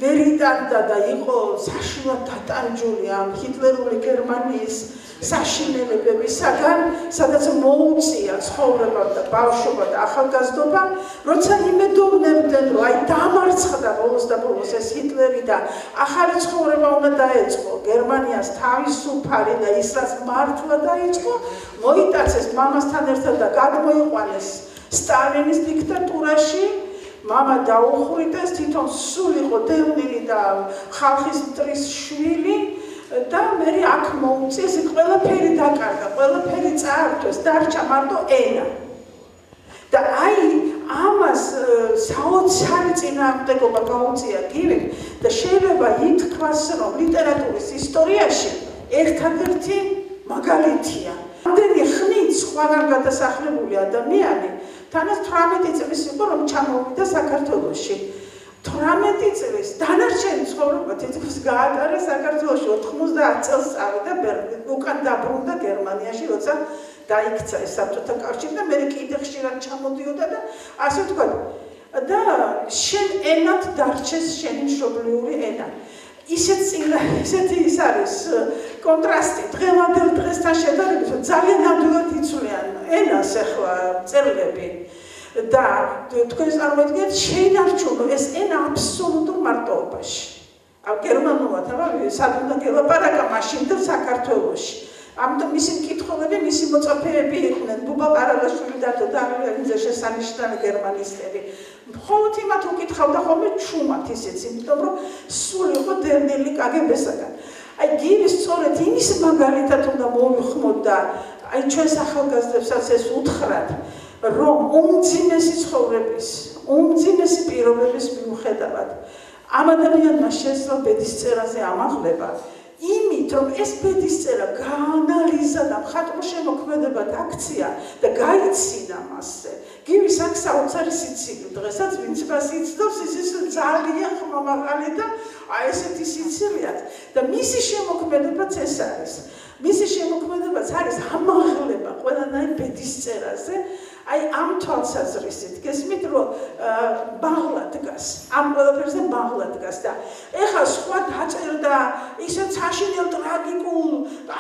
Speaker 2: ვერ იტანდა და იყო საშინლად დატანჯული ამ ჰიტლერული გერმანიის საშინელებებისაგან სადაც მოუწია ცხოვრება და ბავშვობა და ახალგაზრდობა როცა იმედოვნებდნენ რომ აი დამარცხდა ბოლოს და ბოლოს ეს ჰიტლერი და ახალი ცხოვრება უნდა დაეწყო გერმანიას თავისუფალი და ის რაც მართლა დაიწყო მოიტაცეს მამასთან ერთად და გადმოიყვანეს სტალინის დიქტატურაში მამა დაუხრიტეს თვითონ სულ იყო დევნილი და ხალხის მტრის შვილი და მე აქ მოუწიეს ყველაფერი დაკარგა ყველაფერი წაართვეს დარჩა მარტო ენა და აი ამას საოცარი წინააღმდეგობა გაუწია გივიმ და შეიძლება ითქვას რომ ლიტერატურის ისტორიაში ერთადერთი მაგალითია ამდენი ხნით სხვაგან გადასახლებული ადამიანი თანაც 18 წლის იყო რომ ჩამოვიდა საქართველოში 18 წლის დანარჩენი ცხოვრება თითქმის გაატარა საქართველოში 90 წელს წავიდა უკან დაბრუნდა გერმანიაში როცა დაიქცა ეს საბჭოთა კავშირი და მე კიდე ხშირად ჩამოდიოდა და ასე ვთქვათ და შენ ენად დარჩეს შენი მშობლიური ენა ისეთი ის არის კონტრასტი დღევანდელ დღესთან შედარებით ძალიან ნამდვილად იცვლიან ენას ახლა წერილები და თქვენ წარმოიდგინეთ შეინარჩუნო ეს ენა აბსოლუტურ მარტოობაში გერმანულად სად უნდა გელაპარაკა მაშინდელ საქართველოში ამიტომ მისი მკითხველები მისი მოწაფეები იყვნენ ბუბა პარალაშვილი და დანიელიძე შესანიშნავი გერმანისტები მხოლოდ იმათ უკითხავდა ხოლმე ჩუმად ისიც იმიტომ რომ სულ იყო დევნილი კგბ-საგან აი გივი სწორედ იმის მაგალითად უნდა მოვიხმოთ და აი ჩვენს ახალგაზრდებსაც ეს უთხრათ რომ უმძიმესი ცხოვრების უმძიმესი პირობების მიუხედავად ამ ადამიანმა შესძლო ბედისწერაზე ამაღლება იმით რომ ეს ბედისწერა გაანალიზა და მხატვრშემოქმედებად აქცია და გაიცინა მასზე გივის აქ საოცარი სიცილი დღესაც ვინც მას იცნობს ის ძალიან ხმამაღალი და აი ესეთი სიცილია და მისი შემოქმედებაც ეს არის მისი შემოქმედებაც არის ამაღლება ყველანაირ ბედისწერაზე აი ამ თვალსაზრისით გესმით რომ მაღლა დგას ამ ყველაფერზე მაღლა დგას და ეხლა სხვა დაწერდა ისეთ საშინელ ტრაგიკულ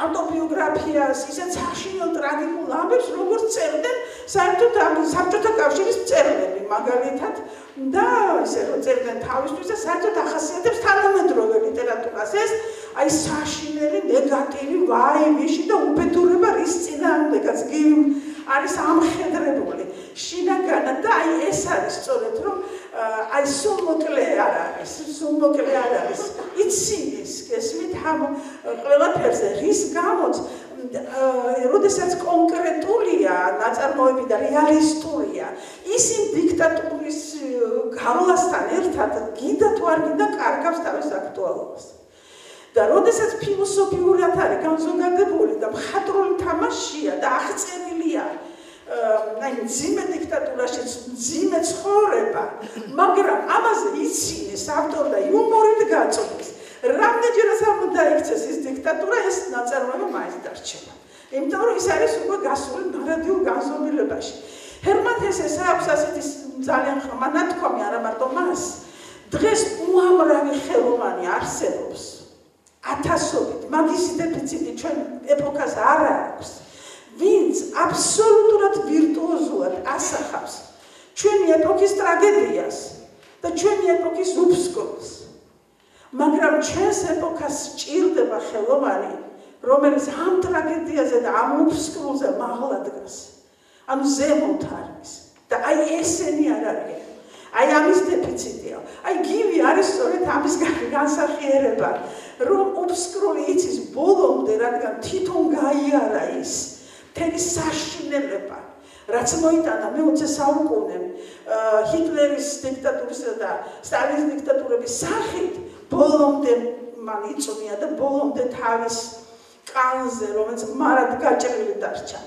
Speaker 2: ავტობიოგრაფიას ისეთ საშინელ ტრაგიკულ ამბებს როგორც წერდნენ საერთოდ ამ საბჭოთა კავშირის მწერლები მაგალითად და ისე რომ წერდნენ თავისთვის და საერთოდ ახასიათებს თანამედროვე ლიტერატურას ეს აი საშინელი ნეგატივი ვაიბიში და უბედურება რის წინააღმდეგაც გივი არის ამხედრებული შინაგანად და აი ეს არის სწორედ რომ აი სულ მოკლე არ არის იცის გესმით ამ ყველაფერზე რის გამოც როდესაც კონკრეტულია ნაწარმოები და რეალისტურია ის იმ დიქტატურის გავლასთან ერთად გიდა თუ არ გიდა კარგავს თავის აქტუალობას და როდესაც ფილოსოფიურად არის განზოგადებული და მხატვრული თამაშია და აღწერილია აი მძიმე დიქტატურაში მძიმე ცხოვრება მაგრამ ამაზე იცინეს ავტორი და იუმორით გაწოდეს რამდენჯერაც არ დაიქცეს ის დიქტატურა ეს ნაწარმოები მაინც დარჩება იმიტომ რომ ის არის უკვე გასული ნარატიულ განზომილებაში ჰერმან ჰესეს აქვს ასეთი ძალიან ხმა ნათქვამი არა მარტო მას დღეს უამრავი ხელოვანი არსებობს ათასობით მაგისი დეფიციტი ჩვენ ეპოქას არ აქვს ვინც აბსოლუტურად ვირტუოზულად ასახავს ჩვენი ეპოქის ტრაგედიას და ჩვენი ეპოქის უფსკოლს მაგრამ ჩვენს ეპოქას ჭირდება ხელოვანი რომელიც ამ ტრაგედიაზე და ამ უფსკოლზე მაღლა დგას ანუ ზემოთ არის და აი ესენი არ არის აი ამის დეფიციტია აი გივი არის სწორედ ამის განსახიერება რომ ოფსკროლი იცის ბოლომდე რადგან თვითონ გაიარა ის თელი საშინელება რაც მოიტანა მე-20 საუკუნემ ჰიტლერის დიქტატურისა და სტალინის დიქტატურების სახით ბოლომდე მან იწვნია და ბოლომდე თავის კანზე რომელიც მარად გაჭრილი დარჩა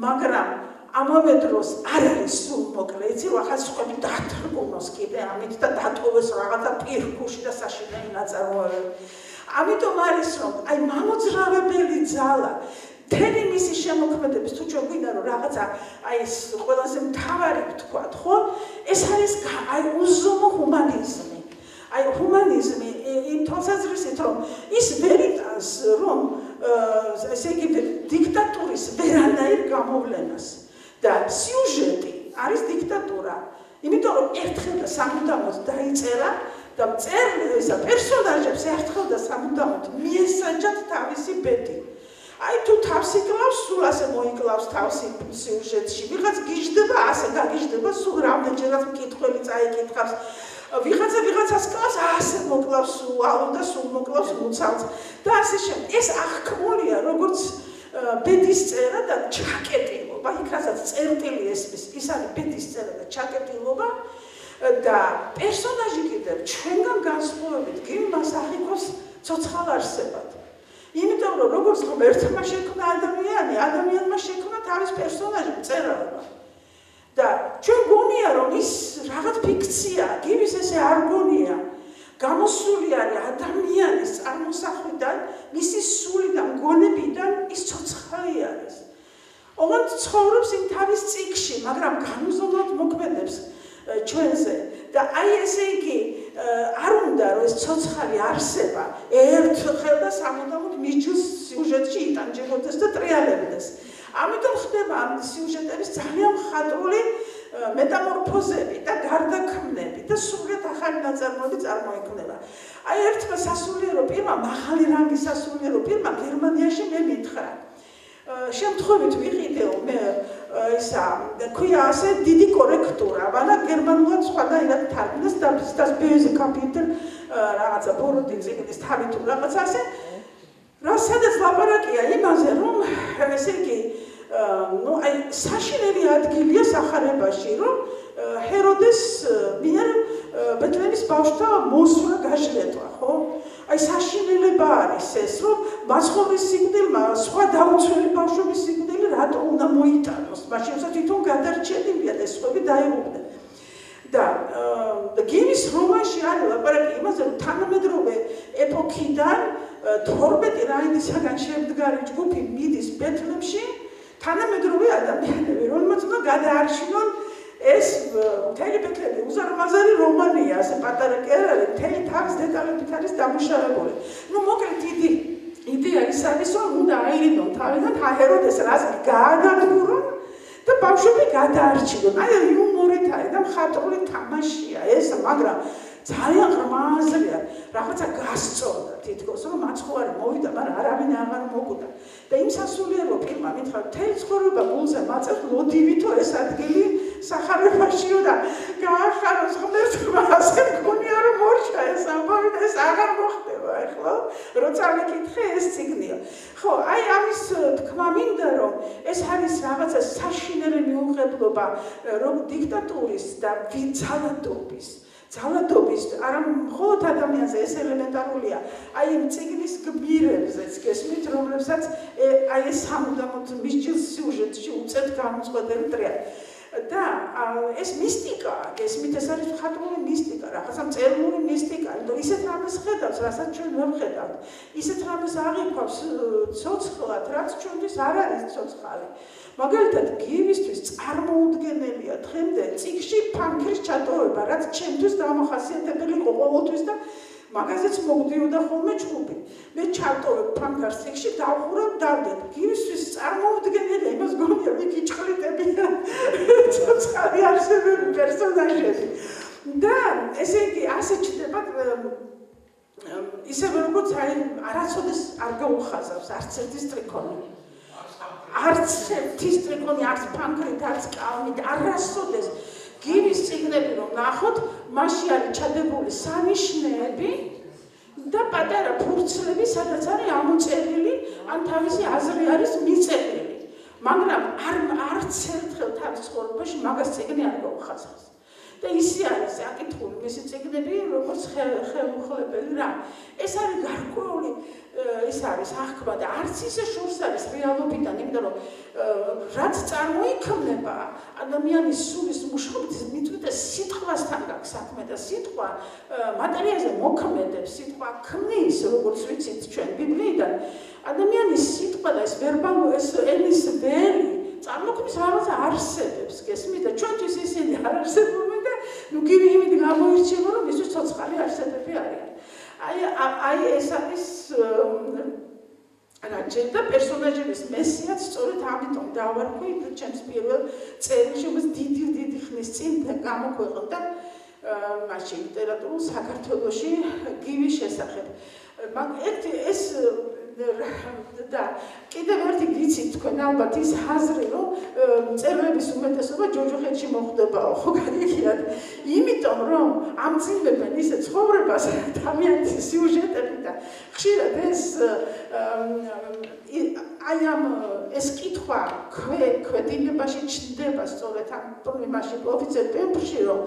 Speaker 2: მაგრამ ამავე დროს არ არის სულ მოკლე იცი რომ ახლა სხვები დათრგუნოს კიდე ამით და დატოვეს რაღაცა პირქუში და საშინელი ნაწარმოებები ამიტომ არის რომ აი მამოძრავებელი ძალა თელი მისი შემოქმედების თუ ჩვენ გვინდა რომ რაღაცა აი ეს ყველაზე მთავარი ვთქვათ ხო ეს არის აი უზომო ჰუმანიზმი აი ჰუმანიზმი იმ თვალსაზრისით რომ ის ვერიტანს რომ ესე იგი დიქტატურის ვერანაირ გამოვლენას და სიუჟეტი არის დიქტატურა იმიტომ რომ ერთხელ და სამუდამოდ დაიწერა და მწერლისა პერსონაჟებს ერთხელ და სამუდამოდ მიესაჯათ თავისი ბედი აი თუ თავს იკლავს სულ ასე მოიკლავს თავს სიუჟეტში ვიღაც გიждდება ასე გაგიждდება სულ რამდენჯერაც მკითხველი წაიკითხავს ვიღაცას კლავს ასე მოკლავს სულ ალო და სულ მოკლავს მუცავს და ასე შემდეგ ეს აღქმულია როგორც ბედისწერა და ჩაკეტილობა იქ რასაც წერტილი ესმის ის არის ბედისწერა და ჩაკეტილობა და პერსონაჟი კიდევ ჩვენგან განსხვავებით გივი მას აღიქვას ცოცხალ არსებად იმიტომ რომ როგორც ერთმა შექმნა ადამიანმა შექმნა თავის პერსონაჟი მწერალმა და ჩვენ გონია რომ ის რაღაც ფიქცია, გივის ესე არ გონია. გამოსული არის ადამიანის წარმოსახვიდან, მისი სულიდან, გონებიდან ის ცოცხალი არის. ოღონდ ცხოვრობს იმ თავის წიგში, მაგრამ განუზომოდ მოქმედებს ჩვენზე და აი ესე იგი არ უნდა რომ ეს ცოცხალი არსება ერთხელ და სამუდამოდ მისჯილს სიუჟეტში იტანჯებოდეს და ტრიალებდეს. ამიტომ ხდება ამ სიუჟეტების ძალიან მხატვრული მეტამორფოზები და გარდაქმნები და სრულიად ახალი ნაწარმოები წარმოიქმნება. აი ერთხელ სასულიერო პირმა, მაღალი რანგის სასულიერო პირმა გერმანიაში მე მითხრა. შემთხვევით ვიყიდეო მე ისა ქვია ასე დიდი კორექტურა, მაგრამ გერმანულად სხვადასხვა თარგმნეს და das böse Kapitel რაღაცა ბოროტი წიგნის თავი თუ რაღაც ასე. რასაც ლაპარაკია იმაზე რომ ესე იგი ну აი საშინელი ადგილია სახარებაში რომ ჰეროდეს მიერ ბეთლემის ბავშვთა მოსვლა გაშლეტვა, ხო? აი საშინელება არის ეს, რომ მაცხოვრის სიკვდილმა სხვა დაუცველი ბავშვების სიკვდილი რატო უნდა მოიტანოს? მაშინ როცა თვითონ გადარჩენილია და სხვები დაიღუპნენ. და გივის რომანში არის ლაპარაკი იმაზე, რომ თანამედროვე ეპოქიდან 12 რაინდისაგან შემდგარი ჯგუფი მიდის ბეთლემში, თანამედროვე ადამიანები, რომელმაც უნდა გადაარჩინონ ეს მთელი ბეთლემი უზარმაზარი რომანია, ასე პატარა კი არ არის, მთელი თავის დეტალებით არის დამუშავებული. ნუ მოკლედ იდეა ის არის, რომ უნდა აირიდონ თავიდან ჰეროდეს რას გაანადგურონ და ბავშვები გადაარჩინონ. აი იუმორით არის და მხატვრული თამაშია ეს, მაგრამ ძალიან ღრმაზრია, რაღაცა გასწორდა თითქოს, რომ მაცხოვარი მოვიდა, მაგრამ არავინ აღარ მოკვდა. და იმ სასულიერო პირმა მითხრა, მთელი ცხოვრება გულზე მაწევს, ლოდივითო ეს ადგილი სახარებაშიო და გაახაროს ღმერთმა, ასე მგონია, რომ მორჩა ეს ამბავი და ეს აღარ მოხდება ეხლა, როცა მიკითხე ეს წიგნია. ხო, აი ამის თქმა მინდა, რომ ეს არის რაღაცა საშინელი მიუღებლობა, რომ დიქტატურის და ძალადობის არა მხოლოდ ადამიანზე ეს ელემენტარულია. აი იმ წიგნის გმირებზეც გესმით, რომლებსაც აი ეს სამუდამოდ მისჯილს სიუჟეტში უწევთ გამოწყვეტილი ტრიალი. და ეს მისტიკა, გესმით, ეს არის მხატვრული მისტიკა, რაღაცა მწერლური მისტიკა, იმიტომ ისეთ რამეს ხედავს, რასაც ჩვენ ვერ ვხედავთ. ისეთ რამეს აღიქვავს ცოცხლად, რაც ჩვენთვის არ არის ცოცხალი. მაგალითად, გივისთვის წარმოუდგენელია დღემდე წიგში ფანქრის ჩატოვება, რაც ჩემთვის დამახასიათებელი იყო ყოველთვის და მაგაზეც მოგდიოდა ხოლმე ჩხუბი. მე ჩავტოვებ ფანქარს წიგში, დავხურავ, დავდებ. გივისთვის წარმოუდგენელია, იმას გონია ვიკიჭყლიტებია ცოცხალი არსებები პერსონაჟები. და ესე იგი, ასე ჩდება ისევე როგორც აი არასოდეს არ გაუხაზავს არც ერთი სტრიქონი. არც ერთი სტრიქონი, არც ფანქრით, არც კალმით, არასოდეს გივის წიგნები რომ ნახოთ, მასში არის ჩადებული სანიშნეები და პატარა ფურცლები, სადაც არის ამოწერილი, ან თავისი აზრი არის მიწერილი. მაგრამ არც ერთხელ თავის ცხოვრებაში მაგას წიგნი არ გაუხაზავს. და ისე არის აკითხული მისი წიგნები, როგორც ხელუხლებელი რამ. ეს არის გარკვეული ის არის აღქმა და არც ისე შორს არის რეალობიდან, იმიტომ რომ რაც წარმოიქმნება ადამიანის სულის მუშაობის მიწვიდე სიტყვასთან გაქვს საქმე და სიტყვა მატერიაზე მოქმედებს, სიტყვა ქმნის, როგორც ვიცით ჩვენ ბიბლიიდან, ადამიანის სიტყვა და ეს ვერბალური ეს ენის ველი წარმოქმნის რაღაც არსებებს, გესმით და ჩვენთვის ისინი არ არსებობენ და ნუ გივი იმით გამოირჩევა, რომ ისიც ცოცხალი არსებები არიან. აი ეს არის რაჭენ და პერსონაჟების მესიაც სწორედ ამიტომ დავარქვი ჩემს პირველ წერილში, რომელიც დიდი ხნის წინ გამოქვეყნდა მაშინ ლიტერატურულ საქართველოში გივის შესახებ. ერთი ეს და კიდევ ერთი გიცით თქვენ ალბათ ის აზრი, რომ წერილების უმეტესობა ჯოჯოხეთში მოხდებაო, ხო გაგიგიათ? იმიტომ რომ ამძიმებენ ისე ცხოვრებას ადამიანის სიუჟეტები და ხშირად ეს აი ამ ეს კითხვა ქვედინებაში ჩნდება სწორედ ამ პრობლემაში ოფიცერ პემბრში, რომ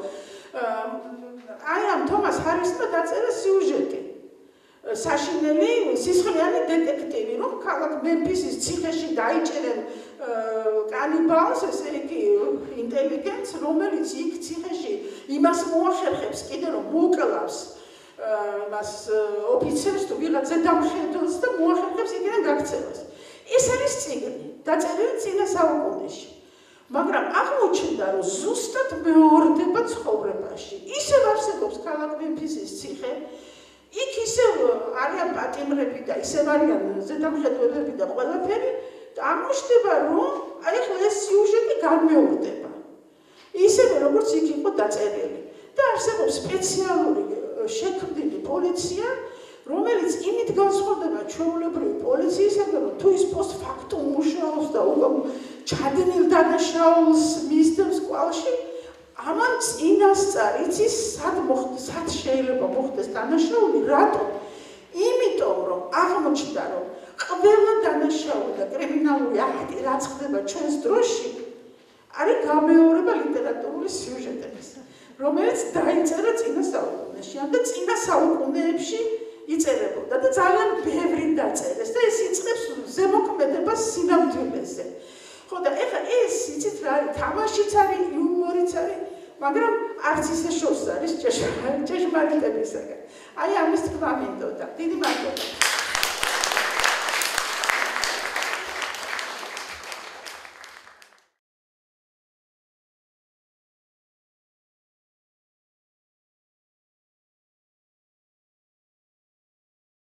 Speaker 2: აი ამ თომას ჰარისმა დაწერა სიუჟეტი. საშინელი სისხლიანი დეტექტივი, რომ ქალაქ მემფისის ციხეში დაიჭერენ კანიბალს, ესე იგი ინტელიგენტს, რომელიც იქ ციხეში იმას მოახერხებს კიდე რომ მოკლავს მას ოფიცერს თუ ვიღაცა დამხედველს და მოახერხებს იქიდან გაქცევას. ეს არის წიგნი, დაწერილი წინა საუკუნეში. მაგრამ აღმოჩნდა, რომ ზუსტად მეორდება ცხოვრებაში. ისევ არსებობს ქალაქ მემფისის ციხე, იქ ისევ არიან პატიმრები და ისევ არიან ზედამხედველები და ყველაფერი და აღმოჩნდება, რომ აი ახლა ეს სიუჟეტი განმეორდება. ისევე როგორც იქ იყო დაწერილი. და არსებობს სპეციალური შექმნილი პოლიცია, რომელიც იმით განსხვავდება ჩვეულებრივი პოლიციისაგან, რომ თუ ის პოსტფაქტუმ მუშაობს და ჩადენილ დანაშაულს მისდევს კვალში, ამან წინასწარ იცის სად შეიძლება მოხდეს დანაშაული, რატომ? იმიტომ რომ აღმოჩნდა, რომ ყველა დანაშაული და კრიმინალური აქტი, რაც ხდება ჩვენს დროში, არის გამეორება ლიტერატურული სიუჟეტების, რომელიც დაიწერა წინა საუკუნეში და წინა საუკუნეებში იწერებოდა და ძალიან ბევრი დაწერეს და ეს იწყებს ზემოქმედებას სინამდვილეზე. ხო და ეხლა ეს იცით რა არის, თამაშიც არის, იუმორიც არის, მაგრამ არც ისე შორს არის ჭეშმარიტებისაგან. აი ამის თქმა მინდოდა. დიდი მადლობა.